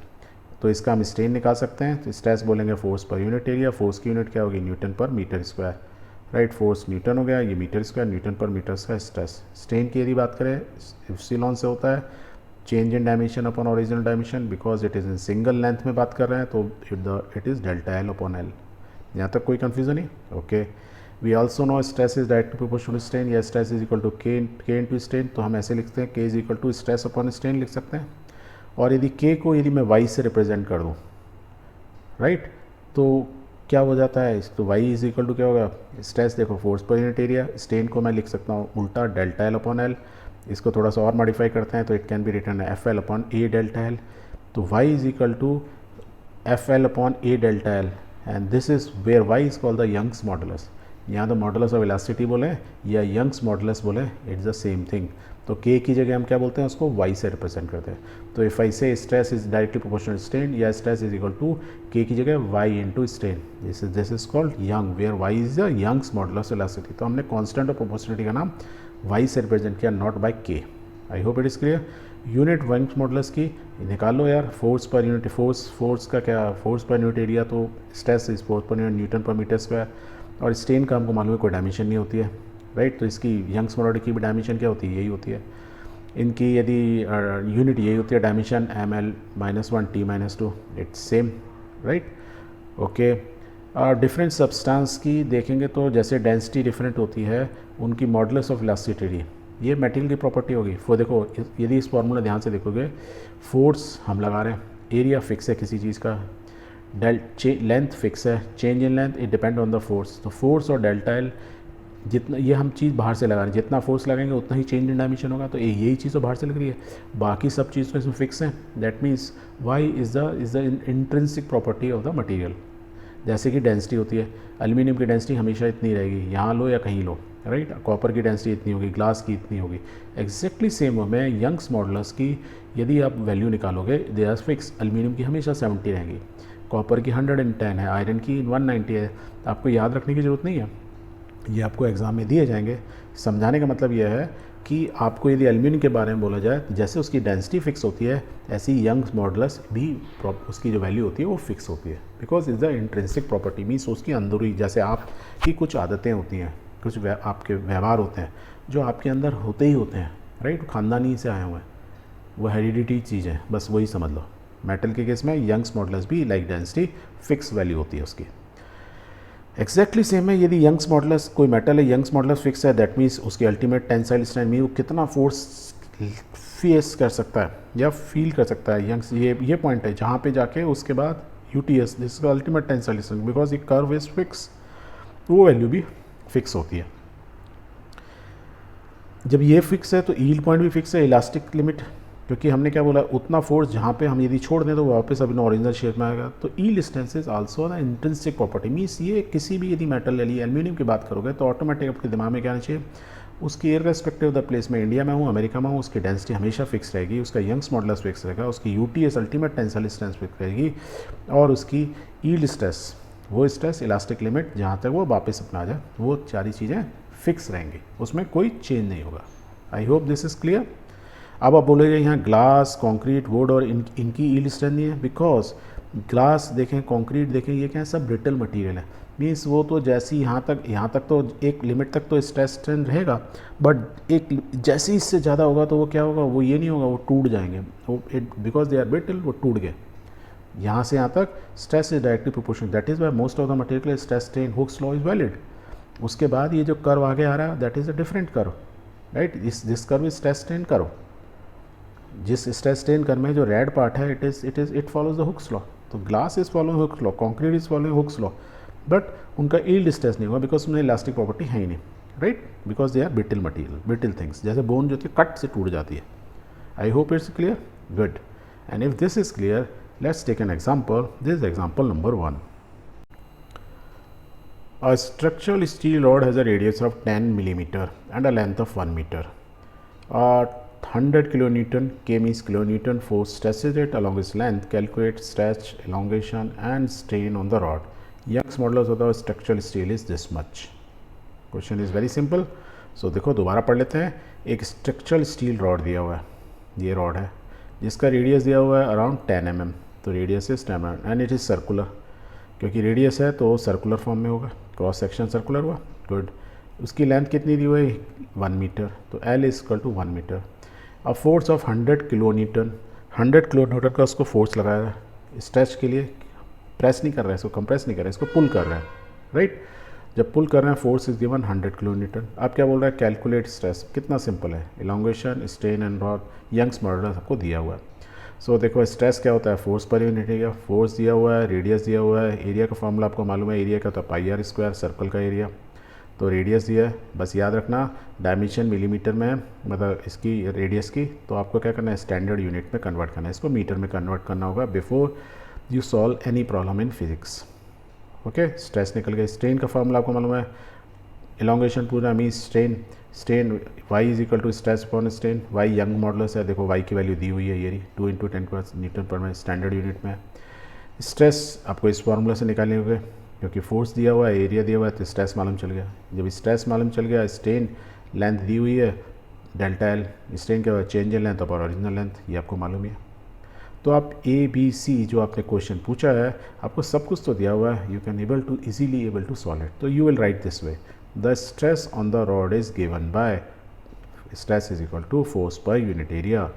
तो इसका हम स्ट्रेन निकाल सकते हैं, तो स्ट्रेस बोलेंगे force per unit area, force की यूनिट क्या होगी, newton per metre square, right, force newton हो गया, ये metre square, newton per metre square stress. Strain की यदि बात करें, एप्सिलॉन से होता है, change in dimension upon original dimension, because it is in single length में बात कर रहे हैं, तो it is delta L upon L. यहाँ तक कोई कन्फ्यूजन नहीं, okay. We also no stress is directly proportional to strain, या stress is equal to K into strain, तो हम ऐसे लिखते हैं K is equal to stress upon strain लिख सकते हैं। और यदि के को यदि मैं वाई से रिप्रेजेंट कर दूँ, राइट, तो क्या हो जाता है, तो वाई इज इक्वल टू क्या होगा, स्ट्रेस देखो force per unit area, strain को मैं लिख सकता हूँ उल्टा डेल्टा एल अपॉन एल, इसको थोड़ा सा और मॉडिफाई करते हैं तो it can be written F L upon A delta L, तो Y is equal to F L upon A delta L, and this is where Y is called the Young's modulus. यहाँ तो modulus of elasticity बोले या Young's modulus बोले, it's the same thing, तो K की जगह हम क्या बोलते हैं, उसको वाई से रिप्रेजेंट करते हैं। तो if I say stress is directly proportional strain, या stress is equal to K की जगह Y into strain, this is called Young, where Y is the Young's modulus elasticity. तो हमने कॉन्स्टेंट ऑफ प्रोपोर्शनलिटी का नाम वाई से represent किया, not by K. I hope it is clear. Unit Young's modulus की निकाल लो यार, फोर्स पर यूनिट, फोर्स का क्या, फोर्स पर यूनिट एरिया, तो stress is force per unit newton per metre square, और स्ट्रेन का हमको मालूम है कोई डायमेंशन नहीं होती है, राइट। तो इसकी यंग्स मॉडुलस की भी डायमेंशन क्या होती है, यही होती है। इनकी यदि यूनिट यही होती है, dimension ml-1 t-2, it's same, right. Okay, different substance की देखेंगे तो जैसे डेंसिटी डिफरेंट होती है, उनकी मॉडुलस ऑफ इलास्टिसिटी, ये मटेरियल की प्रॉपर्टी होगी। देखो यदि इस फॉर्मूला ध्यान से देखोगे, फोर्स हम लगा रहे हैं, एरिया फिक्स है किसी चीज़ का, लेंथ फिक्स है, change in length it depend on the force. तो फोर्स और डेल्टा एल, जितना ये हम चीज़ बाहर से लगा रहे हैं, जितना फोर्स लगाएंगे उतना ही चेंज इन डायमेंशन होगा। तो यही चीज़ तो बाहर से लग रही है, बाकी सब चीज़ तो इसमें फिक्स है। That means Y is the intrinsic property of the material. जैसे कि डेंसिटी होती है, एल्यूमिनियम की डेंसिटी हमेशा इतनी रहेगी, यहाँ लो या कहीं लो, राइट। कॉपर की डेंसिटी इतनी होगी, ग्लास की इतनी होगी। एग्जैक्टली सेम वे में यंग्स मॉडुलस की यदि आप वैल्यू निकालोगे, दे आर फिक्स। एल्यूमिनियम की हमेशा 70 रहेगी, कॉपर की 110 है, आयरन की 190 है। आपको याद रखने की ज़रूरत नहीं है, ये आपको एग्ज़ाम में दिए जाएंगे। समझाने का मतलब यह है कि आपको यदि एल्यूमिनियम के बारे में बोला जाए, जैसे उसकी डेंसिटी फिक्स होती है, ऐसी यंग्स मॉडुलस भी उसकी जो वैल्यू होती है वो फिक्स होती है, because is the intrinsic property. Means उसकी अंदरूनी, जैसे आपकी कुछ आदतें होती हैं, कुछ आपके व्यवहार होते हैं जो आपके अंदर होते ही होते हैं, राइट, खानदानी से आए हुए हैं, वो हेरिडिटी चीज़ है, बस वही समझ लो। मेटल के केस में यंग्स मॉडुलस भी लाइक डेंसिटी फिक्स वैल्यू होती है उसकी। एग्जैक्टली सेम है, यदि यंग्स मॉडुलस, कोई मेटल है, यंग्स मॉडुलस फिक्स है, दैट मीन्स उसकी अल्टीमेट टेंसाइल स्ट्रेंथ में वो कितना फोर्स फेस कर सकता है या फील कर सकता है। यंग्स ये पॉइंट है जहाँ पे जाके उसके बाद UTS, this is ultimate tensile strength, because ये कर्व इज फिक्स, वो वैल्यू भी फिक्स होती है। जब ये फिक्स है तो यील्ड पॉइंट भी फिक्स है, इलास्टिक लिमिट, क्योंकि हमने क्या बोला, उतना फोर्स जहाँ पे हम यदि छोड़ दें तो वापस अपने ओरिजिनल शेप में आएगा। तो yield strength is also the intrinsic property. Means ये किसी भी यदि मेटल ले ली, एल्यूमिनियम की बात करोगे तो ऑटोमेटिक आपके दिमाग में क्या आना चाहिए, उसकी इररेस्पेक्टिव ऑफ द प्लेस में, इंडिया में हूँ, अमेरिका में हूँ, उसकी डेंसिटी हमेशा फिक्स रहेगी, उसका यंग्स मॉडुलस फिक्स रहेगा, उसकी UTS ultimate tensile strength fix रहेगी, और उसकी यील्ड स्ट्रेस, वो स्ट्रेस इलास्टिक लिमिट जहाँ तक वो वापस अपना आ जाए, वो सारी चीज़ें फिक्स रहेंगी, उसमें कोई चेंज नहीं होगा। आई होप दिस इज़ क्लियर। अब आप बोलेंगे यहाँ ग्लास, कंक्रीट, वुड और इनकी यील्ड स्ट्रेंथ नहीं है, बिकॉज ग्लास देखें, कंक्रीट देखें, ये क्या है, सब ब्रिटल मटेरियल है। मीन्स वो तो जैसी यहाँ तक तो एक लिमिट तक तो स्ट्रेस स्ट्रेंथ रहेगा, बट एक जैसे ही इससे ज़्यादा होगा तो वो क्या होगा, वो ये नहीं होगा, वो टूट जाएंगे, वो बिकॉज दे आर ब्रिटल, वो टूट गए। यहाँ से यहाँ तक stress is directly proportional, that is why most of the material stress strain Hooke's law is valid. उसके बाद ये जो कर्व आगे आ रहा है, that is a different curve, right. This curve is stress strain curve. जिस स्ट्रेस स्ट्रेन कर्व में जो रेड पार्ट है, it follows the Hooke's law. तो glass is following Hooke's law, concrete is following Hooke's law, but उनका yield stress नहीं होगा, because उनमें elastic property है ही नहीं, right, because they are brittle material, brittle things, जैसे बोन जो होती है कट से टूट जाती है। I hope it's clear, good. And if this is clear, let's take an example. This is example number 1. A structural steel rod has a radius of 10 millimeter and a length of 1 meter. 100 kilonewton, K means kilonewton force stresses it along its length. Calculate stretch, elongation and strain on the rod. Young's modulus of the structural steel is this much. Question is very simple. So देखो दोबारा पढ़ लेते हैं। एक structural steel rod दिया हुआ है, ये rod है जिसका रेडियस दिया हुआ है अराउंड 10 mm, तो radius is 10 mm and it is circular, क्योंकि रेडियस है तो सर्कुलर फॉर्म में होगा, क्रॉस सेक्शन सर्कुलर हुआ, गुड। उसकी लेंथ कितनी दी हुई है, 1 मीटर, तो L is equal to 1 metre. अब फोर्स ऑफ 100 किलोन्यूटन, 100 किलोन्यूटन का उसको फोर्स लगाया है, स्ट्रेच के लिए प्रेस नहीं कर रहा है, इसको कंप्रेस नहीं कर रहा है, इसको पुल कर रहा है, राइट। जब पुल कर रहे हैं, फोर्स इज गिवन 100 किलोन्यूटन। अब क्या बोल रहा है, कैलकुलेट स्ट्रेस, कितना सिंपल है, elongation, strain and rod, Young's modulus आपको दिया हुआ है। सो देखो स्ट्रेस क्या होता है, force per unit area, force दिया हुआ है, रेडियस दिया हुआ है, एरिया का फॉर्मूला आपको मालूम है, एरिया का होता है पाई आर स्क्वायर, सर्कल का एरिया, तो रेडियस दिया है, बस याद रखना डायमेंशन मिलीमीटर में है, मतलब इसकी रेडियस की, तो आपको क्या करना है, स्टैंडर्ड यूनिट में कन्वर्ट करना है, इसको मीटर में कन्वर्ट करना होगा before you solve any problem in physics. Okay, stress निकल गया। स्ट्रेन का फॉर्मूला आपको मालूम है, एलोंगेशन पूरा means strain Y is equal to stress upon strain, Y Young modulus है, देखो वाई की वैल्यू दी हुई है ये 2 × 10 Newton per metre standard unit में। स्ट्रेस आपको इस फार्मूला से निकालने होंगे क्योंकि फोर्स दिया हुआ है, एरिया दिया हुआ है, तो स्ट्रेस मालूम चल गया। जब स्ट्रेस मालूम चल गया, स्ट्रेन लेंथ दी हुई है डेल्टा एल, स्ट्रेन के बाद चेंज इन लेंथ और ओरिजिनल लेंथ, ये आपको मालूम है। तो आप ए बी सी जो आपने क्वेश्चन पूछा है, आपको सब कुछ तो दिया हुआ है, you can able to easily able to solve it. तो you will write this way, the stress on the rod is given by stress is equal to force per unit area.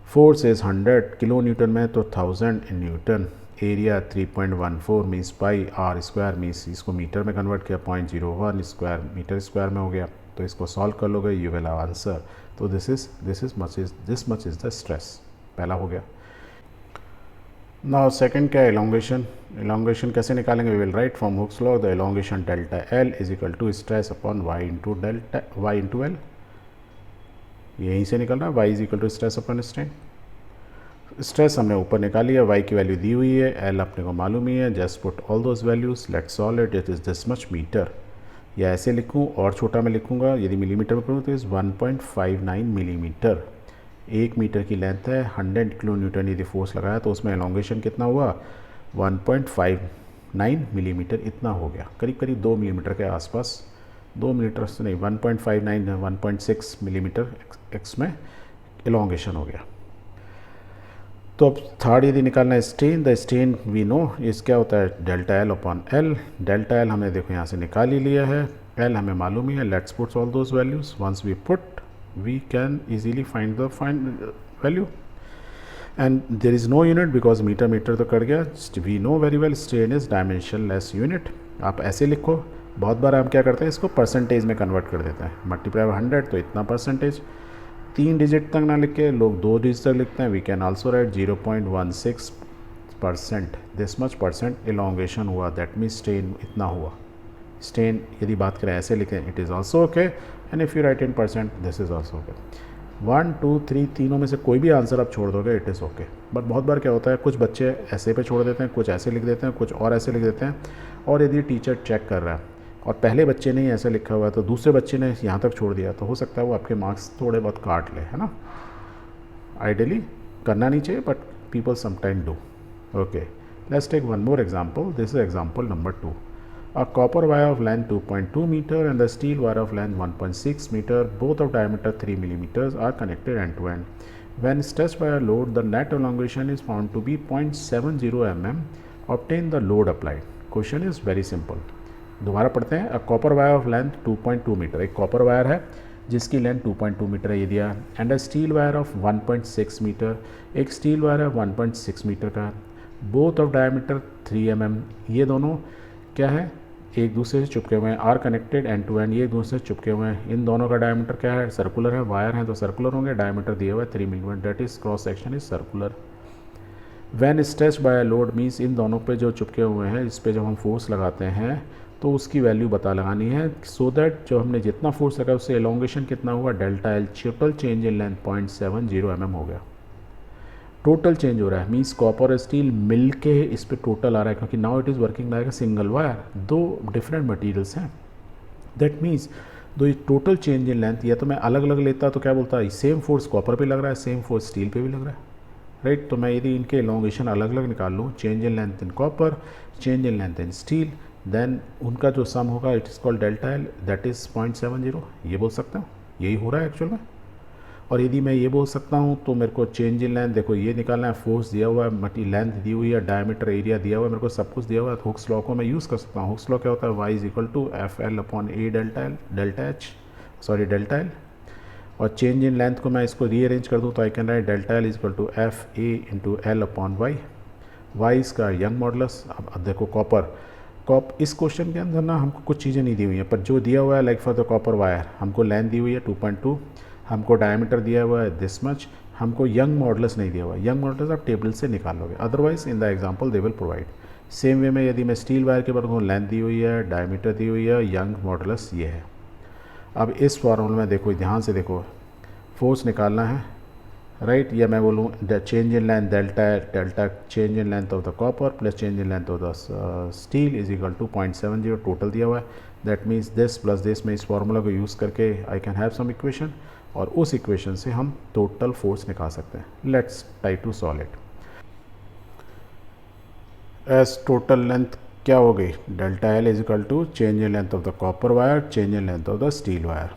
Force is 100 kilo newton में, तो 1000 in newton. Area 3.14 means pi r square, means इसको metre में convert किया 0.01 square metre square में हो गया। तो इसको सॉल्व कर लोगे, यू विल हैव आंसर। तो this much is the stress, पहला हो गया। नाउ सेकंड क्या है, एलोंगेशन। एलोंगेशन कैसे निकालेंगे, we will write from Hooke's law the elongation delta L is equal to stress upon Y into L. यहीं से निकल रहा है, Y is equal to stress upon strain. Stress हमने ऊपर निकाली है, वाई की वैल्यू दी हुई है, एल अपने को मालूम ही है, just put all those values, let's solve it. It is this much metre, या ऐसे लिखूँ और छोटा में लिखूँगा, यदि मिलीमीटर में करूँ तो इज़ 1.59 मिलीमीटर। 1 मीटर की लेंथ है, 100 किलो न्यूटन यदि फोर्स लगाया तो उसमें एलोंगेशन कितना हुआ, 1.59 मिलीमीटर इतना हो गया, करीब करीब 2 मिलीमीटर के आसपास। 2 मिलीमीटर से नहीं, 1.59 1.6 मिलीमीटर एक्स में एलोंगेशन हो गया। तो अब थर्ड यदि निकालना है strain, the strain we know इस क्या होता है delta L upon L. Delta L हमने देखो यहाँ से निकाल ही लिया है, एल हमें मालूम ही है, let's put all those values. Once we put we can easily find the value and there is no unit because meter तो कट गया। we know very well strain is dimensionless unit। आप ऐसे लिखो, बहुत बार हम क्या करते हैं इसको परसेंटेज में कन्वर्ट कर देते हैं, मल्टीप्लाई बाय 100 तो इतना परसेंटेज। 3 डिजिट तक ना लिख के लोग 2 डिजिट तक लिखते हैं। We can also write 0.16%, this much percent elongation हुआ, दैट मीन्स स्ट्रेन इतना हुआ। स्ट्रेन यदि बात करें ऐसे लिखें, it is also okay, and if you write in percent this is also okay. 1 2 3 तीनों में से कोई भी आंसर आप छोड़ दोगे, इट इज़ ओके। बट बहुत बार क्या होता है, कुछ बच्चे ऐसे पे छोड़ देते हैं, कुछ ऐसे लिख देते हैं, कुछ और ऐसे लिख देते हैं, और यदि टीचर चेक कर रहा है और पहले बच्चे ने ही ऐसे लिखा हुआ है तो दूसरे बच्चे ने यहाँ तक छोड़ दिया, तो हो सकता है वो आपके मार्क्स थोड़े बहुत काट ले, है ना। आइडियली करना नहीं चाहिए, but people sometime do. Okay, let's take one more example. This is example number 2। A copper wire of length 2.2 meter and the steel wire of length 1.6 meter, both of diameter 3 millimeters, are connected end to end. When stretched by a load, the net elongation is found to be 0.70 mm. Obtain the load applied. Question is very simple. दोबारा पढ़ते हैं। A copper wire of length 2.2 meter, एक copper wire है जिसकी length 2.2 metre है ये दिया, and a steel wire of 1.6 metre, एक स्टील वायर है 1.6 मीटर का, बोथ ऑफ डायमीटर 3 mm। ये दोनों क्या है, एक दूसरे से चिपके हुए हैं, are connected end to end, ये एक दूसरे से चिपके हुए हैं। इन दोनों का डायमीटर क्या है, सर्कुलर है, वायर है तो सर्कुलर होंगे, डायमीटर दिया हुआ है 3 millimetre, that is cross section is circular. When stretched by load means in दोनों पे जो चिपके हुए हैं, इस पे जब हम फोर्स लगाते हैं तो उसकी वैल्यू बता लगानी है, सो दैट जो हमने जितना फोर्स लगाया उससे एलोंगेशन कितना हुआ, delta L. Total change in length 0.70 mm हो गया। टोटल चेंज हो रहा है मीन्स कॉपर और स्टील मिल के इस पर टोटल आ रहा है, क्योंकि now it is working like a single wire, 2 different materials हैं। दैट मीन्स दो ये टोटल चेंज इन लेंथ, या तो मैं अलग अलग लेता तो क्या बोलता है, सेम फोर्स कॉपर पे लग रहा है, सेम फोर्स स्टील पे भी लग रहा है, राइट। तो मैं यदि इनके एलोंगेशन अलग अलग निकाल लूँ, change in length in copper, change in length in steel, then उनका जो सम होगा it is called delta L, that is 0.70। ये बोल सकता हूँ, यही हो रहा है एक्चुअल में। और यदि मैं ये बोल सकता हूँ तो मेरे को चेंज इन लेंथ, देखो ये निकालना है, फोर्स दिया हुआ है, मटी लेंथ दी हुई है, डायमीटर एरिया दिया हुआ है, मेरे को सब कुछ दिया हुआ है, तो हुक्स लॉ को मैं यूज़ कर सकता हूँ। हुक्स लॉ क्या होता है, y is equal to F L upon A delta L. और चेंज इन लेंथ को मैं इसको रीअरेंज कर दूँ तो I can write delta L is equal to F A into L upon Y. Y इसका यंग मॉडुलस। अब देखो कॉपर, इस क्वेश्चन के अंदर ना हमको कुछ चीज़ें नहीं दी हुई हैं, पर जो दिया हुआ है like for the copper wire, हमको लेंथ दी हुई है 2.2, हमको डायमीटर दिया हुआ है दिस मच, हमको यंग मॉडुलस नहीं दिया हुआ है। यंग मॉडुलस आप टेबल से निकालोगे, otherwise in the example they will provide. Same way में यदि मैं स्टील वायर के बारे में, लेंथ दी हुई है, डायमीटर दी हुई है, यंग मॉडुलस ये है। अब इस फॉर्मूले में देखो, ध्यान से देखो, फोर्स निकालना है, राइट, या मैं बोलूँ the change in length delta change in length of the copper plus change in length of the steel is equal to 0.70, total दिया हुआ है। That means this plus this में इस फार्मूला को यूज़ करके I can have some equation, और उस equation से हम टोटल फोर्स निकाल सकते हैं। Let's try to solve it. As total length क्या हो गई, delta L is equal to change in length of the copper wire, change in length of the steel wire.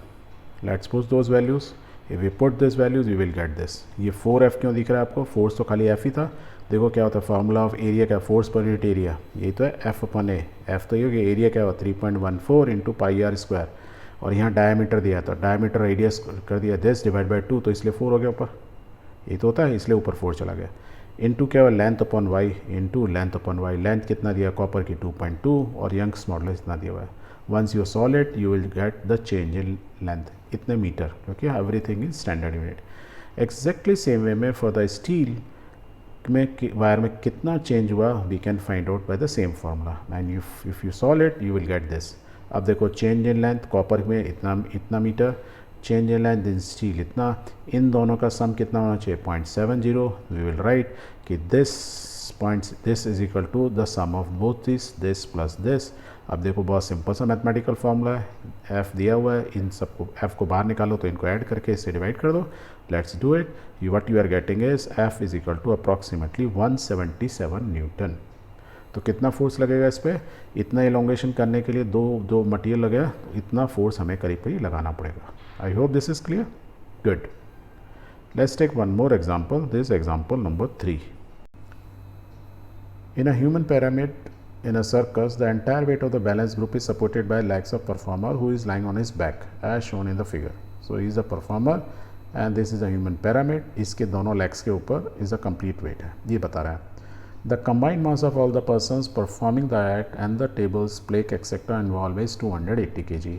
Let's put those values, if we put this values we will get this. ये 4F क्यों दिख रहा है आपको, force तो खाली F ही था। देखो क्या होता है फार्मूला ऑफ एरिया क्या, फोर्स पर यूनिट एरिया, यही तो है F/A। F तो ये कि एरिया क्या हुआ 3.14 इंटू पाई आर स्क्वायर, और यहाँ डायमीटर दिया था, डायमीटर रेडियस कर दिया दिस डिवाइड बाई 2, तो इसलिए 4 हो गया ऊपर, ये तो होता है इसलिए ऊपर 4 चला गया। इनटू क्या हुआ length upon Y, into length upon Y, length कितना दिया कॉपर की 2.2 और यंग्स मॉडल इतना दिया हुआ है। Once you solve it you will get the change in length, इतने मीटर, क्योंकि everything is standard unit. Exactly same way में फॉर द स्टील में वायर में कितना चेंज हुआ we can find out by the same formula, and if you solve it you will get this. अब देखो change in length copper में इतना metre, change in length in steel इतना, इन दोनों का सम कितना होना चाहिए 0.70। वी विल राइट कि this is equal to the sum of both this plus this. अब देखो बहुत सिंपल सा मैथमेटिकल फार्मूला है, F दिया हुआ है, इन सबको F को बाहर निकालो तो इनको ऐड करके इससे डिवाइड कर दो। Let's do it. What you are getting is F is equal to approximately 177 newton. तो कितना फोर्स लगेगा इस पर, इतना एलोंगेशन करने के लिए दो मटेरियल लगेगा, तो इतना फोर्स हमें करीब करीब लगाना पड़ेगा। I hope this is clear, good. Let's take one more example, this example number 3। In a human pyramid in a circus, the entire weight of the balance group is supported by legs of performer who is lying on his back as shown in the figure. So he is the performer and this is a human pyramid. इसके दोनों legs के ऊपर is a complete weight है, ये बता रहा है। The combined mass of all the persons performing the act and the tables, plate etc. involved is 280 kg.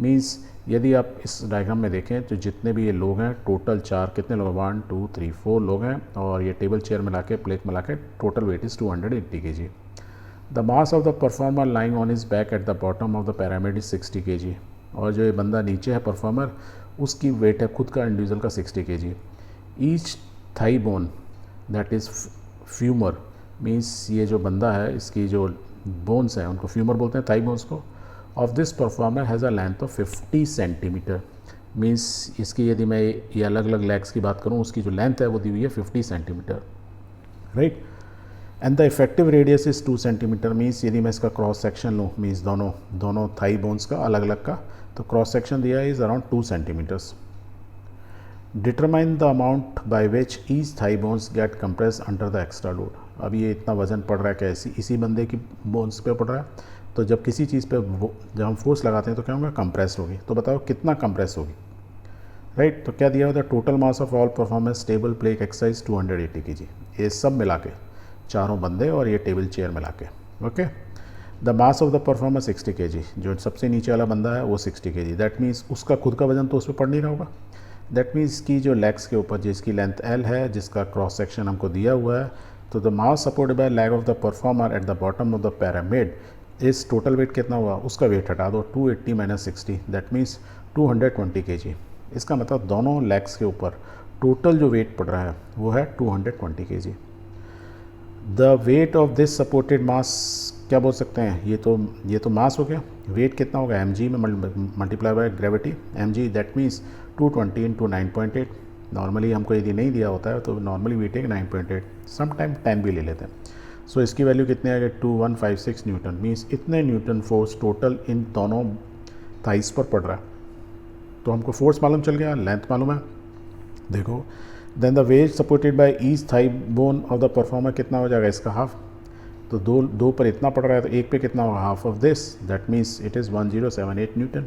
Means यदि आप इस डायग्राम में देखें तो जितने भी ये लोग हैं टोटल चार, कितने लोग 1 2 3 4 लोग हैं, और ये टेबल चेयर मिला के प्लेट मिला के total weight is 280 kg। The mass of the performer lying on is back at the bottom of the pyramid is 60 kg। और जो ये बंदा नीचे है परफॉर्मर, उसकी वेट है खुद का इंडिविजुअल का 60 kg। Each thigh bone that is femur, means ये जो बंदा है इसकी जो बोन्स हैं उनको फ्यूमर बोलते हैं, थाई बोन्स को। Of this performer has a length of 50 centimetre. Means इसकी यदि मैं ये अलग अलग लेग्स की बात करूँ, उसकी जो लेंथ है वो दी हुई है 50 centimetre, right. And the effective radius is 2 centimetre. Means यदि मैं इसका क्रॉस सेक्शन लूँ, मीन्स दोनों थाई बोन्स का अलग अलग का, तो क्रॉस सेक्शन दिया है is around 2 centimetres. Determine the amount by which each thigh bones get compress under the extra load. अब ये इतना वजन पड़ रहा है क्या इसी बंदे की बोन्स पे पड़ रहा है, तो जब किसी चीज़ पे जब हम फोर्स लगाते हैं तो क्या होगा, कंप्रेस होगी। तो बताओ कितना कंप्रेस होगी, राइट। तो क्या दिया हुआ था, total mass of all performance table plate exercise 280 kg। ये सब मिला के चारों बंदे और ये टेबल चेयर मिला के, okay. The mass of the performer 60 kg, जो सबसे नीचे वाला बंदा है वो 60 kg। दैट मीन्स उसका खुद का वजन तो उस पर पड़ नहीं रहा होगा। दैट मीन्स की जो लेग्स के ऊपर जिसकी लेंथ L है, जिसका क्रॉस सेक्शन हमको दिया हुआ है, तो the mass supported by leg of the performer at the bottom of the pyramid इस टोटल वेट कितना हुआ, उसका वेट हटा दो 280 माइनस 60, दैट मीन्स 220 kg। इसका मतलब दोनों लेग्स के ऊपर टोटल जो वेट पड़ रहा है वो है 220 kg। The weight of this supported mass क्या बोल सकते हैं, ये तो मास हो गया। वेट कितना होगा mg में multiply by gravity mg, that means 220 into 9.8। Normally हमको यदि नहीं दिया होता है तो नॉर्मली वेट है 9.8, समटाइम 10 भी ले लेते हैं। सो इसकी वैल्यू कितनी आ गई 2156 न्यूटन। मीन्स इतने न्यूटन फोर्स टोटल इन दोनों थाइस पर पड़ रहा है। तो हमको फोर्स मालूम चल गया, लेंथ मालूम है। देखो then the weight supported by each thigh bone of the performer कितना हो जाएगा, इसका हाफ। तो दो पर इतना पड़ रहा है तो एक पे कितना होगा, half of this, that means it is 1078 newton.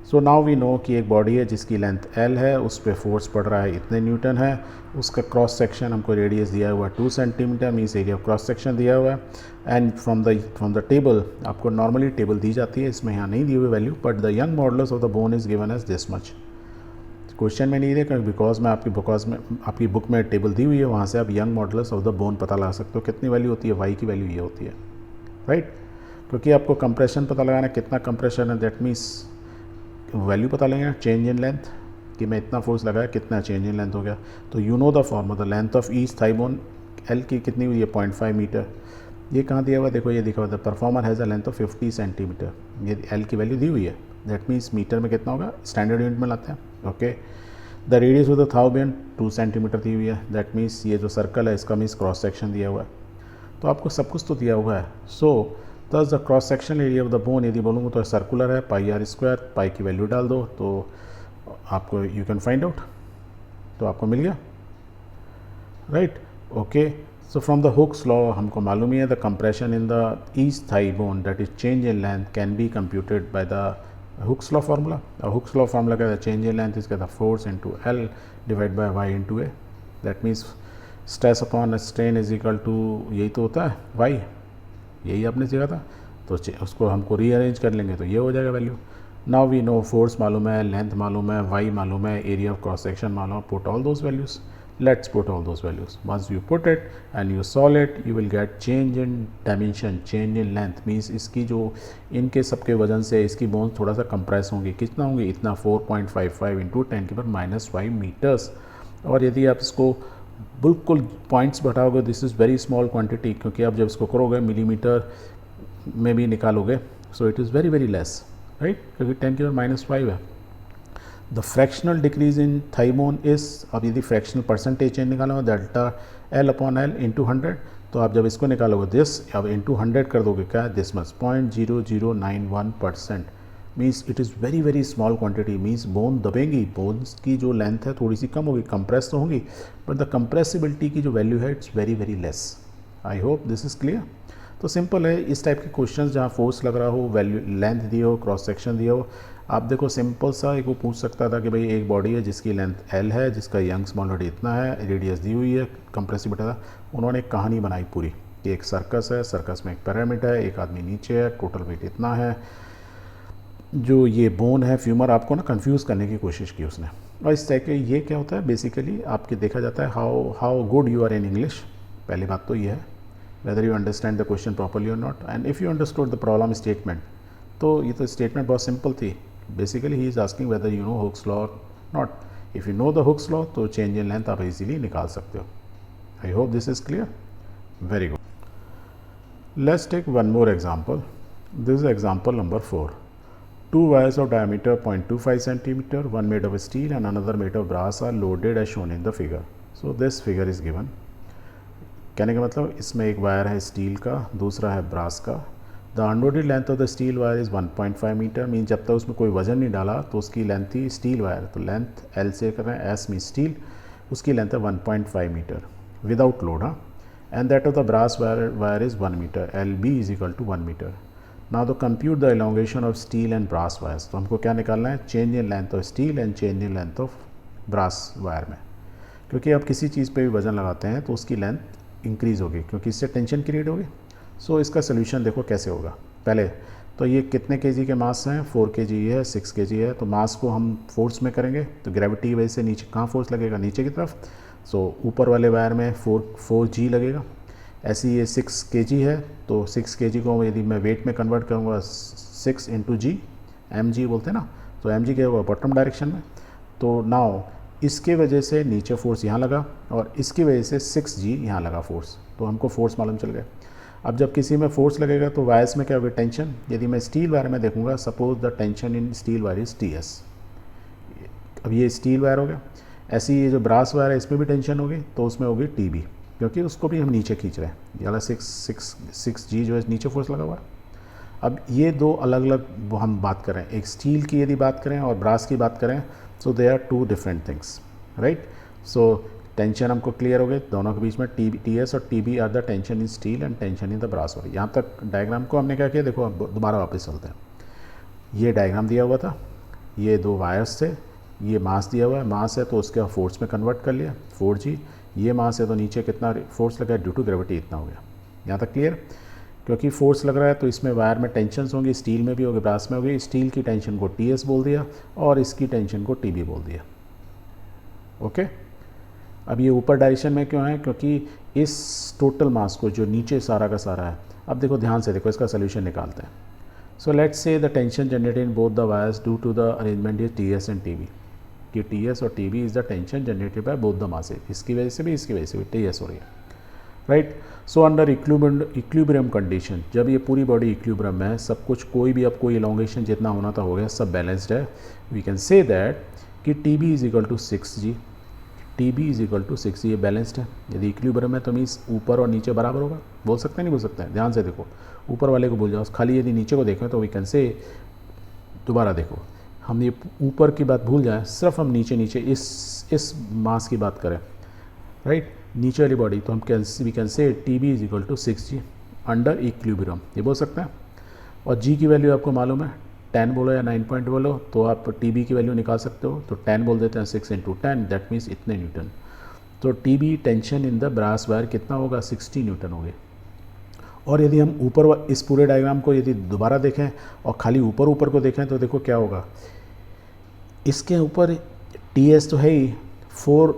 So now we know कि एक बॉडी है जिसकी लेंथ L है, उस पर फोर्स पड़ रहा है इतने न्यूटन है, उसका क्रॉस सेक्शन हमको रेडियस दिया हुआ है 2 centimetre, means area of cross section दिया हुआ है। एंड फ्रॉम द टेबल, आपको नॉर्मली टेबल दी जाती है, इसमें यहाँ नहीं दी हुई value, but the Young modulus of the bone is given as this much. Question में नहीं दिया बिकॉज में आपकी बुक में टेबल दी हुई है, वहाँ से आप young modulus of the bone पता लगा सकते हो। कितनी वैल्यू होती है, वाई की वैल्यू ये होती है, राइट। क्योंकि आपको कंप्रेशन पता लगाना कितना कंप्रेशन है, दैट मीन्स वैल्यू पता लगेगा चेंज इन लेंथ, कि मैं इतना फोर्स लगाया कितना चेंज इन लेंथ हो गया। तो you know the formula, the length of each thigh bone L की कितनी हुई है 0.5 मीटर, ये कहाँ दिया हुआ, देखो ये दिखा हुआ था, performer has a length of 50 centimetre, ये एल की वैल्यू दी हुई है, दैट मीन्स मीटर में कितना होगा, स्टैंडर्ड यूनिट में लाते हैं। Okay, the radius of the thigh bone 2 centimetre दी हुई है, दैट मीन्स ये जो सर्कल है इसका मीन्स क्रॉस सेक्शन दिया हुआ है, तो आपको सब कुछ तो दिया हुआ है। सो दस the cross section area of the bone यदि बोलूँगा तो सर्कुलर है, पाई आर स्क्वायर, पाई की वैल्यू डाल दो तो आपको यू कैन फाइंड आउट, तो आपको मिल गया, right. Okay, so from the Hooke's law हमको मालूम ही है, the compression in the east thigh bone that is change in length can be computed by the Hooke's law formula. Hooke's law formula क्या है, चेंज इन लेंथ इज क्या था, force into L divide by Y into A, that means stress upon strain is equal to, यही तो होता है Y, यही आपने सीखा था, तो उसको हमको रीअरेंज कर लेंगे तो ये हो जाएगा value. Now we know force मालूम है, लेंथ मालूम है, वाई मालूम है, एरिया ऑफ क्रॉस सेक्शन मालूम है, put all those values, let's put all those values. Once you put it and you solve it, you will get change in dimension, change in length, means इसकी जो इनके सबके वजन से इसकी bones थोड़ा सा कंप्रेस होंगी, कितना होंगे, इतना 4.55 इंटू 10⁻⁻5 मीटर्स। और यदि आप इसको बिल्कुल पॉइंट्स बढ़ाओगे, this is very small quantity, क्योंकि आप जब इसको करोगे मिलीमीटर में भी निकालोगे, so it is very very less, right, क्योंकि 10⁻⁻5 है। The fractional decrease in thigh bone is, अब यदि फ्रैक्शनल परसेंटेज चेंज निकालोगे delta L upon L into 100, तो आप जब इसको निकालोगे दिस, अब इंटू 100 कर दोगे क्या, this much 0.0091%, means it is very very small quantity, means bone दबेंगी, बोन्स की जो लेंथ है थोड़ी सी कम होगी, कंप्रेस तो होंगी, बट द कंप्रेसिबिलिटी की जो वैल्यू है it's very very less. I hope this is clear. तो सिंपल है, इस टाइप के क्वेश्चंस जहाँ फोर्स लग रहा हो, वैल्यू लेंथ दिए हो, क्रॉस सेक्शन दिया हो, आप देखो सिंपल सा एक वो पूछ सकता था कि भाई एक बॉडी है जिसकी लेंथ एल है, जिसका यंग्स मोमेंट इतना है, रेडियस दी हुई है, कंप्रेसिबिलिटी था, उन्होंने एक कहानी बनाई पूरी कि एक सर्कस है, सर्कस में एक पिरामिड है, एक आदमी नीचे है, टोटल वेट इतना है, जो ये बोन है फ्यूमर, आपको ना कंफ्यूज करने की कोशिश की उसने। और इस टाइप के ये क्या होता है बेसिकली, आपके देखा जाता है how good you are in English, पहली बात तो ये है, whether you understand the question properly or not, and if you understood the problem statement, तो ये तो स्टेटमेंट बहुत सिंपल थी, basically he is asking whether you know Hooke's law और not, if you know the Hooke's law तो change in length आप easily निकाल सकते हो। I hope this is clear, very good. Let's take one more example, this is example number 4। Two wires of diameter 0.25 centimeter, one made of steel and another made of brass are loaded as shown in the figure. So this figure is given. कहने का मतलब इसमें एक wire है steel का, दूसरा है brass का। The unloaded length of the steel wire is 1.5 metre, mean जब तक उसमें कोई वजन नहीं डाला तो उसकी लेंथ थी स्टील वायर, तो लेंथ एल से कर रहे हैं, एस मीन स्टील, उसकी लेंथ है 1.5 मीटर विदाउट लोड, हाँ। And that of the brass wire is 1 metre, L B is equal to 1 metre. Now the compute the elongation of steel and brass wires, तो हमको क्या निकालना है, change in length of steel and change in length of brass wire में, क्योंकि आप किसी चीज़ पे भी वजन लगाते हैं तो उसकी लेंथ इंक्रीज़ होगी, क्योंकि इससे टेंशन क्रिएट होगी। सो इसका सोल्यूशन देखो कैसे होगा। पहले तो ये कितने केजी के मास हैं, 4 kg है, 6 kg है, तो मास को हम फोर्स में करेंगे, तो ग्रेविटी की वजह से नीचे कहाँ फोर्स लगेगा, नीचे की तरफ। सो ऊपर वाले वायर में 4g लगेगा। ऐसी ये 6 kg है, तो 6 kg को यदि मैं वेट में कन्वर्ट करूँगा 6 × g, mg बोलते हैं ना, तो mg क्या होगा बॉटम डायरेक्शन में। तो नाउ इसके वजह से नीचे फोर्स यहाँ लगा और इसकी वजह से 6g यहाँ लगा फोर्स, तो हमको फोर्स मालूम चल गया। अब जब किसी में फोर्स लगेगा तो वायर्स में क्या होगी, टेंशन। यदि मैं स्टील वायर में देखूँगा, suppose the tension in steel wire is ts, अब ये स्टील वायर हो गया। ऐसी ये जो ब्रास वायर है इसमें भी टेंशन होगी, तो उसमें होगी tb, क्योंकि उसको भी हम नीचे खींच रहे हैं, ये वाला 6g जो है नीचे फोर्स लगा हुआ है। अब ये दो अलग अलग वो हम बात करें, एक स्टील की यदि बात करें और ब्रास की बात करें, so they are 2 different things, right. So tension हमको क्लियर हो गए दोनों के बीच में, ts और tb are the tension in steel and tension in the brass wire. यहाँ तक डायग्राम को हमने क्या किया, देखो अब दोबारा वापस चलते हैं। ये डायग्राम दिया हुआ था, ये 2 वायर्स थे, ये मास दिया हुआ है, मास है तो उसके फोर्स में कन्वर्ट कर लिया 4g, ये मास है तो नीचे कितना फोर्स लगा है, ड्यू टू ग्रेविटी इतना हो गया। यहाँ तक क्लियर। क्योंकि फोर्स लग रहा है तो इसमें वायर में टेंशन्स होंगी, स्टील में भी होगी, ब्रास में होगी। स्टील की टेंशन को ts बोल दिया और इसकी टेंशन को tb बोल दिया, ओके। अब ये ऊपर डायरेक्शन में क्यों है, क्योंकि इस टोटल मास को जो नीचे सारा का सारा है, अब देखो ध्यान से देखो, इसका सोल्यूशन निकालते हैं। So let's say the tension generated in both the wires due to the arrangement is ts and tb, कि ts और tb is the tension generated by both the masses, इसकी वजह से भी इसकी वजह से भी ts हो रही है, right. So under equilibrium condition, जब ये पूरी बॉडी इक्विलिब्रियम में है, सब कुछ कोई भी अब कोई इलोंगेशन जितना होना था हो गया, सब बैलेंस्ड है, वी कैन से दैट कि T B is equal to 6G, T B is equal to 6G, ये बैलेंस्ड है। यदि इक्विलिब्रियम है तो मीन्स ऊपर और नीचे बराबर होगा। बोल सकते हैं नहीं बोल सकते हैं? ध्यान से देखो, ऊपर वाले को भूल जाओ, खाली यदि नीचे को देखें तो वी कैन से, दोबारा देखो, हम ये ऊपर की बात भूल जाएं, सिर्फ हम नीचे नीचे इस मास की बात करें, राइट, नीचे वाली बॉडी, तो हम we can say T B is equal to 6G under equilibrium, ये बोल सकते हैं। और जी की वैल्यू आपको मालूम है, 10 बोलो या 9 पॉइंट बोलो तो आप टी बी की वैल्यू निकाल सकते हो, तो 10 बोल देते हैं, 6 × 10 दैट मीन्स इतने न्यूटन। तो T B tension in the brass wire कितना होगा, 60 न्यूटन होगी। और यदि हम ऊपर इस पूरे डायग्राम को यदि दोबारा देखें और खाली ऊपर ऊपर को देखें तो देखो क्या होगा, इसके ऊपर टी एस तो है ही, 4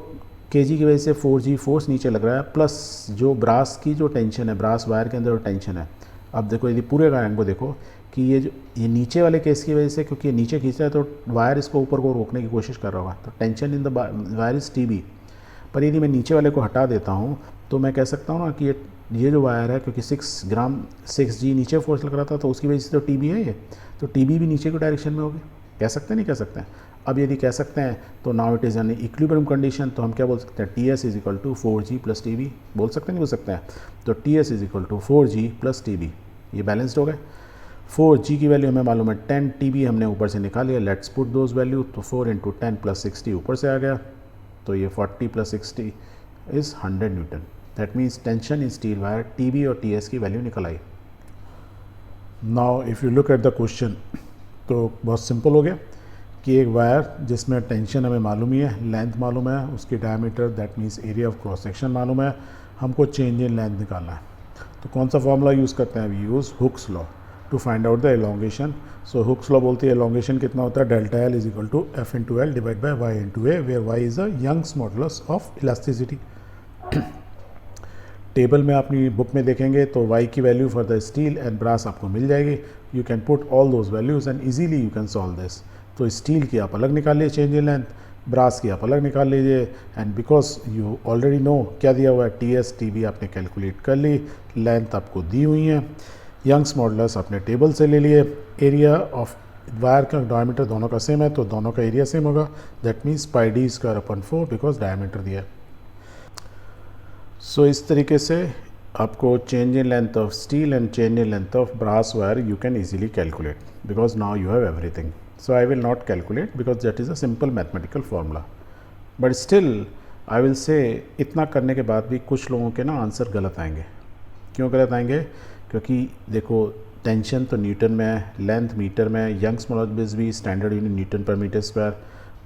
kg की वजह से 4G फोर्स नीचे लग रहा है, प्लस जो ब्रास की जो टेंशन है, ब्रास वायर के अंदर जो टेंशन है। अब देखो यदि पूरे डायग्राम को देखो कि ये नीचे वाले केस की वजह से, क्योंकि ये नीचे खींच रहा है तो वायर इसको ऊपर को रोकने की कोशिश कर रहा होगा, तो tension in the wire is T B. पर यदि मैं नीचे वाले को हटा देता हूँ तो मैं कह सकता हूँ ना कि ये जो वायर है, क्योंकि 6G नीचे फोर्स लग रहा था तो उसकी वजह से तो टी बी है ये, तो टी बी भी नीचे की डायरेक्शन में होगी। कह सकते हैं नहीं कह सकते हैं? अब यदि कह सकते हैं तो now it is an equilibrium condition, तो हम क्या बोल सकते हैं, T S is equal to 4G plus T B, बोल सकते हैं नहीं बोल सकते हैं? तो T S is equal to 4G plus T B, ये बैलेंस्ड हो गए। 4G की वैल्यू हमें मालूम है 10, टी बी हमने ऊपर से निकाल लिया, लेट्स पुट दोज वैल्यू, तो 4 × 10 प्लस 60 ऊपर से आ गया, तो ये 40 plus 60 is 100 newton. That means tension in steel wire, T B और टी एस की वैल्यू निकल आई। Now if you look at the question तो बहुत सिंपल हो गया कि एक वायर जिसमें टेंशन हमें मालूम ही है, लेंथ मालूम है, उसकी diameter that means area of cross section मालूम है, हमको चेंज इन लेंथ निकालना है। तो कौन सा फॉर्मूला यूज़ करते हैं? We use Hooke's law to find out the elongation. So Hooke's law बोलती है एलोंगेशन कितना होता है, delta L is equal to F into L divide by Y into A, where Y is a Young's modulus of elasticity. Table में अपनी book में देखेंगे तो y की value for the steel and brass आपको मिल जाएगी। You can put all those values and easily you can solve this. तो स्टील की आप अलग निकाल लीजिए चेंज इन लेंथ, ब्रास की आप अलग निकाल लीजिए, and because you already know क्या दिया हुआ है, टी एस टी बी आपने कैलकुलेट कर ली, लेंथ आपको दी हुई है, यंग्स मॉडुलस आपने टेबल से ले लिए, एरिया ऑफ वायर का डायमीटर दोनों का सेम है तो दोनों का एरिया सेम होगा, that means pi D square upon 4 because diameter दिया है। सो इस तरीके से आपको change in length of steel and change in length of brass wire you can easily calculate because now you have everything. So I will not calculate because that is a simple mathematical formula, but still I will say इतना करने के बाद भी कुछ लोगों के ना answer गलत आएंगे। क्यों गलत आएंगे? क्योंकि देखो टेंशन तो न्यूटन में है, लेंथ मीटर में, यंग्स मॉडुलस भी standard unit newton per metre square,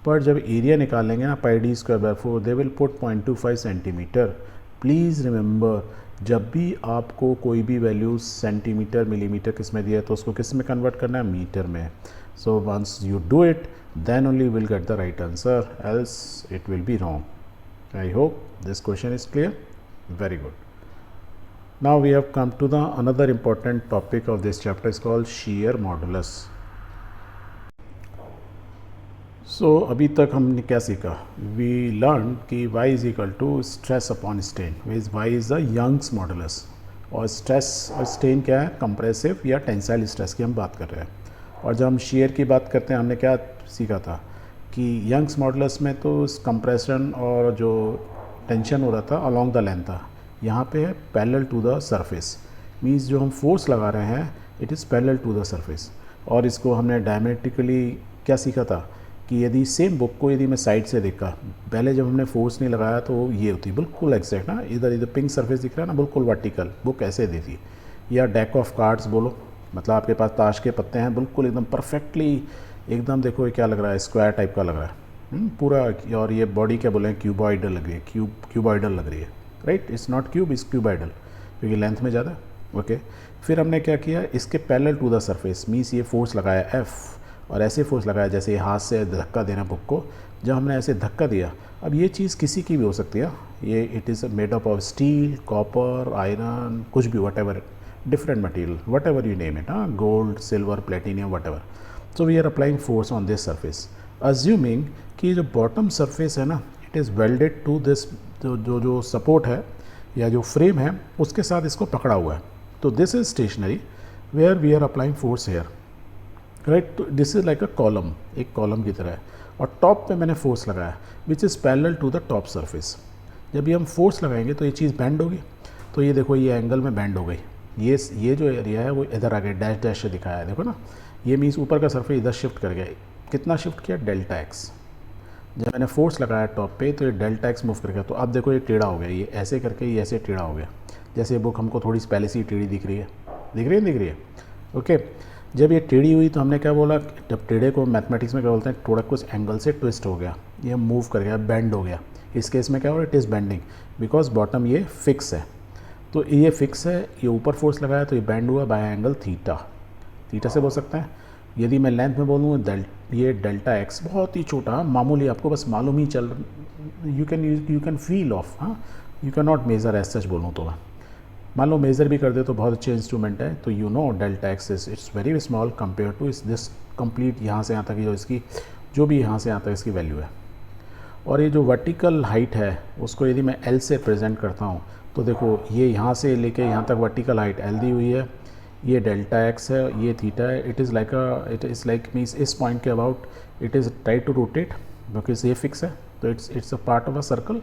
पर जब एरिया निकालेंगे ना pi D square by 4 they will put 0.25 centimetre. Please remember, जब भी आपको कोई भी वैल्यू सेंटीमीटर मिलीमीटर किस में दिया है तो उसको किस में कन्वर्ट करना है, मीटर में। So once you do it then only will get the right answer, else it will be wrong. I hope this question is clear. Very good. Now we have come to the another important topic of this chapter is called shear modulus. So अभी तक हमने क्या सीखा? We learn कि y is equal to stress upon strain, means y is the Young's modulus, और stress और strain क्या है, कंप्रेसिव या टेंसाइल स्ट्रेस की हम बात कर रहे हैं। और जब हम शेयर की बात करते हैं हमने क्या सीखा था कि यंग्स मॉडुलस में तो कंप्रेशन और जो टेंशन हो रहा था अलॉन्ग द लेंथ था, यहाँ पे है parallel to the surface, means जो हम फोर्स लगा रहे हैं it is parallel to the surface. और इसको हमने डायमेट्रिकली क्या सीखा था कि यदि सेम बुक को यदि मैं साइड से देखा, पहले जब हमने फोर्स नहीं लगाया तो ये होती बिल्कुल एग्जैक्ट ना, इधर पिंक सरफेस दिख रहा है ना, बिल्कुल वर्टिकल, बुक ऐसे देती। या डेक ऑफ कार्ड्स बोलो, मतलब आपके पास ताश के पत्ते हैं बिल्कुल एकदम परफेक्टली, एकदम देखो ये क्या लग रहा है, स्क्वायर टाइप का लग रहा है पूरा, और ये बॉडी क्या बोले, क्यूबॉइडल लग रही है, क्यूबॉइडल लग रही है, right, it's not cube, it's cuboidal क्योंकि लेंथ में ज़्यादा। ओके, फिर हमने क्या किया, इसके parallel to the surface means ये फोर्स लगाया एफ, और ऐसे फोर्स लगाया जैसे हाथ से धक्का देना बुक को, जब हमने ऐसे धक्का दिया, अब ये चीज़ किसी की भी हो सकती है, ये it is made up of steel, copper, iron, कुछ भी, whatever, different material, whatever you name it, gold, silver, platinum, whatever. So we are applying force on this surface, assuming कि जो bottom surface है ना, it is welded to this, जो support है या जो frame है उसके साथ इसको पकड़ा हुआ है। तो this is stationary where we are applying force here, right. तो this is like a column, एक कॉलम की तरह है, और टॉप पे मैंने फोर्स लगाया which is parallel to the top surface. जब ये हम फोर्स लगाएंगे तो ये चीज़ बैंड होगी, तो ये देखो ये एंगल में बैंड हो गई, ये जो एरिया है वो इधर आ गया, डैश डैश से दिखाया है, देखो ना, ये मीन्स ऊपर का सरफेस इधर शिफ्ट कर गया। कितना शिफ्ट किया? Delta x. जब मैंने फोर्स लगाया टॉप पे तो ये डेल्टा एक्स मूव कर गया, तो अब देखो ये टेढ़ा हो गया, ये ऐसे करके ये ऐसे टेढ़ा हो गया। जैसे बुक हमको थोड़ी सी पहले से ही टेढ़ी दिख रही है, दिख रही है, ओके। जब ये टेढ़ी हुई तो हमने क्या बोला, जब टेढ़े को मैथमेटिक्स में क्या बोलते हैं, थोड़ा कुछ एंगल से ट्विस्ट हो गया, ये मूव कर गया, बेंड हो गया। इस केस में क्या हो रहा है, it is bending because bottom ये फिक्स है। तो ये फिक्स है, ये ऊपर फोर्स लगाया तो ये बैंड हुआ बाय एंगल थीटा से बोल सकते हैं। यदि मैं लेंथ में बोलूँ ये डेल्टा एक्स बहुत ही छोटा मामूली, आपको बस मालूम ही चल, यू कैन फील ऑफ, हाँ, you can not measure as सच बोलूँ तो मैं, मान लो मेज़र भी कर दे तो बहुत अच्छे इंस्ट्रूमेंट है, तो you know delta X it's very small compare to इस दिस कंप्लीट यहाँ से यहाँ तक जो इसकी जो भी यहाँ से यहाँ तक इसकी वैल्यू है। और ये जो वर्टिकल हाइट है उसको यदि मैं एल से प्रेजेंट करता हूँ तो देखो ये यहाँ से लेके यहाँ तक वर्टिकल हाइट एल दी हुई है, ये डेल्टा एक्स है, ये थीटा है। इट इज़ लाइक मीन्स इस पॉइंट के about it is try to rotate because ये फिक्स है, तो it's a part of a circle.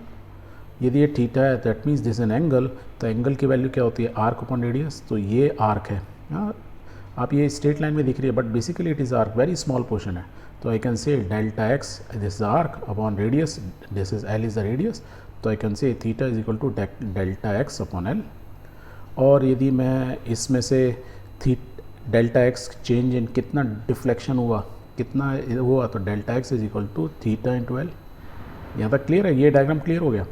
यदि ये थीटा है that means this an angle, तो एंगल की वैल्यू क्या होती है, आर्क अपॉन रेडियस, तो ये आर्क है। हाँ, आप ये स्ट्रेट लाइन में दिख रही है but basically it is arc, very small portion है। तो I can say delta X this is arc upon radius, this is L is the radius, तो I can say theta is equal to delta x upon L. और यदि मैं इसमें से delta x change in कितना deflection हुआ, कितना हुआ, तो delta X is equal to theta into L. यहाँ तक क्लियर है, ये डायग्राम क्लियर हो गया।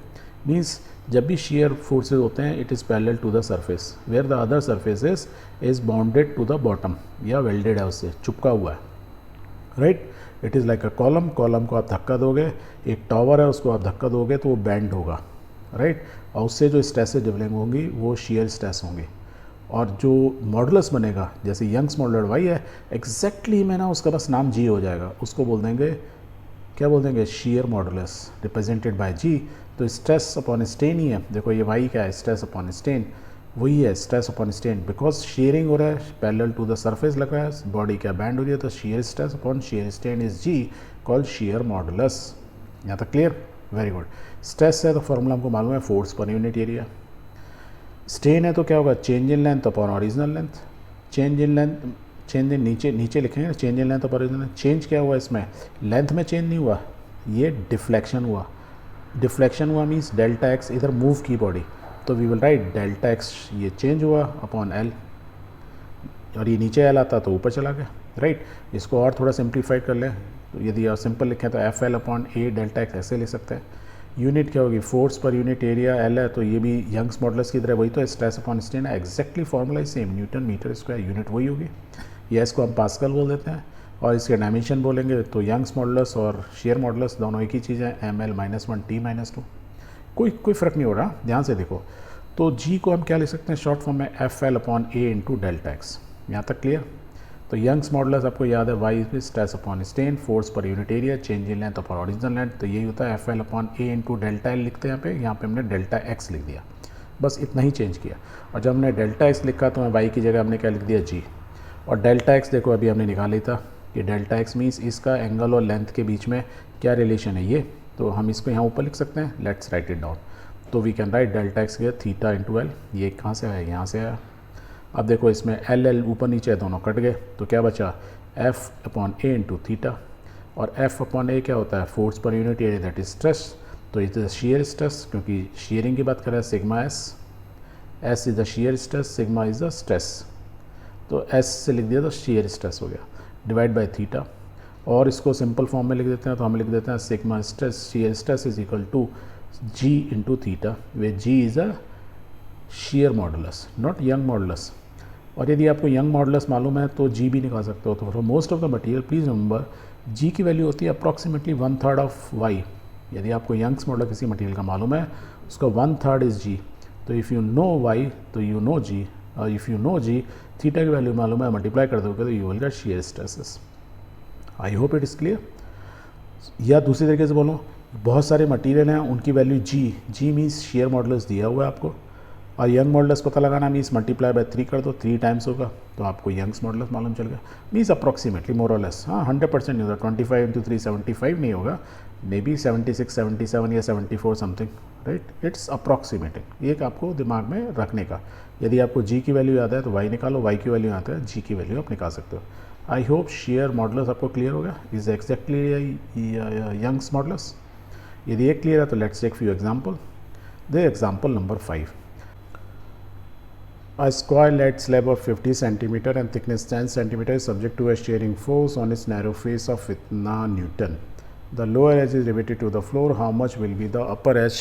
मीन्स जब भी शेयर फोर्सेज होते हैं it is parallel to the surface where the other surface is bounded to the bottom, या वेल्डेड है, उससे चिपका हुआ है, right. It is like a column को आप धक्का दोगे, एक टावर है उसको आप धक्का दोगे तो वो बैंड होगा, राइट। और उससे जो स्ट्रेसेस डेवलप होंगी वो शेयर स्ट्रेस होंगी। और जो मॉडुलस बनेगा जैसे यंग्स मॉडुलस वाई है, एग्जैक्टली में ना उसका बस नाम जी हो जाएगा, उसको बोल देंगे, क्या बोल देंगे, शेयर मॉडुलस रिप्रेजेंटेड बाय जी। तो स्ट्रेस अपॉन स्ट्रेन ही है, देखो ये वाई क्या है, स्ट्रेस अपॉन स्ट्रेन, वही है stress upon strain, because sharing हो रहा है, पैरेलल टू द सरफेस लग रहा है, बॉडी क्या बैंड हो रही है, तो shear stress upon shear strain is G called shear modulus. यहाँ तक क्लियर, वेरी गुड। स्ट्रेस है तो फॉर्मूला हमको मालूम है, force per unit area. Strain है तो क्या होगा, change in length upon original length, change in नीचे लिखेंगे, change in length upon original length. Change क्या हुआ इसमें, लेंथ में चेंज नहीं हुआ, ये डिफ्लेक्शन हुआ मीन्स डेल्टा एक्स इधर मूव की बॉडी, तो we will write delta X ये चेंज हुआ अपॉन एल, और ये नीचे एल आता तो ऊपर चला गया, राइट। इसको और थोड़ा सिंप्लीफाइड कर लें, तो यदि और सिंपल लिखें तो F L upon A delta x ऐसे ले सकते हैं। यूनिट क्या होगी, force per unit area L है, तो ये भी यंग्स मॉडुलस की तरह वही तो, स्ट्रेस अपॉन स्ट्रेन है, exactly formula same, newton metre square, unit वही होगी। या इसको हम पास्कल बोल देते हैं, और इसके डायमेंशन बोलेंगे तो यंग्स मॉडुलस और शेयर मॉडुलस दोनों एक ही चीज़ है, एम एल -1 टी -2, कोई फ़र्क नहीं हो रहा, ध्यान से देखो। तो जी को हम क्या लिख सकते हैं शॉर्ट फॉर्म में, F L upon A into delta X. यहाँ तक क्लियर। तो यंग्स मॉडुलस आपको याद है, Y is stress upon strain, force per unit area, change in length upon original length, तो यही होता है F L upon A into delta L लिखते हैं यहाँ पे हमने डेल्टा एक्स लिख दिया, बस इतना ही चेंज किया। और जब हमने डेल्टा एक्स लिखा तो मैं वाई की जगह हमने क्या लिख दिया, जी। और डेल्टा एक्स देखो अभी हमने निकाल ही था कि डेल्टा एक्स मीन्स इसका एंगल और लेंथ के बीच में क्या रिलेशन है ये, तो हम इसको यहाँ ऊपर लिख सकते हैं, लेट्स राइट इट डाउन। तो we can write delta X के थीटा इंटू एल, ये कहाँ से आया, यहाँ से आया। अब देखो इसमें एल एल ऊपर नीचे दोनों कट गए, तो क्या बचा, F upon A into theta, और एफ अपॉन ए क्या होता है, force per unit area that is stress, तो इट इज शेयर स्ट्रेस, क्योंकि शेयरिंग की बात कर रहे हैं, sigma S is the shear stress, sigma is the stress, तो एस से लिख दिया तो शेयर स्ट्रेस हो गया, डिवाइड बाय थीटा। और इसको सिंपल फॉर्म में लिख देते हैं, तो हम लिख देते हैं sigma stress shear stress is equal to G into theta, where G is a shear modulus not Young modulus. और यदि आपको यंग मॉडुलस मालूम है तो जी भी निकाल सकते हो। तो for most of the material please remember G की वैल्यू होती है अप्रॉक्सीमेटली 1/3 ऑफ वाई। यदि आपको यंग्स मॉडुलस किसी मटेरियल का मालूम है उसका 1/3 इज़ जी, तो इफ़ यू नो वाई तो यू नो जी, और if you know G theta की वैल्यू मालूम है, मल्टीप्लाई कर दोगे तो you will get shear stresses. I hope it is clear. या दूसरी तरीके से बोलो, बहुत सारे मटेरियल हैं उनकी वैल्यू जी मीन्स शेयर मॉडुलस दिया हुआ है आपको, और यंग मॉडुलस पता लगाना मीन्स मल्टीप्लाई बाय 3 कर दो, 3 टाइम्स होगा तो आपको यंग्स मॉडुलस मालूम चल गया। मीन्स अप्रॉक्सीमेटली मोर और लेस, हाँ 100% नहीं होगा, 25 इंटू 3 75 नहीं होगा, मे बी 76 77 या 74 समथिंग, राइट। इट्स अप्रॉक्सीमेटिंग, एक आपको दिमाग में रखने का। यदि आपको जी की वैल्यू याद है तो वाई निकालो, वाई की वैल्यू आता है जी की वैल्यू आप निकाल सकते हो। आई होप शेयर मॉडुलस आपको क्लियर होगा, इज एग्जैक्टली यंग्स मॉडुलस। यदि ये क्लियर है तो let's take few example. The example number 5, a square lead slab of 50 centimeter and thickness 10 centimeter is subject to a shearing force on its narrow face of itna Newton. The lower edge is riveted to the floor. How much will be the upper edge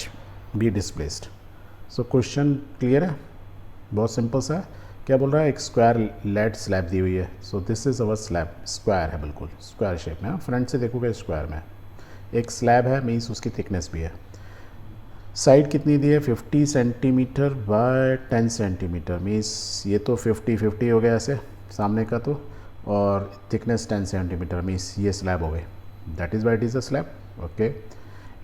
be displaced? So question clear है, बहुत simple सा है। क्या बोल रहा है, एक square lead slab दी हुई है। So this is our slab, square है, बिल्कुल स्क्वायर शेप में, फ्रंट से देखोगे स्क्वायर में एक स्लैब है, मीन्स उसकी थिकनेस भी है। साइड कितनी दी है, 50 सेंटीमीटर बाय 10 सेंटीमीटर, मीन्स ये तो 50-50 हो गया ऐसे सामने का तो, और थिकनेस 10 सेंटीमीटर, मीन्स ये स्लैब हो गई। That is why it is a slab, okay.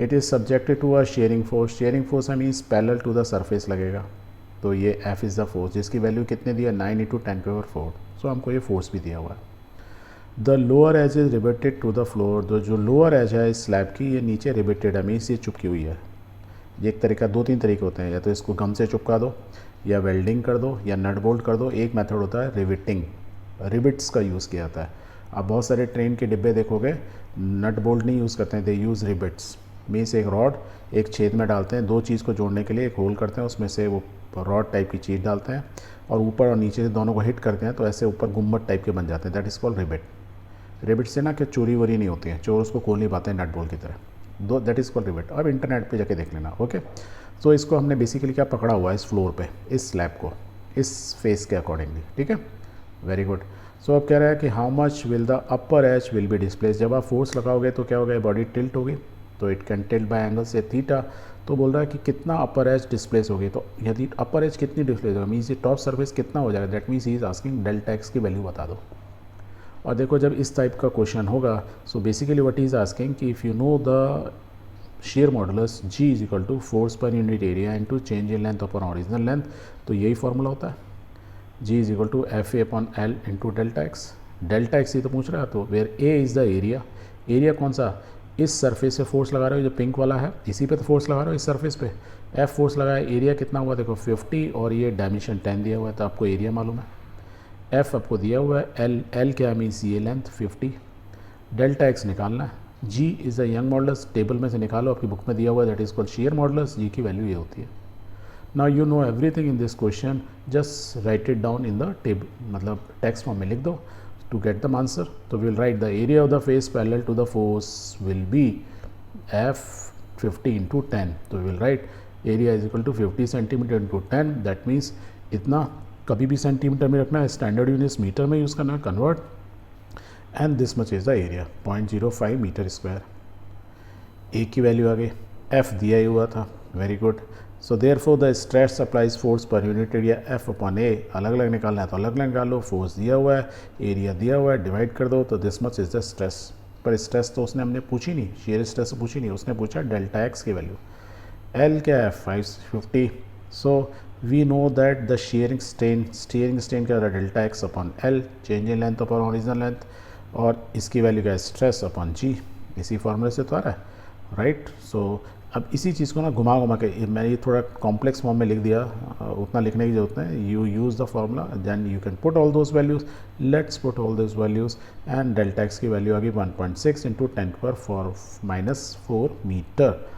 It is subjected to a shearing force, shearing force है means parallel to the surface लगेगा। तो ये एफ इज़ द फोर्स, जिसकी वैल्यू कितने दी है, 9 इंटू 10⁴। सो हमको ये फोर्स भी दिया हुआ है। The lower edge is riveted to the floor, तो जो लोअर एज है इस स्लैब की, ये नीचे रिबेटेड है, मीन्स ये चिपकी हुई है। ये एक तरीका, 2-3 तरीके होते हैं, या तो इसको गम से चिपका दो, या वेल्डिंग कर दो, या नट बोल्ट कर दो। एक मेथड होता है रिविटिंग, रिविट्स का यूज़ किया जाता है। आप बहुत सारे ट्रेन के डिब्बे देखोगे नट बोल्ट नहीं यूज़ करते हैं, दे यूज़ रिविट्स, मीन्स एक रॉड एक छेद में डालते हैं, दो चीज़ को जोड़ने के लिए एक होल करते हैं, उसमें से वो रॉड टाइप की चीज़ डालते हैं और ऊपर और नीचे से दोनों को हिट करते हैं, तो ऐसे ऊपर गुम्बद टाइप के बन जाते हैं। That is called रिबिट। रिबिट से ना कि चोरी वोरी नहीं होती है, चोर उसको खोल नहीं पाते हैं नट बोल्ट की तरह, दो दैट इज़ कॉल्ड रिबिट। अब इंटरनेट पे जाके देख लेना, ओके। तो इसको हमने बेसिकली क्या पकड़ा हुआ है इस फ्लोर पे, इस स्लैब को, इस फेस के अकॉर्डिंगली, ठीक है, वेरी गुड। सो अब कह रहा है कि how much will the upper as will be displace. जब आप फोर्स लगाओगे तो क्या होगा, बॉडी टिल्ट होगी, तो it can tilt bye angle से थीटा। तो बोल रहा है कि कितना अपर एज डिस्प्लेस होगी, तो यदि अपर एज कितनी डिस्प्लेस होगी, मीन्स ये टॉप सर्फेस कितना हो जाएगा, that means he is asking delta X की वैल्यू बता दो। और देखो जब इस टाइप का क्वेश्चन होगा, so basically what is asking कि if you know the shear modulus G is equal to force per unit area into change in length upon original length, तो यही फॉर्मूला होता है, G is equal to F A upon L into delta X. Delta X ही तो पूछ रहा है, तो where A is the area, area कौन सा, इस सरफेस से फोर्स लगा रहे हो जो पिंक वाला है, इसी पे तो फोर्स लगा रहे हो इस सरफेस पे, एफ फोर्स लगाया, एरिया कितना हुआ देखो 50 और ये डायमेंशन 10 दिया हुआ है, तो आपको एरिया मालूम है, एफ आपको दिया हुआ है, एल क्या मीन्स ये लेंथ 50, डेल्टा एक्स निकालना है। G is a Young modulus, table में से निकालो, आपकी बुक में दिया हुआ है, that is called shear modulus, G की वैल्यू ये होती है। Now you know everything in this question, just write it down in the table, मतलब टेक्स्ट फॉर्म में लिख दो to get the answer. So we will write the area of the face parallel to the force will be F 50 into 10. So we will write area is equal to 50 centimeter into 10. That means इतना कभी भी centimetre में रखना है, standard units metre में use करना है, convert, and this much is the area 0.05 metre square. A की वैल्यू आ गई, एफ दिया ही हुआ था, very good. So therefore the stress applies force per unit area F upon A, अलग अलग निकालना है तो अलग अलग निकाल लो, फोर्स दिया हुआ है, एरिया दिया हुआ है, डिवाइड कर दो, तो this much is the stress. पर स्ट्रेस तो उसने हमने पूछी नहीं, शेयर स्ट्रेस तो पूछी नहीं, उसने पूछा डेल्टा एक्स की वैल्यू। एल क्या है 550, so we know that the shearing strain क्या है delta x upon L, change in length upon original length, और इसकी वैल्यू क्या है स्ट्रेस अपॉन जी, इसी फॉर्मूले से तो आ रहा है, राइट। सो अब इसी चीज़ को ना घुमा घुमा के मैंने ये थोड़ा कॉम्प्लेक्स फॉर्म में लिख दिया, उतना लिखने की जरूरत नहीं, you use the formula then you can put all those values, let's put all those values, and delta X की वैल्यू आ गई 1.6 इंटू 10⁻⁻⁴ मीटर।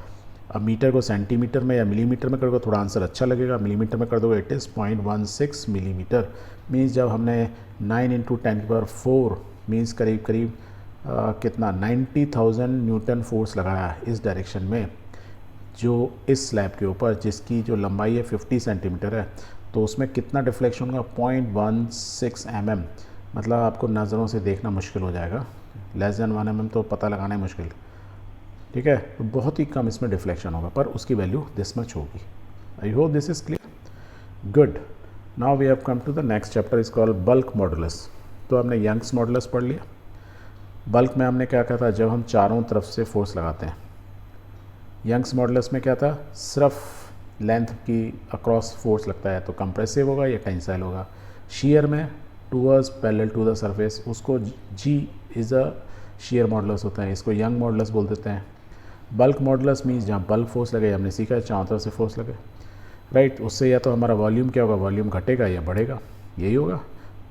अब मीटर को सेंटीमीटर में या मिलीमीटर में करोगे थोड़ा आंसर अच्छा लगेगा, मिलीमीटर में कर दोगे इट इज़ 0.16 मिलीमीटर। मीन्स जब हमने 9 इंटू 10⁻⁴ मीन्स करीब करीब कितना 90,000 न्यूटन फोर्स लगाया है इस डायरेक्शन में, जो इस स्लैब के ऊपर, जिसकी जो लंबाई है 50 सेंटीमीटर है, तो उसमें कितना डिफ्लेक्शन होगा 0.16 mm, मतलब आपको नज़रों से देखना मुश्किल हो जाएगा, लेस देन 1 mm तो पता लगाना है मुश्किल, ठीक है, तो बहुत ही कम इसमें डिफ्लेक्शन होगा, पर उसकी वैल्यू दिस मच होगी। I hope this is clear, good. Now we have come to the next chapter, is called bulk modulus. तो हमने यंग्स मॉडुलस पढ़ लिया। बल्क में हमने क्या कहा था, जब हम चारों तरफ से फोर्स लगाते हैं। यंग्स मॉडुलस में क्या था, सिर्फ लेंथ की अक्रॉस फोर्स लगता है तो कंप्रेसिव होगा या टेंसाइल होगा। शेयर में towards parallel to the surface, उसको G is a shear modulus होता है, इसको यंग मॉडुलस बोल देते हैं। बल्क मॉडुलस मीन्स जहाँ बल्क फोर्स लगे, हमने सीखा है चारों तरफ से फोर्स लगे, राइट। उससे या तो हमारा वॉल्यूम क्या होगा, वॉल्यूम घटेगा या बढ़ेगा, यही होगा।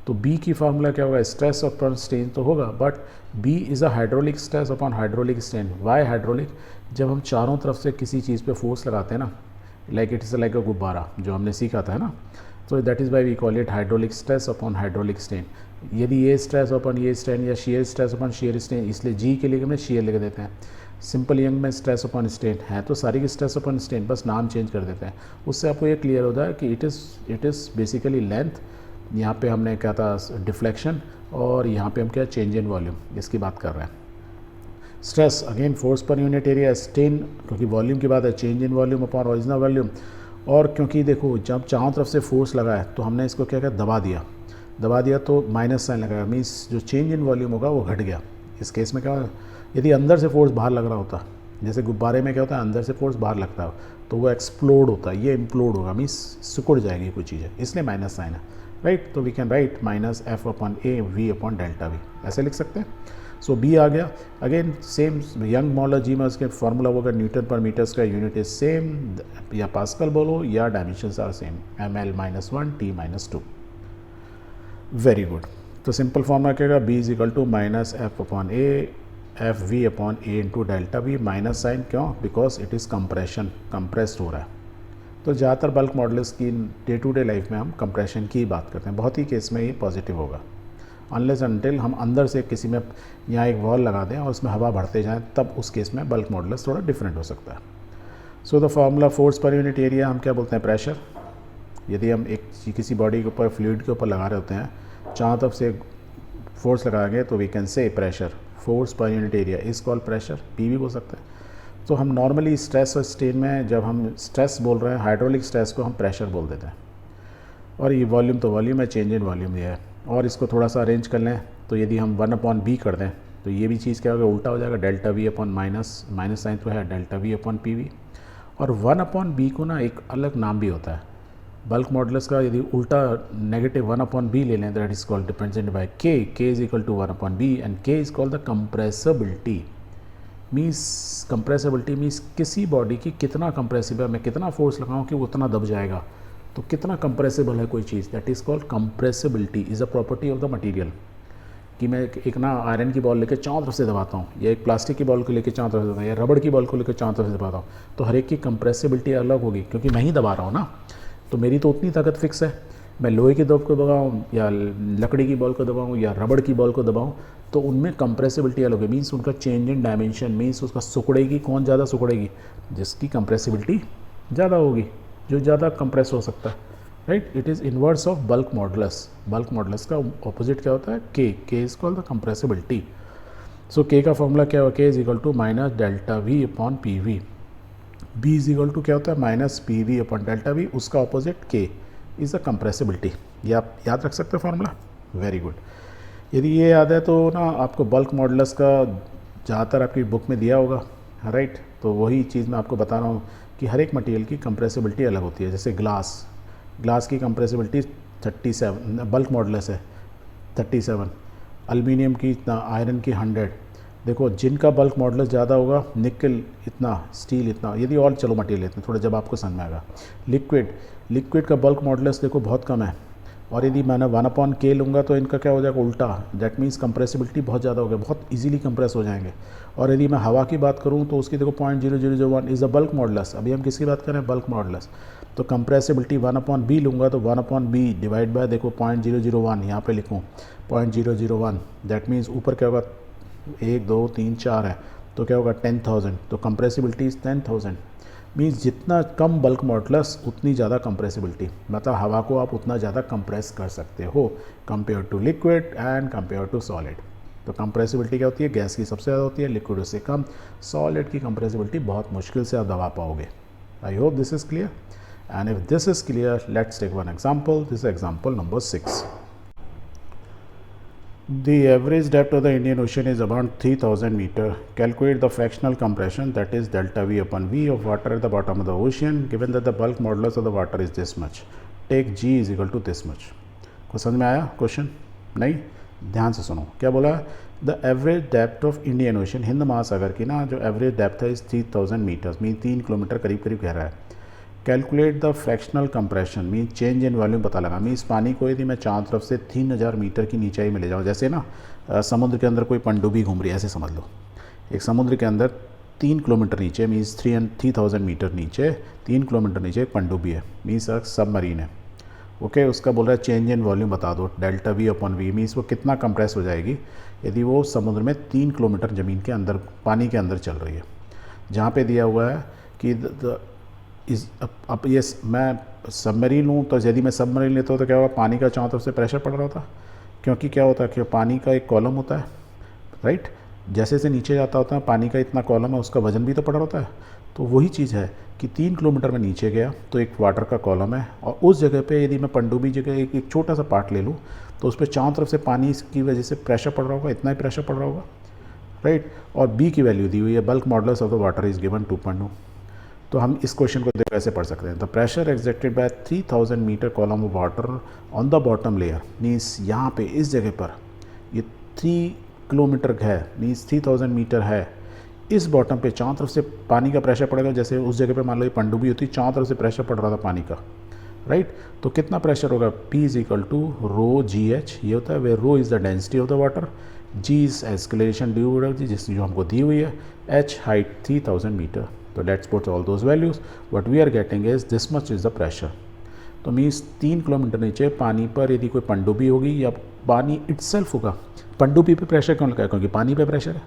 तो बी की फार्मूला क्या होगा, स्ट्रेस अपॉन स्ट्रेन तो होगा, but B is a hydraulic stress upon hydraulic strain. Why hydraulic, जब हम चारों तरफ से किसी चीज़ पे फोर्स लगाते हैं ना, like it is like a गुब्बारा जो हमने सीखा था ना, तो that is why we call it hydraulic stress upon hydraulic strain. यदि ये स्ट्रेस अपॉन ये स्ट्रेन या shear stress upon shear strain, इसलिए जी के लिए हमने शेयर लिख देते हैं। सिंपल यंग में स्ट्रेस अपॉन स्ट्रेन है तो सारी की स्ट्रेस अपॉन स्ट्रेन, बस नाम चेंज कर देते हैं। उससे आपको ये क्लियर होता है कि इट इज़ बेसिकली लेंथ, यहाँ पे हमने क्या था डिफ्लेक्शन, और यहाँ पे हम क्या चेंज इन वॉल्यूम, इसकी बात कर रहे हैं। Stress again force per unit area, strain क्योंकि वॉल्यूम की बात है, change in volume upon original volume. और क्योंकि देखो जब चारों तरफ से फोर्स लगा है तो हमने इसको क्या दबा दिया तो माइनस साइन लगाया, मीन्स जो चेंज इन वॉल्यूम होगा वो घट गया। इस केस में क्या होगा, यदि अंदर से फोर्स बाहर लग रहा होता, जैसे गुब्बारे में क्या होता है अंदर से फोर्स बाहर लगता है तो वो एक्सप्लोड होता है, ये इम्प्लोड होगा, मीन्स सिकुड़ जाएगी कोई चीज़ है, इसलिए माइनस साइन है, राइट। तो we can write minus F upon A V upon delta V, ऐसे लिख सकते हैं। सो बी आ गया। Again same Young modulus G में उसके फार्मूला होगा न्यूटन पर मीटर का, यूनिट इज सेम, या पास्कल बोलो या dimensions are same, ml-1 t-2। Very good. तो सिंपल फॉर्मूला क्या होगा, B is equal to minus F upon A F we upon A into delta V, minus sign क्यों, because it is compression, compressed हो रहा है। तो ज़्यादातर bulk models की डे टू डे लाइफ में हम कंप्रेशन की बात करते हैं, बहुत ही केस में ये पॉजिटिव होगा। अनलेस अनटिल हम अंदर से किसी में यहाँ एक वॉल लगा दें और उसमें हवा भरते जाएं, तब उस केस में बल्क मॉडल्स थोड़ा डिफरेंट हो सकता है। So the formula force per unit area हम क्या बोलते हैं, प्रेशर। यदि हम एक किसी बॉडी के ऊपर फ्लूइड के ऊपर लगा रहे होते हैं, चारों तरफ से फोर्स लगाएंगे तो we can say pressure, force per unit area is called pressure, P भी बोल सकते हैं। तो हम नॉर्मली स्ट्रेस और स्ट्रेन में जब हम स्ट्रेस बोल रहे हैं, हाइड्रोलिक स्ट्रेस को हम प्रेशर बोल देते हैं। और ये वॉल्यूम तो वॉल्यूम है, चेंज इन वॉल्यूम ये है। और इसको थोड़ा सा अरेंज कर लें तो यदि हम 1/b कर दें तो ये भी चीज़ क्या होगा, उल्टा हो जाएगा, delta V upon minus sign तो है delta V upon P V. और 1/b को ना एक अलग नाम भी होता है बल्क मॉडुलस का, यदि उल्टा नेगेटिव 1/b ले लें that is called dependent by K is equal to 1/b and K is called the compressibility. Means compressibility means किसी बॉडी की कितना कंप्रेसिबल है, मैं कितना फोर्स लगाऊँ कि वो उतना दब जाएगा, तो कितना कंप्रेसिबल है कोई चीज़, that is called compressibility, is a property of the material. कि मैं एक ना आयरन की बॉल लेकर चारों तरफ से दबाता हूँ, या एक प्लास्टिक की बॉल को लेकर चारों तरफ से दबाता हूँ, या रबड़ की बॉल को लेकर चारों तरफ से दबाता हूँ, तो हर एक की कंप्रेसिबिलिटी अलग होगी, क्योंकि मैं ही दबा रहा हूँ ना, तो मेरी तो उतनी ताकत फिक्स है। मैं लोहे की बॉल को दबाऊँ या लकड़ी की बॉल को दबाऊँ या रबड़ की बॉल को दबाऊँ, तो उनमें कंप्रेसिबिलिटी अलग है, मीन्स उनका चेंज इन डायमेंशन, मीन्स उसका सुकड़ेगी, कौन ज़्यादा सुकड़ेगी, जिसकी कंप्रेसिबिलिटी ज़्यादा होगी, जो ज़्यादा कंप्रेस हो सकता है, right. It is inverse of bulk modulus. Bulk modulus का ऑपोजिट क्या होता है, K is called the compressibility. So K का फॉर्मूला क्या होगा, K is equal to minus delta V upon P V. B is equal to क्या होता है, minus P V upon delta V, उसका opposite K is the compressibility. ये आप याद रख सकते हो फॉर्मूला, वेरी गुड। यदि ये याद है तो ना आपको बल्क मॉडुलस का ज़्यादातर आपकी बुक में दिया होगा, राइट। तो वही चीज़ मैं आपको बता रहा हूँ कि हर एक मटेरियल की कंप्रेसिबिलिटी अलग होती है। जैसे ग्लास की कंप्रेसिबिलिटी 37, बल्क मॉडुलस है 37, एल्युमिनियम की इतना, आयरन की 100। देखो जिनका बल्क मॉडुलस ज़्यादा होगा, निकल इतना, स्टील इतना, यदि और चलो मटेरियल इतना, थोड़ा जब आपको समझ में आएगा। लिक्विड का बल्क मॉडुलस देखो बहुत कम है, और यदि मैंने 1/k लूँगा तो इनका क्या हो जाएगा, उल्टा, दैट मीन्स कंप्रेसिबिलिटी बहुत ज़्यादा हो गया, बहुत इजीली कंप्रेस हो जाएंगे। और यदि मैं हवा की बात करूँ तो उसकी देखो 0.0001 इज़ अ बल्क मॉडुलस। अभी हम किसकी बात कर रहे हैं, बल्क मॉडुलस। तो कंप्रेसिबिलिटी 1/b लूँगा तो 1/b डिवाइड बाय देखो 0.001, यहाँ पे लिखूँ 0.001, दैट मीन्स ऊपर क्या होगा, 1 2 3 4 है, तो क्या होगा 10,000। तो कंप्रेसिबिलिटी इज़ 10,000, मीन्स जितना कम बल्क मॉडुलस उतनी ज़्यादा कंप्रेसिबिलिटी, मतलब हवा को आप उतना ज़्यादा कंप्रेस कर सकते हो compare to liquid and compare to solid. तो कंप्रेसिबिलिटी क्या होती है, गैस की सबसे ज़्यादा होती है, लिक्विड उससे कम, सॉलिड की कंप्रेसिबिलिटी बहुत मुश्किल से आप दबा पाओगे। I hope this is clear, and if this is clear let's take one example. This example number 6। The average depth of the Indian Ocean is about 3000 meter. Calculate the fractional compression, that is delta V upon V of water at the bottom of the ocean, given that the bulk modulus of the water is this much. Take G is equal to this much. को समझ में आया question? नहीं, ध्यान से सुनो क्या बोला. The average depth of Indian ocean, Hind महासागर की ना जो एवरेज डेप्थ है इस 3000 मीटर्स, मीन 3 किलोमीटर करीब करीब गहरा है. Calculate the fractional compression, mean change in volume पता लगा. मीन इस पानी को यदि मैं चारों तरफ से 3000 मीटर की नीचाई में ले जाऊँ, जैसे ना समुद्र के अंदर कोई पनडुब्बी घूम रही है ऐसे समझ लो. एक समुद्र के अंदर 3 किलोमीटर नीचे, मीन्स 3000 मीटर नीचे, 3 किलोमीटर नीचे एक पनडुब्बी है, मीन्स सबमरीन है. ओके, उसका बोल रहा है चेंज इन वॉल्यूम बता दो, delta V upon V, means वो कितना कंप्रेस हो जाएगी यदि वो समुद्र में 3 किलोमीटर ज़मीन के अंदर पानी के अंदर चल रही है. जहाँ पे दिया हुआ है कि अब ये मैं सबमरीन हूँ, तो यदि मैं सबमरीन लेता हूँ तो क्या होगा, पानी का चारों तरफ से प्रेशर पड़ रहा होता, क्योंकि क्या होता है कि पानी का एक कॉलम होता है, राइट. जैसे जैसे नीचे जाता होता है पानी का इतना कॉलम है, उसका वजन भी तो पड़ रहा होता है. तो वही चीज़ है कि 3 किलोमीटर में नीचे गया तो एक वाटर का कॉलम है, और उस जगह पे यदि मैं पनडुब्बी जगह एक छोटा सा पार्ट ले लूँ तो उस पर चारों तरफ से पानी की वजह से प्रेशर पड़ रहा होगा, इतना ही प्रेशर पड़ रहा होगा, राइट. और बी की वैल्यू दी हुई है, bulk modulus of the water is given 2.2. तो हम इस क्वेश्चन को देखो ऐसे पढ़ सकते हैं. The pressure exerted by 3000 metre column of water on the bottom layer, means यहाँ पे इस जगह पर ये 3 किलोमीटर है, मीन्स 3000 मीटर है, इस बॉटम पे चारों तरफ से पानी का प्रेशर पड़ेगा. जैसे उस जगह पे मान लो ये पनडुब्बी होती, चारों तरफ से प्रेशर पड़ रहा था पानी का, राइट. तो कितना प्रेशर होगा, P is equal to rho G H, ये होता है where rho is the density of the water, G is acceleration due energy जिसकी जो हमको दी हुई है, H हाइट 3000 मीटर. तो let's put all those values, what we are getting is this much is the pressure. तो means 3 kilometre नीचे पानी पर यदि कोई पनडुब्बी होगी या पानी इटसेल्फ होगा, पनडुब्बी पे प्रेशर क्यों लगा है, क्योंकि पानी पे प्रेशर है,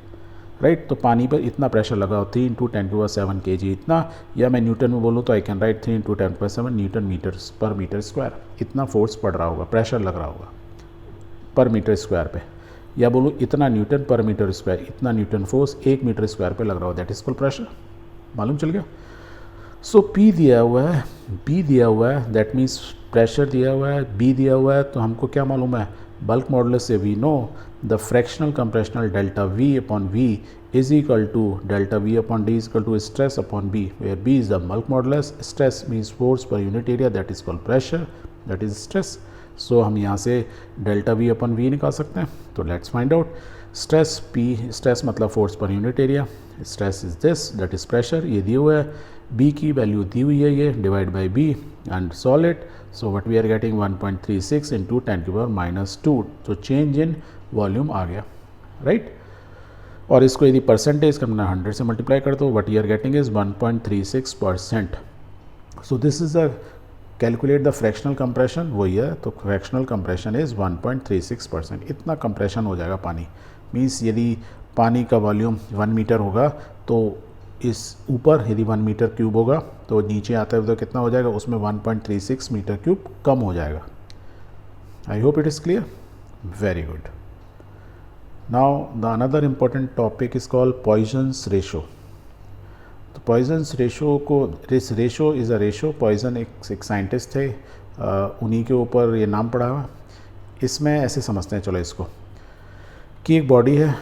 राइट. तो पानी पर इतना प्रेशर लगा हो 3 × 10⁻⁷ kg इतना, या मैं न्यूटन में बोलूँ तो I can write 3 × 10⁻⁷ newton metres per metre square. इतना फोर्स पड़ रहा होगा, प्रेशर लग रहा होगा पर मीटर स्क्वायर पे, या बोलूँ इतना न्यूटन पर मीटर स्क्वायर, इतना न्यूटन फोर्स 1 मीटर स्क्वायर पे लग रहा हो, दैट इज कॉल्ड प्रेशर. मालूम चल गया. सो P दिया हुआ है, B दिया हुआ है, दैट मीन्स प्रेशर दिया हुआ है, B दिया हुआ है. तो हमको क्या मालूम है, बल्क मॉडुलस से we know the fractional compressional delta V upon V is equal to delta V upon D is equal to stress upon B, where B is the bulk modulus, stress means force per unit area, that is called pressure, that is stress. So हम यहाँ से delta V upon V निकाल सकते हैं. तो let's find out stress P, stress मतलब force per unit area, stress is this, that is pressure, ये दिया हुआ है. B की वैल्यू दी हुई है, ये divide by B and solve it. So what we are getting 1.36 × 10⁻². तो चेंज इन वॉल्यूम आ गया, राइट. और इसको यदि परसेंटेज करना 100 से मल्टीप्लाई कर दो, what you are getting is 1.36%. So this is a calculate the fractional compression, वही है. तो फ्रैक्शनल कंप्रेशन इज 1.36%. इतना कंप्रेशन हो जाएगा पानी. मीन्स यदि पानी का वॉल्यूम 1 मीटर होगा तो इस ऊपर यदि 1 मीटर क्यूब होगा तो नीचे आते हुए तो कितना हो जाएगा, उसमें 1.36 मीटर क्यूब कम हो जाएगा. I hope it is clear. Very good. Now the another important topic is called Poisson's ratio. तो पॉइजन्स रेशो को, this ratio is a ratio, Poisson एक साइंटिस्ट थे, उन्हीं के ऊपर ये नाम पड़ा हुआ. इसमें ऐसे समझते हैं चलो इसको कि एक बॉडी है,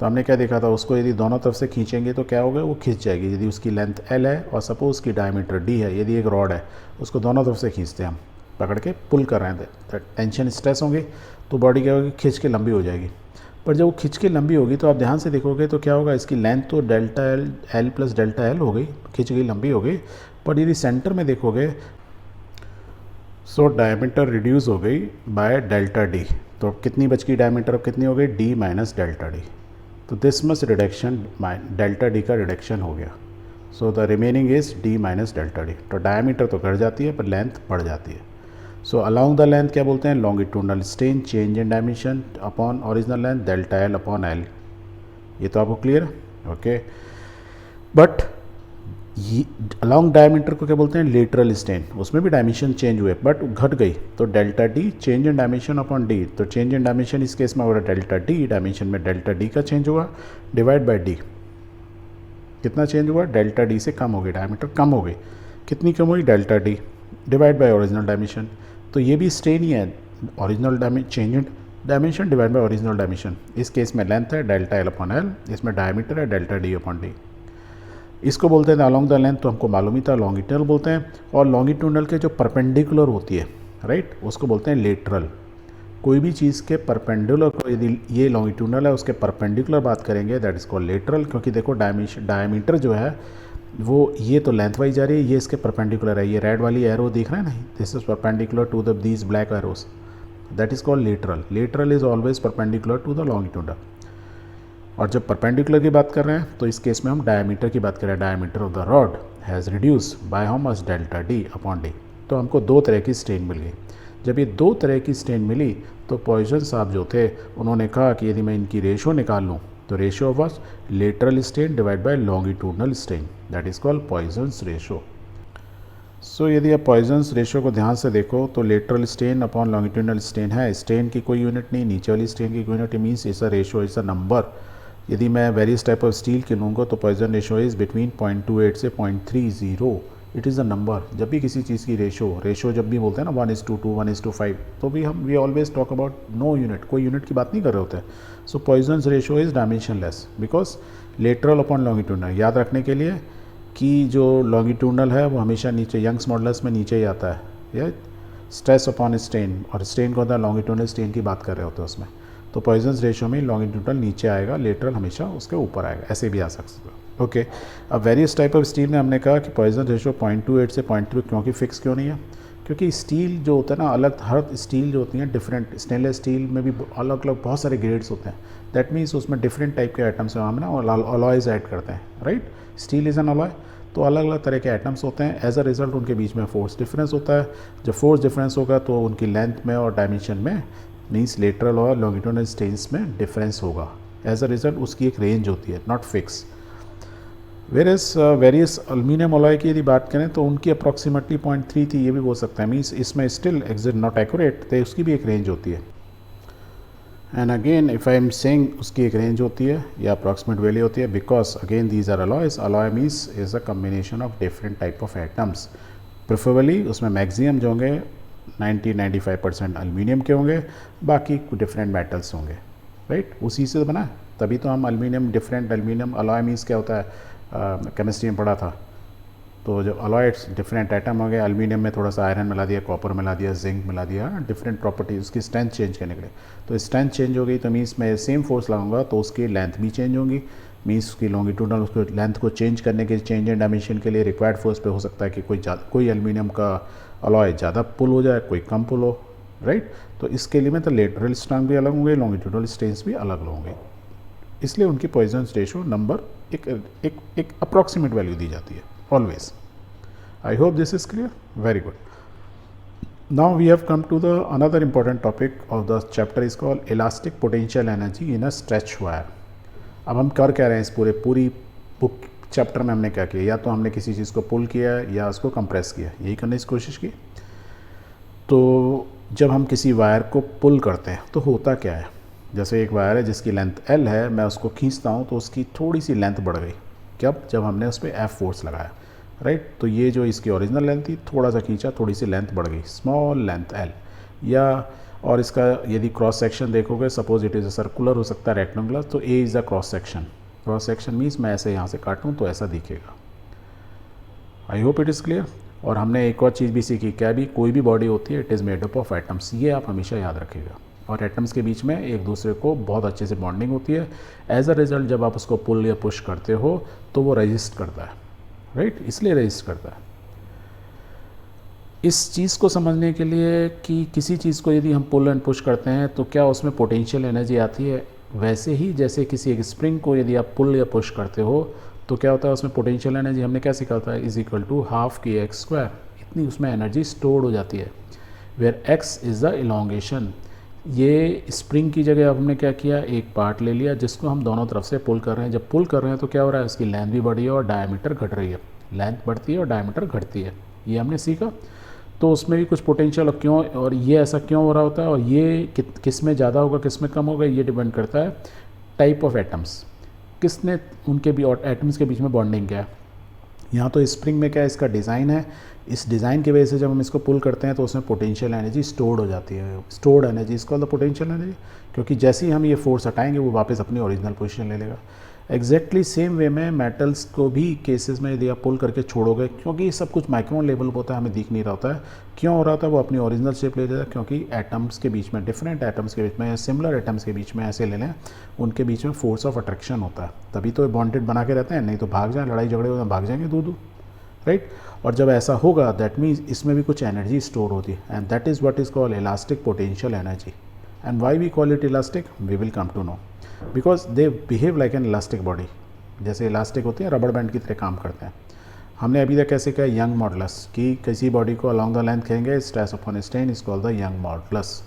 तो हमने क्या देखा था, उसको यदि दोनों तरफ से खींचेंगे तो क्या होगा, वो खिंच जाएगी. यदि उसकी लेंथ L है और सपोज उसकी डायमीटर D है, यदि एक रॉड है उसको दोनों तरफ से खींचते हैं हम, पकड़ के पुल कर रहे हैं, टेंशन स्ट्रेस होंगे तो बॉडी क्या होगी, खिंच के लंबी हो जाएगी. पर जब वो खिंच के लंबी होगी तो आप ध्यान से देखोगे तो क्या होगा, इसकी लेंथ तो delta L plus delta L हो गई, खिंच गई, लंबी हो गई. पर यदि सेंटर में देखोगे सो डायमीटर रिड्यूस हो गई बाय डेल्टा D. तो कितनी बच गई डायमीटर, अब कितनी हो गई, D माइनस डेल्टा D. तो this much reduction delta D का रिडक्शन हो गया. So the remaining is D minus delta D. तो डायमीटर तो घट जाती है पर लेंथ बढ़ जाती है. सो अलोंग द लेंथ क्या बोलते हैं, longitudinal strain, change in dimension upon original length delta L upon L. ये तो आपको क्लियर है, ओके. बट अलोंग डायमीटर को क्या बोलते हैं, लेटरल स्ट्रेन, उसमें भी डायमेंशन चेंज हुए बट घट गई. तो delta D change in dimension upon D. तो चेंज इन डायमेंशन इस केस में हो रहा है डेल्टा D, डायमेंशन में डेल्टा D का चेंज हुआ, डिवाइड बाय D. कितना चेंज हुआ, डेल्टा D से कम हो गई, डायमीटर कम हो गई. कितनी कम हुई, delta D, divide by original dimension. तो ये भी स्ट्रेन ही है, original dimension change in dimension divide by original dimension, इस केस में लेंथ है डेल्टा एल अपॉन एल, इसमें डायमीटर है डेल्टा डी अपॉन डी। इसको बोलते हैं अलॉन्ग द लेंथ, तो हमको मालूम ही था लॉन्गिट्यूडनल बोलते हैं। और लॉन्गिट्यूडनल के जो परपेंडिकुलर होती है राइट, उसको बोलते हैं लेटरल। कोई भी चीज़ के परपेंडिकुलर को यदि ये लॉन्गिट्यूडनल है उसके परपेंडिकुलर बात करेंगे दैट इज कॉल्ड लेटरल, क्योंकि देखो डायमीटर जो है वो ये तो लेंथ वाइज जा रही है, ये इसके परपेंडिकुलर है। ये रेड वाली एरो दिख रहा है ना, this is perpendicular to the these black arrows, that is called lateral. Lateral is always perpendicular to the longitudinal. और जब परपेंडिकुलर की बात कर रहे हैं तो इस केस में हम डायमीटर की बात कर रहे हैं। Diameter of the rod has reduce by how much delta D upon D. तो हमको दो तरह की स्ट्रेन मिल गई। जब ये दो तरह की स्ट्रेन मिली तो पॉइसन साहब जो थे उन्होंने कहा कि यदि मैं इनकी रेशो निकाल लूँ तो ratio of lateral strain divide by longitudinal strain, that is called Poisson's ratio. So यदि आप पॉइसन्स रेशो को ध्यान से देखो तो lateral strain upon longitudinal strain है। स्ट्रेन की कोई यूनिट नहीं, नीचे वाली स्ट्रेन की कोई unit, means it's a ratio, it's a number. यदि मैं वेरियस टाइप ऑफ स्टील की लूँगा तो पॉइसन रेशो इज़ बिटवीन 0.28 से 0.30। It is a number. जब भी किसी चीज़ की रेशो जब भी बोलते हैं ना 1:2, 1:5, तो भी we always talk about no unit, कोई यूनिट की बात नहीं कर रहे होते हैं। So Poisson's ratio is dimensionless because lateral upon longitudinal. याद रखने के लिए कि जो लॉन्गिट्यूडनल है वो हमेशा नीचे यंग्स मॉडुलस में नीचे ही आता है, या स्ट्रेस अपॉन स्ट्रेन, और स्ट्रेन को होता है लॉन्गिट्यूडनल स्ट्रेन की बात कर रहे होते हैं उसमें। तो पॉइसन्स रेशो में लॉन्गिट्यूडनल नीचे आएगा, लेटरल हमेशा उसके ऊपर आएगा, ऐसे भी आ सकता है। ओके, अब वेरियस टाइप ऑफ स्टील में हमने कहा कि पॉइसन रेशो 0.28 से 0.3, क्योंकि फिक्स क्यों नहीं है? क्योंकि स्टील जो होता है ना अलग, हर स्टील जो होती है डिफरेंट, स्टेनलेस स्टील में भी अलग अलग बहुत सारे ग्रेड्स होते हैं। दैट मीन्स उसमें डिफरेंट टाइप के आइटम्स हम ना अलॉयज ऐड करते हैं, right. Steel is an alloy, तो अलग अलग तरह के आइटम्स होते हैं। एज अ रिजल्ट उनके बीच में फोर्स डिफरेंस होता है। जब फोर्स डिफरेंस होगा तो उनकी लेंथ में और डायमेंशन में, मीन्स लेटरल और लॉन्गिट्यूडनल स्ट्रेन्स में डिफरेंस होगा। एज अ रिजल्ट उसकी एक रेंज होती है, not fix. Various aluminium alloy की यदि बात करें तो उनकी अप्रॉक्सीमेटली 0.3 थी, ये भी बोल सकता है। मीन्स इसमें स्टिल एग्जैक्ट नॉट एक्यूरेट, तो उसकी भी एक रेंज होती है। And again if I am saying उसकी एक रेंज होती है या अप्रॉक्सीमेट वैल्यू होती है, because again these are alloys. Alloy means is a combination of different type of atoms. Preferably उसमें मैक्सिमम जो होंगे 90-95% एल्यूमिनियम के होंगे, बाकी डिफरेंट मेटल्स होंगे, राइट। उसी से बना है, तभी तो हम aluminium, different aluminium alloy means क्या होता है, केमिस्ट्री में पढ़ा था। तो जब अलॉयड्स डिफरेंट आइटम हो गए, एल्यूमिनियम में थोड़ा सा आयरन मिला दिया, कॉपर मिला दिया, जिंक मिला दिया, डिफरेंट प्रॉपर्टी, उसकी स्ट्रेंथ चेंज करने के लिए। तो स्ट्रेंथ चेंज हो गई तो मीन्स मैं सेम फोर्स लगाऊंगा तो उसकी लेंथ भी चेंज होगी, मीन्स उसकी लॉन्गिट्यूडनल, उसको लेंथ को चेंज करने के चेंज इन डायमेंशन के लिए रिक्वायर्ड फोर्स पे हो सकता है कि कोई एल्यूमिनियम का अलॉय ज़्यादा पुल हो जाए, कोई कम पुल हो, राइट। तो इसके लिए तो लेटरल स्ट्रेंथ भी अलग होंगे, लॉन्गिट्यूडनल स्ट्रेंथ भी अलग होंगे, इसलिए उनकी पॉइसन्स रेशो नंबर एक अप्रॉक्सीमेट वैल्यू दी जाती है always. I hope this is clear, very good. Now we have come to the another important topic of the chapter is called elastic potential energy in a stretch wire. अब हम कर क्या रहे हैं, इस पूरी बुक चैप्टर में हमने क्या किया, या तो हमने किसी चीज़ को पुल किया या उसको कंप्रेस किया, यही करने की कोशिश की। तो जब हम किसी वायर को पुल करते हैं तो होता क्या है, जैसे एक वायर है जिसकी लेंथ L है, मैं उसको खींचता हूँ तो उसकी थोड़ी सी लेंथ बढ़ गई। जब हमने उस पर F फोर्स लगाया, राइट। तो ये जो इसकी ओरिजिनल लेंथ थी, थोड़ा सा खींचा, थोड़ी सी लेंथ बढ़ गई, स्मॉल लेंथ L। या और इसका यदि क्रॉस सेक्शन देखोगे, suppose it is a circular हो सकता है, रेक्टेंगुलर, तो A is a cross section. Cross section means मैं ऐसे यहाँ से काटूँ तो ऐसा दिखेगा। आई होप इट इज़ क्लियर। और हमने एक और चीज़ भी सीखी, क्या भी कोई भी बॉडी होती है, it is made up of atoms, ये आप हमेशा याद रखिएगा। और एटम्स के बीच में एक दूसरे को बहुत अच्छे से बॉन्डिंग होती है। एज अ रिजल्ट जब आप उसको पुल या पुश करते हो तो वो रेजिस्ट करता है, राइट, इसलिए रेजिस्ट करता है। इस चीज़ को समझने के लिए कि किसी चीज़ को यदि हम पुल एंड पुश करते हैं तो क्या उसमें पोटेंशियल एनर्जी आती है, वैसे ही जैसे किसी एक स्प्रिंग को यदि आप पुल या पुश करते हो तो क्या होता है उसमें पोटेंशियल एनर्जी, हमने क्या सीखा था, इज इक्वल टू ½ kx²। इतनी उसमें एनर्जी स्टोर्ड हो जाती है, where x is the elongation. ये स्प्रिंग की जगह अब हमने क्या किया, एक पार्ट ले लिया जिसको हम दोनों तरफ से पुल कर रहे हैं। जब पुल कर रहे हैं तो क्या हो रहा है, उसकी लेंथ भी बढ़ी है और डायमीटर घट रही है, लेंथ बढ़ती है और डायमीटर घटती है, ये हमने सीखा। तो उसमें भी कुछ पोटेंशियल क्यों, और ये ऐसा क्यों हो रहा होता है, और ये किस में ज़्यादा होगा किस में कम होगा, ये डिपेंड करता है टाइप ऑफ एटम्स, किसने उनके भी एटम्स के बीच में बॉन्डिंग क्या है। यहाँ तो स्प्रिंग में क्या है, इसका डिज़ाइन है, इस डिज़ाइन की वजह से जब हम इसको पुल करते हैं तो उसमें पोटेंशियल एनर्जी स्टोर्ड हो जाती है, स्टोर्ड एनर्जी इसको द पोटेंशियल एनर्जी, क्योंकि जैसे ही हम ये फोर्स हटाएंगे वो वापस अपनी ओरिजिनल पोजीशन ले लेगा। एग्जैक्टली सेम वे में मेटल्स को भी केसेस में यदि आप पुल करके छोड़ोगे, क्योंकि ये सब कुछ माइक्रोन लेवल पर होता है, हमें दिख नहीं रहा होता है, क्यों हो रहा था, वो अपनी ओरिजिनल शेप ले लेता है, क्योंकि एटम्स के बीच में, डिफरेंट एटम्स के बीच में या सिमिलर एटम्स के बीच में ऐसे ले लें, उनके बीच में फोर्स ऑफ अट्रैक्शन होता है, तभी तो बॉन्डेड बना के रहते हैं, नहीं तो भाग जाए, लड़ाई झगड़े हो भाग जाएंगे दूर दूर, राइट। और जब ऐसा होगा दैट मीन्स इसमें भी कुछ एनर्जी स्टोर होती है, and that is what is called elastic potential energy. And why we call it elastic, we will come to know, because they behave like an elastic body, जैसे elastic होती है रबड़ band की तरह काम करते हैं। हमने अभी तक कैसे किया, यंग मॉडुलस, कि किसी बॉडी को अलॉन्ग द लेंथ कहेंगे, stress upon strain is called the Young modulus.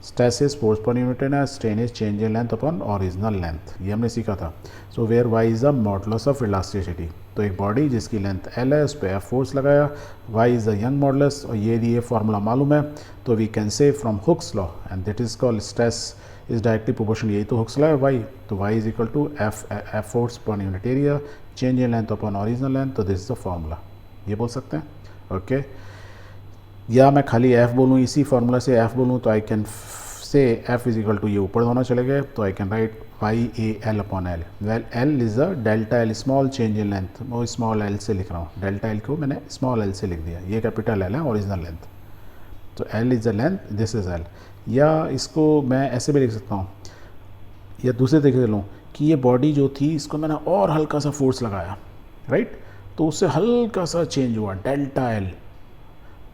Stress is force per unit है, strain is change in length upon original length, ये हमने सीखा था। So where Y is the modulus of elasticity, तो एक body जिसकी length L है उस पर एफ फोर्स लगाया, Y is the Young modulus, और ये फार्मूला मालूम है, तो we can say from Hooke's law, and that is called stress is directly proportional, यही तो हुक्स लॉ है वाई, तो Y is equal to F force per unit area change in length upon original length, तो this is the formula, ये बोल सकते हैं, okay. या मैं खाली एफ बोलूँ, इसी फार्मूला से एफ बोलूँ, तो I can say F is equal to, ये ऊपर दोनों चले गए, तो I can write Y A L upon L, well L is the delta L small change in length, वो स्मॉल एल से लिख रहा हूँ, डेल्टा एल को मैंने स्मॉल एल से लिख दिया, ये कैपिटल एल है ओरिजिनल लेंथ, तो L is the length, this is L. या इसको मैं ऐसे भी लिख सकता हूँ, या दूसरे तरीके से लूँ कि ये बॉडी जो थी इसको मैंने और हल्का सा फोर्स लगाया, राइट, तो उससे हल्का सा चेंज हुआ डेल्टा एल,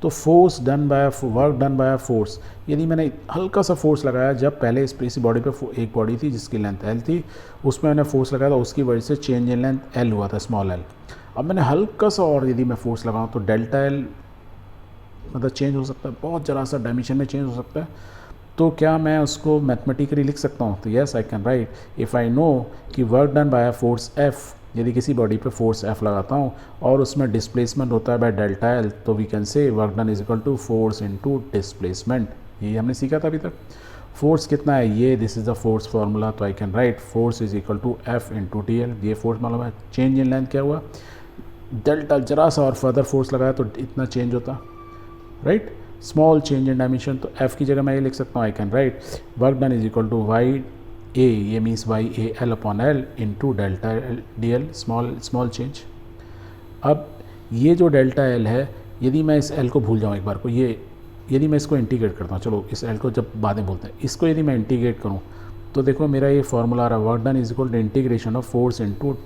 तो force done by work done by force, यदि मैंने हल्का सा फोर्स लगाया, जब पहले इस बॉडी पे एक बॉडी थी जिसकी लेंथ एल थी, उसमें मैंने फोर्स लगाया, तो उसकी वजह से चेंज इन लेंथ एल हुआ था, स्मॉल एल। अब मैंने हल्का सा और यदि मैं फोर्स लगाऊँ तो डेल्टा एल मतलब चेंज हो सकता है, बहुत ज़रा सा डायमेंशन में चेंज हो सकता है, तो क्या मैं उसको मैथमेटिकली लिख सकता हूँ, तो yes I can write, if I know कि work done by force F, यदि किसी बॉडी पे फोर्स एफ लगाता हूँ और उसमें डिस्प्लेसमेंट होता है बाय डेल्टा एल, तो we can say work done is equal to force into displacement, ये हमने सीखा था अभी तक। फोर्स कितना है ये, this is the force formula, तो I can write force is equal to F into T L, ये फोर्स मालूम है। चेंज इन लेंथ क्या हुआ, डेल्टा जरा सा और फर्दर फोर्स लगाया तो इतना चेंज होता, right, small change in dimension, तो एफ की जगह मैं ये लिख सकता हूँ, I can write work done is equal to Y A, ये means Y A L upon L into delta D L, small change. अब ये जो डेल्टा एल है, यदि मैं इस एल को भूल जाऊँ एक बार को, ये यदि मैं इसको इंटीग्रेट करता हूँ, चलो इस एल को जब बाद में बोलते हैं, इसको यदि मैं इंटीग्रेट करूँ तो देखो मेरा ये फार्मूला आ रहा है, work done is equal to integration of force into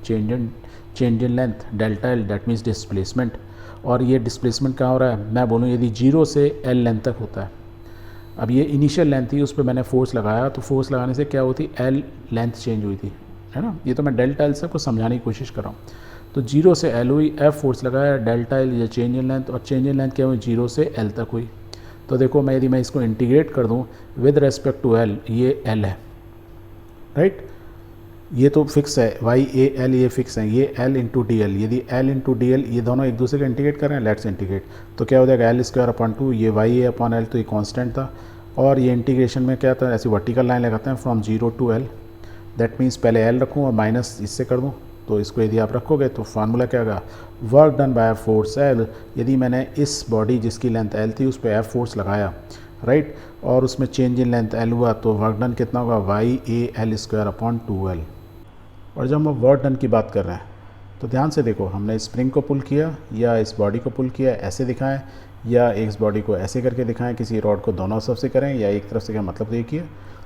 change in length delta L, that means displacement. और ये डिस्प्लेसमेंट कहाँ हो रहा है, मैं बोलूँ यदि 0 से एल लेंथ तक होता है, अब ये इनिशियल लेंथ थी, उस पर मैंने फोर्स लगाया, तो फोर्स लगाने से क्या होती, एल लेंथ चेंज हुई थी, है ना, ये तो मैं डेल्टा एल से आपको समझाने की कोशिश कर रहा हूँ। तो 0 से एल हुई, एफ फोर्स लगाया, डेल्टा एल ये चेंज इन लेंथ, और चेंज इन लेंथ क्या हुई, 0 से एल तक हुई। तो देखो मैं यदि मैं इसको इंटीग्रेट कर दूँ विद रेस्पेक्ट टू एल, ये एल है, राइट, ये तो फिक्स है, वाई ए एल ये फिक्स है, ये एल इंटू डी एल, यदि एल इंटू डी एल ये दोनों एक दूसरे को इंटीग्रेट कर रहे हैं, लेट्स इंटीग्रेट, तो क्या हो जाएगा एल स्क्वायर अपॉन 2, ये वाई ए अपॉन एल, तो ये कांस्टेंट था, और ये इंटीग्रेशन में क्या था, ऐसी वर्टिकल लाइन लगाते हैं from 0 to L, that means पहले एल रखूँ और माइनस इससे कर दूँ, तो इसको यदि आप रखोगे तो फार्मूला क्या होगा, work done by force L, यदि मैंने इस बॉडी जिसकी लेंथ एल थी उस पर एफ फोर्स लगाया, राइट, और उसमें चेंज इन लेंथ एल हुआ, तो वर्क डन कितना होगा, Y A L square upon 2 L. और जब हम वर्क डन की बात कर रहे हैं तो ध्यान से देखो, हमने स्प्रिंग को पुल किया या इस बॉडी को पुल किया, ऐसे दिखाएं, या इस बॉडी को ऐसे करके दिखाएं, किसी रॉड को दोनों तरफ से करें या एक तरफ से, क्या मतलब देखिए।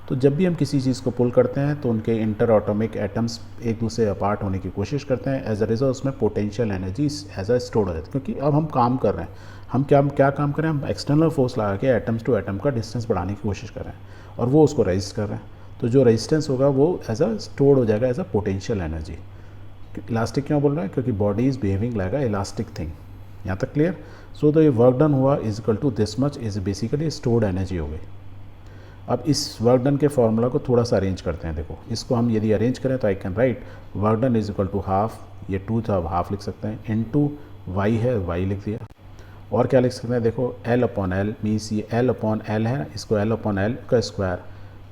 तो जब भी हम किसी चीज़ को पुल करते हैं तो उनके इंटर एटॉमिक एटम्स एक दूसरे अपार्ट होने की कोशिश करते हैं, एज अ रिजल्ट उसमें potential energy as a store हो जाती है, क्योंकि अब हम काम कर रहे हैं, हम क्या काम कर रहे हैं, हम एक्सटर्नल फोर्स लगा के एटम्स टू एटम का डिस्टेंस बढ़ाने की कोशिश कर रहे हैं, और वो उसको रेजिस्ट कर रहे हैं, तो जो रेजिस्टेंस होगा वो एज अ स्टोर हो जाएगा as a potential energy. Elastic क्यों बोल रहे हैं, क्योंकि body is behaving like a elastic thing, यहाँ तक क्लियर। सो तो ये वर्क डन हुआ is equal to this much is basically stored energy हो गई। अब इस वर्क डन के फॉर्मूला को थोड़ा सा अरेंज करते हैं, देखो इसको हम यदि अरेंज करें तो I can write work done is equal to half, ये 2 था हाफ लिख सकते हैं, इनटू वाई है वाई लिख दिया, और क्या लिख सकते हैं, देखो एल अपॉन एल मीन्स ये एल अपॉन एल है, इसको एल अपॉन एल का स्क्वायर,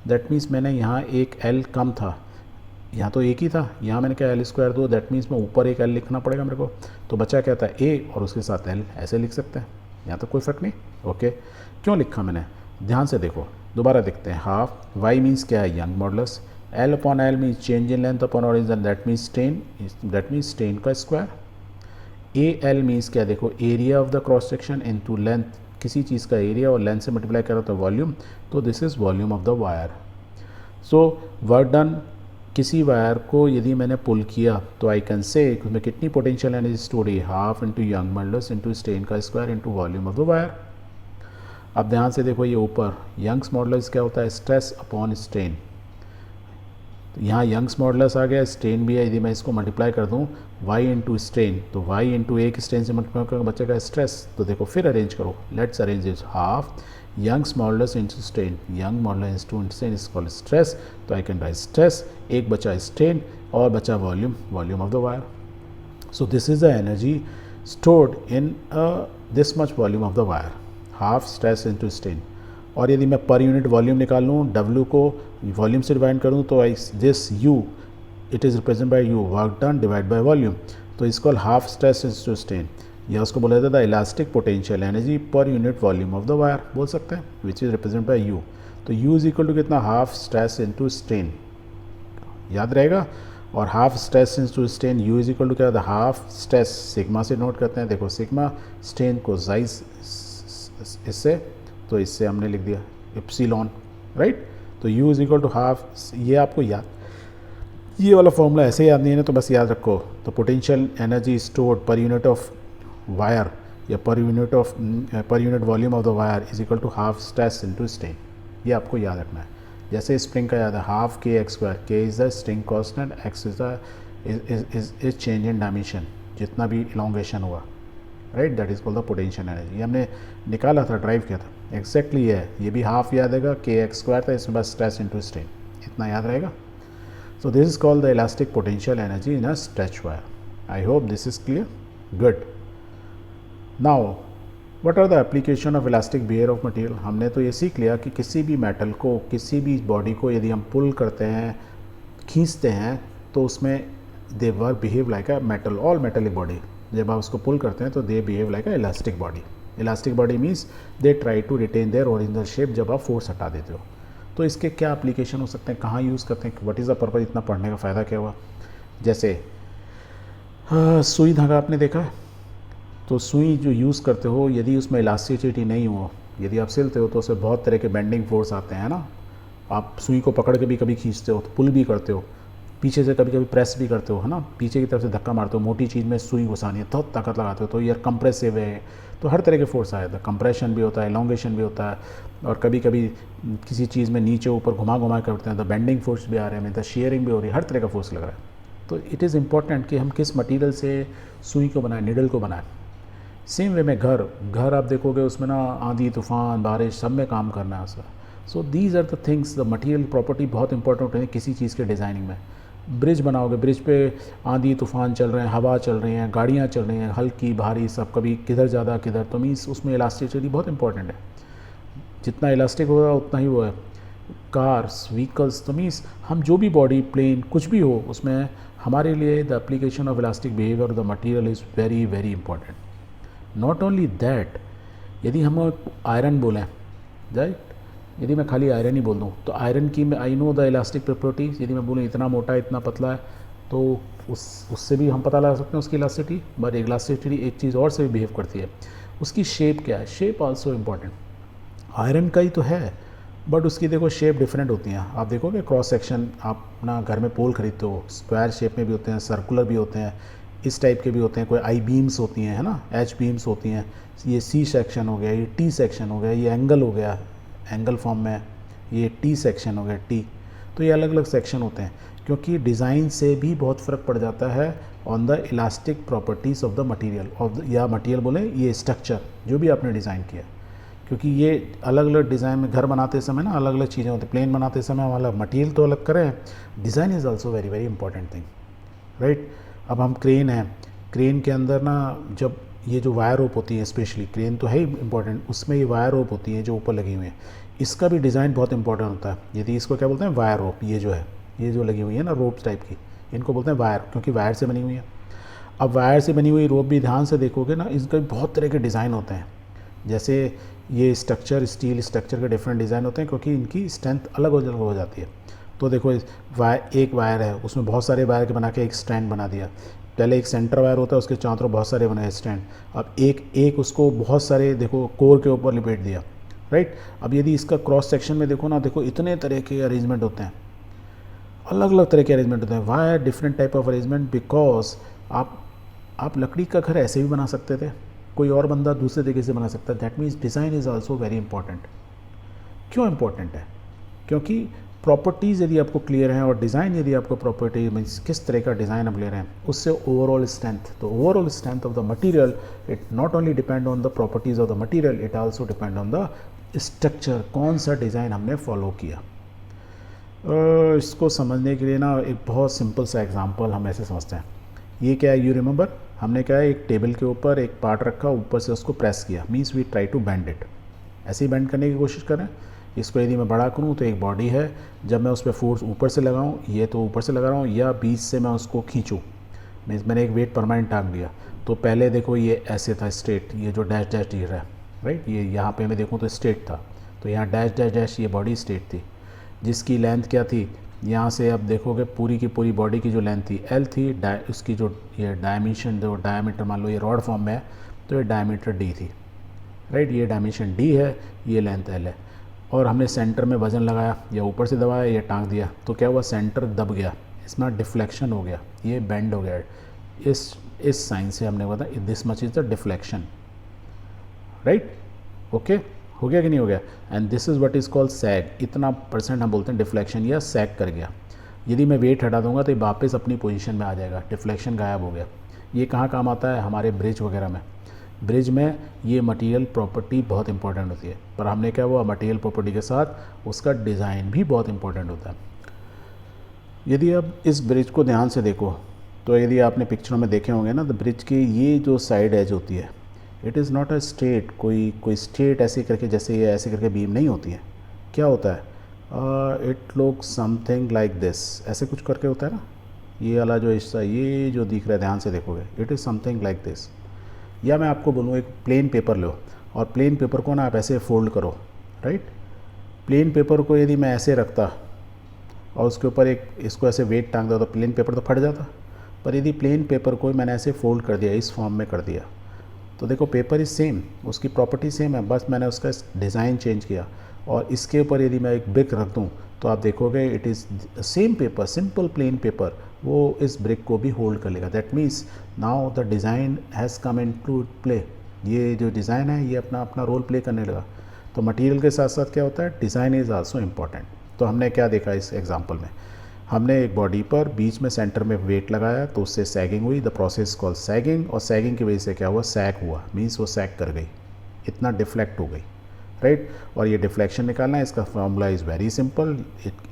दैट मीन्स मैंने यहाँ एक एल कम था, यहाँ तो एक ही था, यहाँ मैंने क्या एल स्क्वायर दो, दैट मीन्स मैं ऊपर एक एल लिखना पड़ेगा मेरे को, तो बचा क्या था ए और उसके साथ एल, ऐसे लिख सकते हैं, यहाँ तो कोई फ़र्क नहीं। ओके, क्यों लिखा मैंने, ध्यान से देखो, दोबारा देखते हैं। हाफ वाई मीन्स क्या है, young modulus, L upon L means change in length upon origin, that means ten का स्क्वायर। ए एल मीन्स क्या, देखो area of the cross section into length, किसी चीज़ का एरिया और लेंथ से मल्टीप्लाई करो तो वॉल्यूम, तो this is volume of the wire. So work done, किसी वायर को यदि मैंने पुल किया तो आई कैन से उसमें कितनी पोटेंशियल एनर्जी स्टोर है, half into Young modulus into strain का square into volume of the wire. अब ध्यान से देखो, ये ऊपर यंग्स मॉडुलस क्या होता है, स्ट्रेस अपॉन स्ट्रेन, तो यहाँ यंग्स मॉडुलस आ गया, स्ट्रेन भी है, यदि मैं इसको मल्टीप्लाई कर दूँ y इंटू स्ट्रेन, तो y इंटू एक स्ट्रेन से मल्टीप्लाई करके बचेगा स्ट्रेस। तो देखो फिर अरेंज करो, let's arrange this, half Young's modulus into strain, Young modulus into strain is called stress, तो आई कैन राइट स्ट्रेस, एक बचा स्ट्रेन और बचा volume, volume of the wire. So this is the energy stored in this much volume of the wire, half stress into strain. और यदि मैं पर unit volume निकाल लूँ, W को वॉल्यूम से डिवाइड करूँ, तो this U it is represent by U, work done divide by volume, तो इसको हाफ स्ट्रेस इंटू स्ट्रेन, या उसको बोला जाता है elastic potential energy per unit volume of the wire बोल सकते हैं, which is represent by U। तो U इज इक्वल टू कितना, हाफ स्ट्रेस इंटू स्ट्रेन, याद रहेगा। और half stress into strain, U is equal to क्या होता है, हाफ स्ट्रेस, सिग्मा से नोट करते हैं, देखो सिग्मा स्ट्रेन को साइज इससे, तो इससे हमने लिख दिया एप्सिलॉन, राइट। तो U is equal to half, ये आपको याद, ये वाला फॉर्मूला ऐसे याद नहीं है ना, तो बस याद रखो, तो potential energy stored per unit of wire या per unit volume of the wire is equal to half stress into strain, ये आपको याद रखना है। जैसे स्प्रिंग का याद है, हाफ के एक्स स्क्वायर, के is the string constant, x is the change in dimension, जितना भी इलोंगेशन हुआ, right, that is called the potential energy. ये हमने निकाला था, ड्राइव किया था, एग्जैक्टली ये भी हाफ याद रहेगा, के एक्स स्क्वायर था, इसमें बस स्ट्रेस इनटू स्ट्रेन, इतना याद रहेगा। So this is called the elastic potential energy in a stretch wire. I hope this is clear. Good. Now, what are the application of elastic behavior of material? हमने तो ये सीख लिया कि किसी भी मेटल को, किसी भी बॉडी को यदि हम पुल करते हैं, खींचते हैं, तो उसमें they work behave like a metal, all metallic body, जब आप उसको पुल करते हैं तो they behave like a elastic body. Elastic body means they try to retain their original shape जब आप फोर्स हटा देते हो। तो इसके क्या एप्लीकेशन हो सकते हैं, कहाँ यूज़ करते हैं, व्हाट इज़ द पर्पज़, इतना पढ़ने का फ़ायदा क्या हुआ। जैसे सुई धागा आपने देखा है, तो सुई जो यूज़ करते हो, यदि उसमें इलास्टिसिटी नहीं हो, यदि आप सिलते हो तो उससे बहुत तरह के बेंडिंग फोर्स आते हैं ना। आप सुई को पकड़ के भी कभी खींचते हो, तो पुल भी करते हो, पीछे से कभी कभी प्रेस भी करते हो, है ना, पीछे की तरफ से धक्का मारते हो, मोटी चीज़ में सुई घुसानी है तो ताकत लगाते हो, तो यार कंप्रेसिव है, तो हर तरह के फोर्स आए, कंप्रेशन भी होता है, एलोंगेशन भी होता है, और कभी कभी किसी चीज़ में नीचे ऊपर घुमा करते हैं तो बेंडिंग फोर्स भी आ रहे हैं, तो शेयरिंग भी हो रही है, हर तरह का फोर्स लग रहा है। तो इट इज़ इम्पॉर्टेंट कि हम किस मटेरियल से सुई को बनाएं, निडल को बनाएं। सेम वे में घर आप देखोगे, उसमें ना आंधी तूफान बारिश सब में काम करना है उसका। So these are the things, the material property बहुत इंपॉर्टेंट है किसी चीज़ के डिज़ाइनिंग में। ब्रिज बनाओगे, ब्रिज पे आंधी तूफान चल रहे हैं, हवा चल रही हैं, गाड़ियाँ चल रही हैं, हल्की भारी सब, कभी किधर ज़्यादा किधर, तो मीन्स उसमें इलास्टिसिटी बहुत इंपॉर्टेंट है, जितना इलास्टिक होगा उतना ही वो है। कार्स, व्हीकल्स, तो मीन्स हम जो भी बॉडी, प्लेन, कुछ भी हो, उसमें हमारे लिए the application of elastic behaviour of the material is very very important. Not only that, यदि हम आयरन बोलें, राइट, यदि मैं खाली आयरन ही बोल दूँ, तो आयरन की मैं I know the elastic properties, यदि मैं बोलूँ इतना मोटा इतना पतला है, तो उससे भी हम पता लगा सकते हैं उसकी इलास्टिसिटी। बट इलास्टिसिटी एक चीज़ और से भी बिहेव करती है, उसकी शेप क्या है, शेप आल्सो इम्पॉर्टेंट। आयरन का ही तो है, बट उसकी देखो शेप डिफरेंट होती हैं। आप देखोगे क्रॉस सेक्शन, आप अपना घर में पोल खरीदते हो, स्क्वायर शेप में भी होते हैं, सर्कुलर भी होते हैं, इस टाइप के भी होते हैं, कोई आई बीम्स होती हैं, है ना, एच बीम्स होती हैं, ये सी सेक्शन हो गया, ये टी सेक्शन हो गया, ये एंगल हो गया, एंगल फॉर्म में, ये टी सेक्शन हो गया, टी। तो ये अलग अलग सेक्शन होते हैं, क्योंकि डिज़ाइन से भी बहुत फ़र्क पड़ जाता है on the elastic properties of the material, या मटेरियल बोले ये स्ट्रक्चर जो भी आपने डिज़ाइन किया, क्योंकि ये अलग अलग डिज़ाइन में घर बनाते समय ना अलग अलग चीज़ें होती हैं। प्लेन बनाते समय हम अलग, मटेरियल तो अलग करें, design is also very very important thing, right. अब हम क्रेन हैं, क्रेन के अंदर ना जब ये जो वायर रोप होती है, स्पेशली क्रेन तो है ही इंपॉर्टेंट, उसमें ये वायर रोप होती है जो ऊपर लगी हुई है, इसका भी डिज़ाइन बहुत इंपॉर्टेंट होता है। यदि इसको क्या बोलते हैं, वायर रोप, ये जो है ये जो लगी हुई है ना रोप्स टाइप की, इनको बोलते हैं वायर, क्योंकि वायर से बनी हुई है। अब वायर से बनी हुई रोप भी ध्यान से देखोगे ना, इसका बहुत तरह के डिज़ाइन होते हैं। जैसे ये स्ट्रक्चर, स्टील स्ट्रक्चर के डिफरेंट डिज़ाइन होते हैं, क्योंकि इनकी स्ट्रेंथ अलग अलग हो जाती है। तो देखो एक वायर है, उसमें बहुत सारे वायर के बना के एक स्ट्रैंड बना दिया। पहले एक सेंटर वायर होता है, उसके चारों तरफ बहुत सारे बनाए स्ट्रैंड। अब एक उसको बहुत सारे देखो कोर के ऊपर लिपेट दिया, राइट। अब यदि इसका क्रॉस सेक्शन में देखो ना, देखो इतने तरह के अरेंजमेंट होते हैं, अलग अलग तरह के अरेंजमेंट होते हैं। Why different type of arrangement? Because आप लकड़ी का घर ऐसे भी बना सकते थे, कोई और बंदा दूसरे तरीके से बना सकता है। That means design is also very important. क्यों इंपॉर्टेंट है? क्योंकि प्रॉपर्टीज़ यदि आपको क्लियर हैं और डिज़ाइन यदि आपको प्रॉपर्टी मीन्स किस तरह का डिज़ाइन आप ले रहे हैं, उससे ओवरऑल स्ट्रेंथ, तो overall strength of the material it not only depend on the properties of the material, it also depend on the structure, कौन सा डिज़ाइन हमने फॉलो किया। इसको समझने के लिए ना एक बहुत सिंपल सा एग्जांपल हम ऐसे समझते हैं। ये क्या है, यू रिमेंबर, हमने क्या है, एक टेबल के ऊपर एक पार्ट रखा, ऊपर से उसको प्रेस किया, means we try to bend it. ऐसे ही बेंड करने की कोशिश करें। इसको यदि मैं बड़ा करूं तो एक बॉडी है, जब मैं उस पर फोर्स ऊपर से लगाऊं, ये तो ऊपर से लगा रहा हूं, या बीच से मैं उसको खींचूं, मीन्स मैंने एक वेट परमानेंट टांग दिया। तो पहले देखो ये ऐसे था स्ट्रेट, ये जो डैश डैश दिख रहा है, राइट, ये यहाँ पे मैं देखूँ तो स्ट्रेट था, तो यहाँ डैश डैश डैश ये बॉडी स्ट्रेट थी, जिसकी लेंथ क्या थी, यहाँ से अब देखोगे पूरी की पूरी बॉडी की जो लेंथ थी L थी, उसकी जो ये डायमेंशन, जो डायमीटर मान लो ये रॉड फॉर्म में है तो ये डायमीटर D थी, राइट, ये डायमेंशन D है, ये लेंथ L है। और हमने सेंटर में वज़न लगाया, या ऊपर से दबाया या टांग दिया, तो क्या हुआ, सेंटर दब गया, इसमें डिफ्लेक्शन हो गया, ये बेंड हो गया। इस साइन से हमने बताया this much is the deflection, right, okay, हो गया कि नहीं हो गया। And this is what is called sag. इतना परसेंट हम बोलते हैं डिफ्लेक्शन या सैग कर गया। यदि मैं वेट हटा दूंगा तो ये वापस अपनी पोजीशन में आ जाएगा, डिफ्लेक्शन गायब हो गया। ये कहाँ काम आता है, हमारे ब्रिज वगैरह में। ब्रिज में ये मटेरियल प्रॉपर्टी बहुत इंपॉर्टेंट होती है, पर हमने क्या हुआ, मटेरियल प्रॉपर्टी के साथ उसका डिज़ाइन भी बहुत इंपॉर्टेंट होता है। यदि आप इस ब्रिज को ध्यान से देखो तो यदि आपने पिक्चरों में देखे होंगे ना, तो ब्रिज की ये जो साइड एज होती है, it is not a straight, कोई स्ट्रेट ऐसे करके, जैसे ये ऐसे करके बीम नहीं होती है। क्या होता है, it look something like this, ऐसे कुछ करके होता है ना, ये वाला जो हिस्सा, ये जो दिख रहा है ध्यान से देखोगे, it is something like this. या मैं आपको बोलूँ एक प्लेन पेपर लो, और प्लेन पेपर को ना आप ऐसे फोल्ड करो, राइट। प्लेन पेपर को यदि मैं ऐसे रखता और उसके ऊपर एक इसको ऐसे वेट टांग दो, तो प्लेन पेपर तो फट जाता। पर यदि प्लेन पेपर को मैंने ऐसे फोल्ड कर दिया, इस फॉर्म में कर दिया, तो देखो पेपर इज़ सेम, उसकी प्रॉपर्टी सेम है, बस मैंने उसका डिज़ाइन चेंज किया। और इसके ऊपर यदि मैं एक ब्रिक रख दूँ तो आप देखोगे it is same paper, simple plain paper, वो इस ब्रिक को भी होल्ड कर लेगा। That means now the design has come in to play. ये जो डिज़ाइन है ये अपना अपना रोल प्ले करने लगा। तो मटेरियल के साथ साथ क्या होता है, डिज़ाइन इज़ आल्सो इम्पॉर्टेंट। तो हमने क्या देखा इस एग्जाम्पल में, हमने एक बॉडी पर बीच में सेंटर में वेट लगाया, तो उससे सैगिंग हुई, द प्रोसेस कॉल सैगिंग। और सैगिंग की वजह से क्या हुआ, सैग हुआ, मीन्स वो सैग कर गई, इतना डिफ्लेक्ट हो गई, राइट। और ये डिफ्लेक्शन निकालना है, इसका formula is very simple,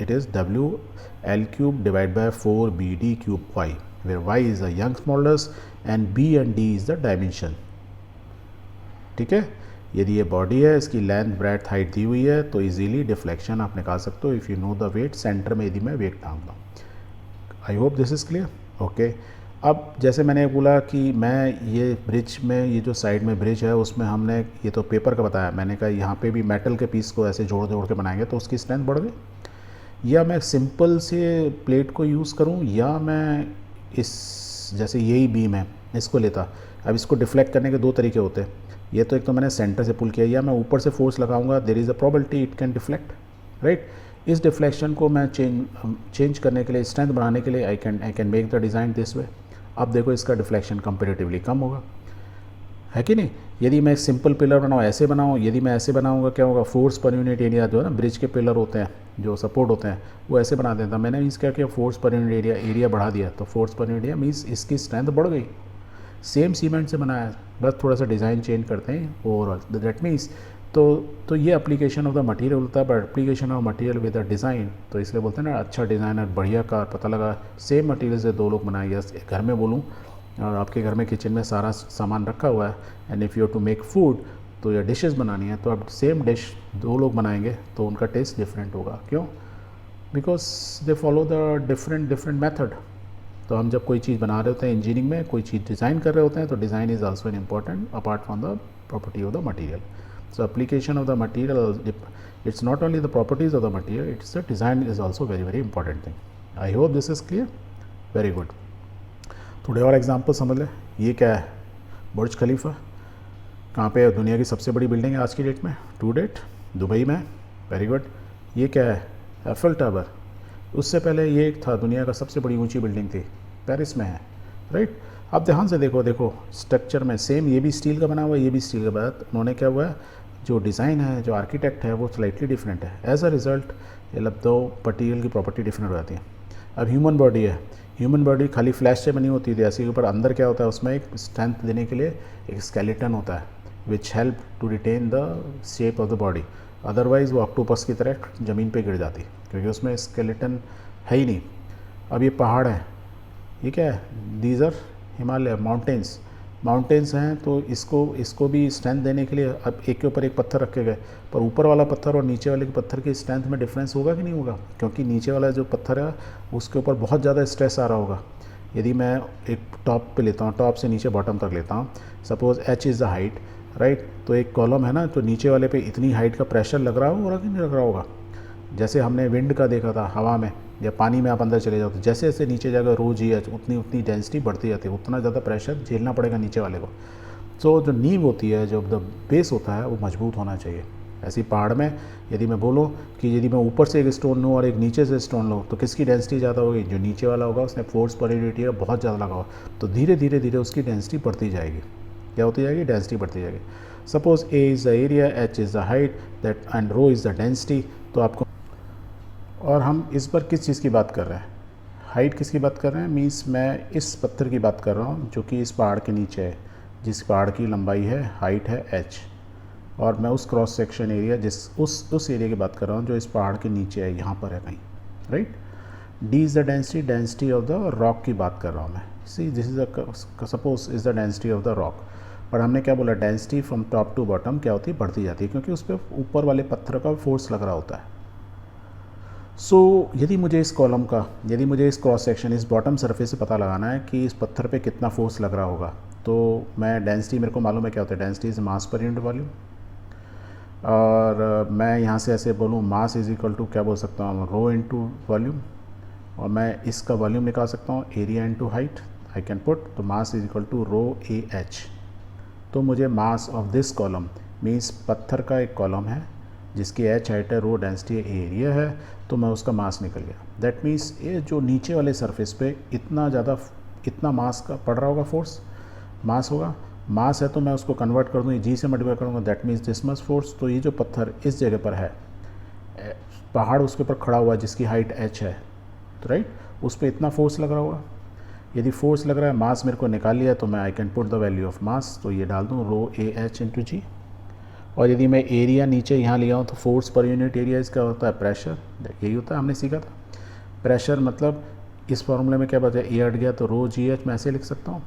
it is WL³ divide by 4BD³ y, where y is the Young's modulus and B and D is the dimension। ठीक है, यदि ये बॉडी है, इसकी लेंथ ब्रेड्थ हाइट दी हुई है, तो इजीली डिफ्लेक्शन आप निकाल सकते हो if you know the weight. Centre में यदि मैं वेट टांग दूँ, I hope this is clear, okay. अब जैसे मैंने बोला कि मैं ये ब्रिज में, ये जो साइड में ब्रिज है उसमें हमने ये तो पेपर का बताया, मैंने कहा यहाँ पे भी मेटल के पीस को ऐसे जोड़ जोड़ के बनाएंगे तो उसकी स्ट्रेंथ बढ़ गई। या मैं सिंपल से प्लेट को यूज़ करूँ, या मैं इस जैसे यही बीम है इसको लेता। अब इसको डिफ्लेक्ट करने के दो तरीके होते हैं, ये तो एक तो मैंने सेंटर से पुल किया, या मैं ऊपर से फोर्स लगाऊंगा, there is a probability it can deflect, right. इस डिफ्लेक्शन को मैं चेंज करने के लिए, स्ट्रेंथ बढ़ाने के लिए I can make the design this way. अब देखो इसका डिफ्लेक्शन कंपेरेटिवली कम होगा, है कि नहीं। यदि मैं एक सिंपल पिलर बनाऊँ, ऐसे बनाऊँ, यदि मैं ऐसे बनाऊँगा क्या होगा, फोर्स पर यूनिट एरिया जो है ना, ब्रिज के पिलर होते हैं जो सपोर्ट होते हैं वो ऐसे बना देता। मैंने मीन्स क्या किया, फोर्स पर यूनिट एरिया बढ़ा दिया, तो force per unit area means इसकी स्ट्रेंथ बढ़ गई। सेम सीमेंट से बनाया है, बस थोड़ा सा डिज़ाइन चेंज करते हैं ओवरऑल। दैट मीन्स तो ये एप्लीकेशन ऑफ द मटेरियल होता है, but application of material with the design, तो इसलिए बोलते हैं ना अच्छा डिज़ाइनर बढ़िया कार पता लगा। सेम मटेरियल से दो लोग बनाए, या घर में बोलूँ और आपके घर में किचन में सारा सामान रखा हुआ है, and if you to make food, तो या डिशेस बनानी है, तो अब सेम डिश दो लोग बनाएंगे तो उनका टेस्ट डिफरेंट होगा। क्यों? Because they follow the different method. तो हम जब कोई चीज़ बना रहे होते हैं इंजीनियरिंग में, कोई चीज़ डिज़ाइन कर रहे होते हैं, तो design is also an important apart from the property of the material. So application of the material, it's not only the properties of the material, it's the design is also very important thing. I hope this is clear. Very good. थोड़े और example समझ ले। ये क्या है? बुर्ज खलीफा। कहाँ पे है? दुनिया की सबसे बड़ी बिल्डिंग है आज की डेट में, टू डेट, दुबई में। Very good. ये क्या है? Eiffel tower. उससे पहले ये एक था, दुनिया का सबसे बड़ी ऊंची बिल्डिंग थी, पेरिस में है, राइट। अब ध्यान से देखो स्ट्रक्चर में सेम, ये भी स्टील का बना हुआ है, ये भी स्टील का बना है। उन्होंने क्या हुआ है, जो डिज़ाइन है, जो आर्किटेक्ट है, वो स्लाइटली डिफरेंट है। एज अ रिज़ल्ट ये दो मटीरियल की प्रॉपर्टी डिफरेंट हो जाती है। अब ह्यूमन बॉडी है, ह्यूमन बॉडी खाली फ्लैश से बनी होती थी ऐसे के ऊपर, अंदर क्या होता है, उसमें एक स्ट्रेंथ देने के लिए एक स्केलेटन होता है which help to retain the shape of the body. Otherwise वो ऑक्टोपस की तरह ज़मीन पे गिर जाती, क्योंकि उसमें स्केलेटन है ही नहीं। अब ये पहाड़ है, ये क्या है? दीज आर हिमालय माउंटेन्स हैं। तो इसको भी स्ट्रेंथ देने के लिए अब एक के ऊपर एक पत्थर रखे गए, पर ऊपर वाला पत्थर और नीचे वाले के पत्थर की स्ट्रेंथ में डिफरेंस होगा कि नहीं होगा? क्योंकि नीचे वाला जो पत्थर है उसके ऊपर बहुत ज़्यादा स्ट्रेस आ रहा होगा। यदि मैं एक टॉप पे लेता हूँ, टॉप से नीचे बॉटम तक लेता हूँ, suppose h is the height, right. तो एक कॉलम है ना, तो नीचे वाले पे इतनी हाइट का प्रेशर लग रहा होगा कि नहीं लग रहा होगा? जैसे हमने विंड का देखा था, हवा में या पानी में आप अंदर चले जाओ, तो जैसे जैसे नीचे जाएगा रो जी एच, उतनी डेंसिटी बढ़ती जाती है, उतना ज़्यादा प्रेशर झेलना पड़ेगा नीचे वाले को। तो जो नींव होती है, जो द बेस होता है, वो मजबूत होना चाहिए। ऐसी पहाड़ में यदि मैं बोलूँ कि यदि मैं ऊपर से एक स्टोन लूँ और एक नीचे से स्टोन लूँ, तो किसकी डेंसिटी ज़्यादा होगी? जो नीचे वाला होगा, उसने फोर्स पर यूनिट बहुत ज़्यादा लगा होगा, तो धीरे धीरे उसकी डेंसिटी बढ़ती जाएगी। क्या होती जाएगी? डेंसिटी बढ़ती जाएगी। Suppose A is the area, H is the height, that and rho is the density. तो आपको, और हम इस पर किस चीज़ की बात कर रहे हैं? हाइट किसकी बात कर रहे हैं? मीन्स मैं इस पत्थर की बात कर रहा हूँ जो कि इस पहाड़ के नीचे है, जिस पहाड़ की लंबाई है, हाइट है h, और मैं उस क्रॉस सेक्शन एरिया उस एरिया की बात कर रहा हूँ जो इस पहाड़ के नीचे है, यहाँ पर है कहीं, right. d is the density of the rock की बात कर रहा हूँ मैं। See this is suppose is the density of the rock. पर हमने क्या बोला? Density from top to bottom क्या होती है? बढ़ती जाती है, क्योंकि उस पर ऊपर वाले पत्थर का फोर्स लग रहा होता है। यदि मुझे इस कॉलम का, यदि मुझे इस क्रॉस सेक्शन, इस बॉटम सरफेस से पता लगाना है कि इस पत्थर पे कितना फोर्स लग रहा होगा, तो मैं डेंसिटी, मेरे को मालूम है क्या होता है, डेंसिटी इज मास पर यूनिट वॉल्यूम। और मैं यहाँ से ऐसे बोलूँ, मास इज इक्वल टू क्या बोल सकता हूँ? Rho into volume. और मैं इसका वॉल्यूम निकाल सकता हूँ, area into height. I can put, तो mass is equal to rho A H. तो मुझे mass of this column means पत्थर का एक कॉलम है जिसकी h हाइट है, रो डेंसिटी एरिया है, तो मैं उसका मास निकल गया। दैट मीन्स ये जो नीचे वाले सरफेस पे इतना मास का पड़ रहा होगा, फोर्स मास होगा। मास है तो मैं उसको कन्वर्ट कर दूँ, जी से मल्टीप्लाई करूँगा, that means this much force. तो ये जो पत्थर इस जगह पर है, पहाड़ उसके ऊपर खड़ा हुआ है जिसकी हाइट h है, तो राइट, उस पर इतना फोर्स लग रहा होगा। यदि फोर्स लग रहा है, मास मेरे को निकाल लिया, तो मैं आई can put the value of mass, तो ये डाल दूँ रो ए एच इंटू जी। और यदि मैं एरिया नीचे यहाँ लिया हूँ, तो फोर्स पर यूनिट एरिया इसका होता है प्रेशर। यही होता है, हमने सीखा था प्रेशर। मतलब इस फॉर्मूले में क्या बचा? ए हट गया, तो रो जी एच मैं ऐसे लिख सकता हूँ।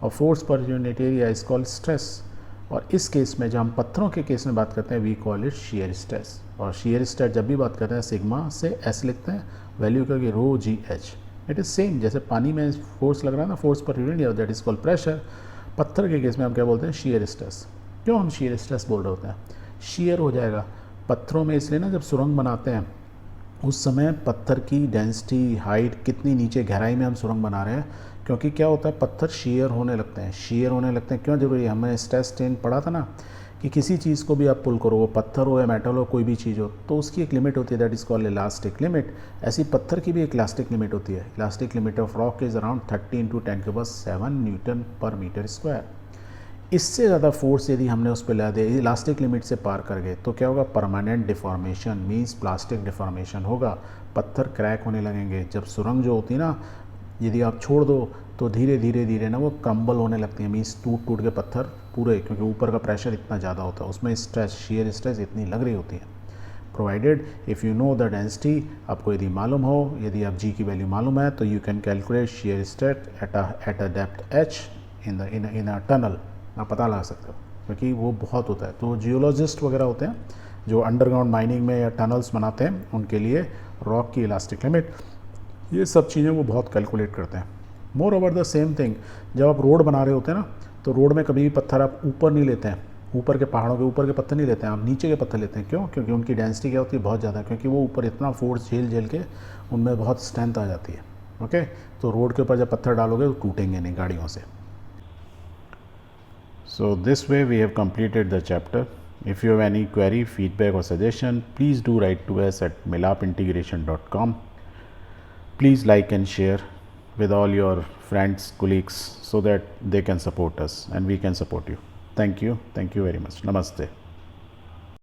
और force per unit area is called stress. और इस केस में, जब हम पत्थरों के केस में बात करते हैं, we call it shear stress. और शेयर स्ट्रेस जब भी बात करते हैं, सिग्मा से एस लिखते हैं, वैल्यू करके rho G H. It is same, जैसे पानी में फोर्स लग रहा है ना, force per unit, that is called pressure. पत्थर के केस में हम क्या बोलते हैं? Shear stress. क्यों हम शेयर स्ट्रेस बोल रहे होते हैं? शेयर हो जाएगा पत्थरों में, इसलिए ना जब सुरंग बनाते हैं उस समय पत्थर की डेंसिटी, हाइट, कितनी नीचे गहराई में हम सुरंग बना रहे हैं, क्योंकि क्या होता है, पत्थर शेयर होने लगते हैं। क्यों जरूरी है? हमने स्ट्रेस स्ट्रेन पढ़ा था ना कि किसी चीज़ को भी आप पुल करो, वो पत्थर हो या मेटल हो, कोई भी चीज़ हो, तो उसकी एक लिमिट होती है, that is called elastic limit. ऐसी पत्थर की भी एक इलास्टिक लिमिट होती है। Elastic limit of rock is around 30 × 10⁻⁷ Newton per metre square. इससे ज़्यादा फोर्स यदि हमने उस पर ला दिया, इलास्टिक लिमिट से पार कर गए, तो क्या होगा? Permanent deformation, means plastic deformation होगा, पत्थर क्रैक होने लगेंगे। जब सुरंग जो होती है ना, यदि आप छोड़ दो तो धीरे धीरे ना वो क्रम्बल होने लगती है, मीन्स टूट के पत्थर पूरे, क्योंकि ऊपर का प्रेशर इतना ज़्यादा होता है, उसमें स्ट्रेस, शेयर स्ट्रेस इतनी लग रही होती है। Provided if you know the density, आपको यदि मालूम हो, यदि आप जी की वैल्यू मालूम है, तो you can calculate shear stress at a depth H in a tunnel. आप पता लगा सकते हो, क्योंकि वो बहुत होता है। तो जियोलॉजिस्ट वगैरह होते हैं जो अंडरग्राउंड माइनिंग में या टनल्स बनाते हैं, उनके लिए रॉक की इलास्टिक लिमिट, ये सब चीज़ें वो बहुत कैलकुलेट करते हैं। More over the same thing, जब आप रोड बना रहे होते हैं ना, तो रोड में कभी भी पत्थर आप ऊपर नहीं लेते हैं, ऊपर के पहाड़ों के ऊपर के पत्थर नहीं लेते हैं, आप नीचे के पत्थर लेते हैं। क्यों? क्योंकि उनकी डेंसिटी क्या होती है, बहुत ज़्यादा, क्योंकि वो ऊपर इतना फोर्स झेल झेल के उनमें बहुत स्ट्रेंथ आ जाती है। ओके, तो रोड के ऊपर जब पत्थर डालोगे तो टूटेंगे नहीं गाड़ियों से। So this way we have completed the chapter. If you have any query, feedback or suggestion, please do write to us at milapintegration.com. Please like and share with all your friends, colleagues, so that they can support us and we can support you. Thank you very much. Namaste.